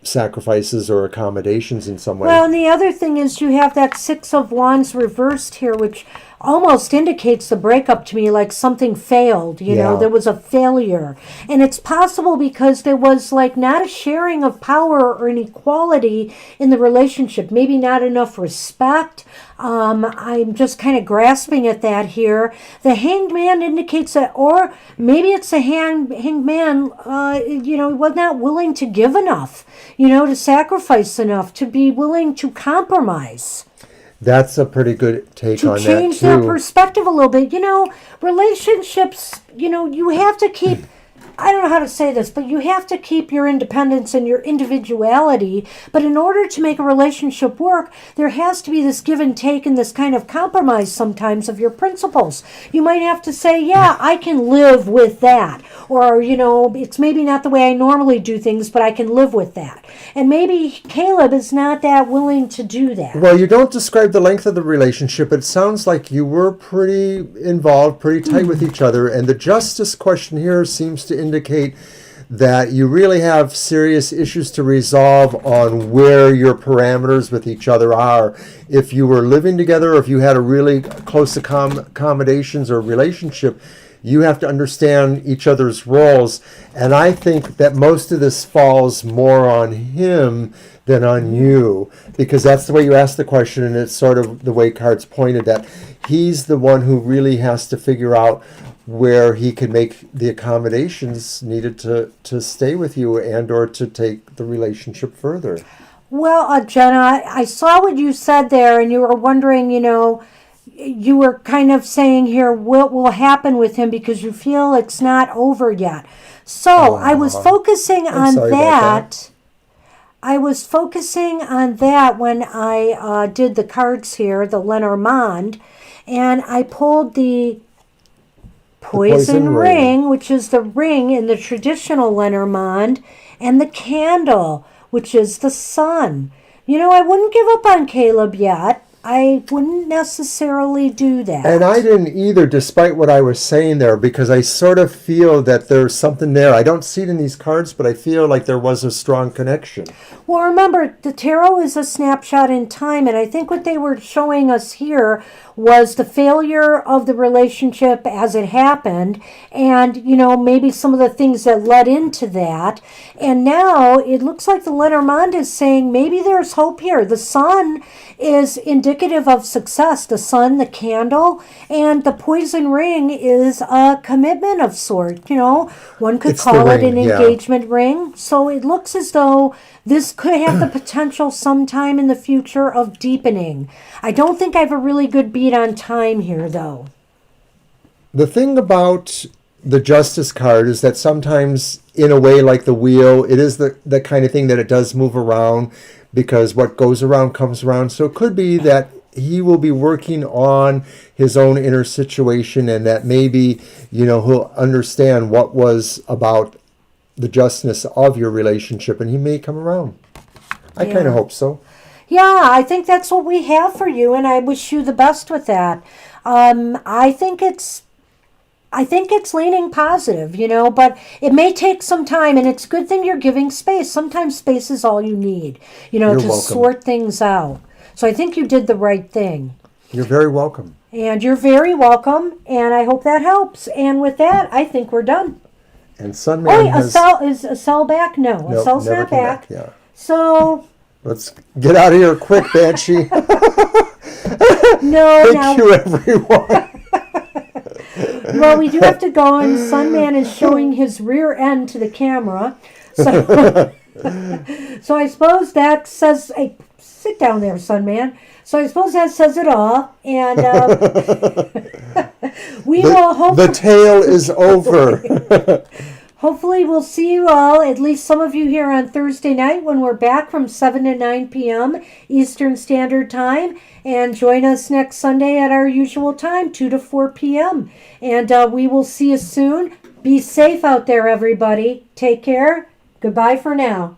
sacrifices or accommodations in some way. Well, and the other thing is you have that 6 of Wands reversed here, which almost indicates the breakup to me, like something failed, there was a failure. And it's possible because there was not a sharing of power or an equality in the relationship, maybe not enough respect. I'm just kind of grasping at that here. The Hanged Man indicates that, or maybe it's the hanged man, was not willing to give enough, to sacrifice enough, to be willing to compromise. That's a pretty good take on that, too. To change their perspective a little bit. Relationships, you have to keep, I don't know how to say this, but you have to keep your independence and your individuality. But in order to make a relationship work, there has to be this give and take and this kind of compromise sometimes of your principles. You might have to say, yeah, I can live with that. Or, it's maybe not the way I normally do things, but I can live with that. And maybe Caleb is not that willing to do that. Well, you don't describe the length of the relationship. It sounds like you were pretty involved, pretty tight with each other. And the justice question here seems to indicate that you really have serious issues to resolve on where your parameters with each other are. If you were living together, or if you had a really close accommodations or relationship, you have to understand each other's roles. And I think that most of this falls more on him than on you, because that's the way you ask the question, and it's sort of the way cards pointed, that he's the one who really has to figure out where he can make the accommodations needed to stay with you and or to take the relationship further. Well, Jenna, I saw what you said there, and you were wondering, you were kind of saying here what will happen with him because you feel it's not over yet. So I was focusing on sorry about that. I was focusing on that when I did the cards here, the Lenormand, and I pulled the Poison ring, which is the ring in the traditional Lenormand, and the candle, which is the sun. I wouldn't give up on Caleb yet. I wouldn't necessarily do that. And I didn't either, despite what I was saying there, because I sort of feel that there's something there. I don't see it in these cards, but I feel like there was a strong connection. Well, remember, the tarot is a snapshot in time, and I think what they were showing us here was the failure of the relationship as it happened, and, maybe some of the things that led into that. And now it looks like the Lenormand is saying maybe there's hope here. The sun is indicative of success. The sun, the candle, and the poison ring is a commitment of sort. One could call it an engagement ring. So it looks as though this could have the potential sometime in the future of deepening. I don't think I have a really good beat on time here, though. The thing about the Justice card is that sometimes, in a way like the wheel, it is the kind of thing that it does move around, because what goes around comes around. So it could be that he will be working on his own inner situation, and that maybe, he'll understand what was about the justness of your relationship, and he may come around. I kind of hope so. Yeah, I think that's what we have for you, and I wish you the best with that. I think it's leaning positive, but it may take some time, and it's a good thing you're giving space. Sometimes space is all you need, to welcome. sort things out. So I think you did the right thing. You're very welcome. And you're very welcome, and I hope that helps. And with that, I think we're done. And Sunman is a cell back? No, a cell's not back. Yeah. So let's get out of here quick, Banshee. Thank you, everyone. Well, we do have to go, and Sunman is showing his rear end to the camera. So, so I suppose that says, hey, sit down there, Sunman. So I suppose that says it all. And the tale is over. Hopefully we'll see you all, at least some of you here on Thursday night when we're back from 7 to 9 p.m. Eastern Standard Time. And join us next Sunday at our usual time, 2 to 4 p.m. And we will see you soon. Be safe out there, everybody. Take care. Goodbye for now.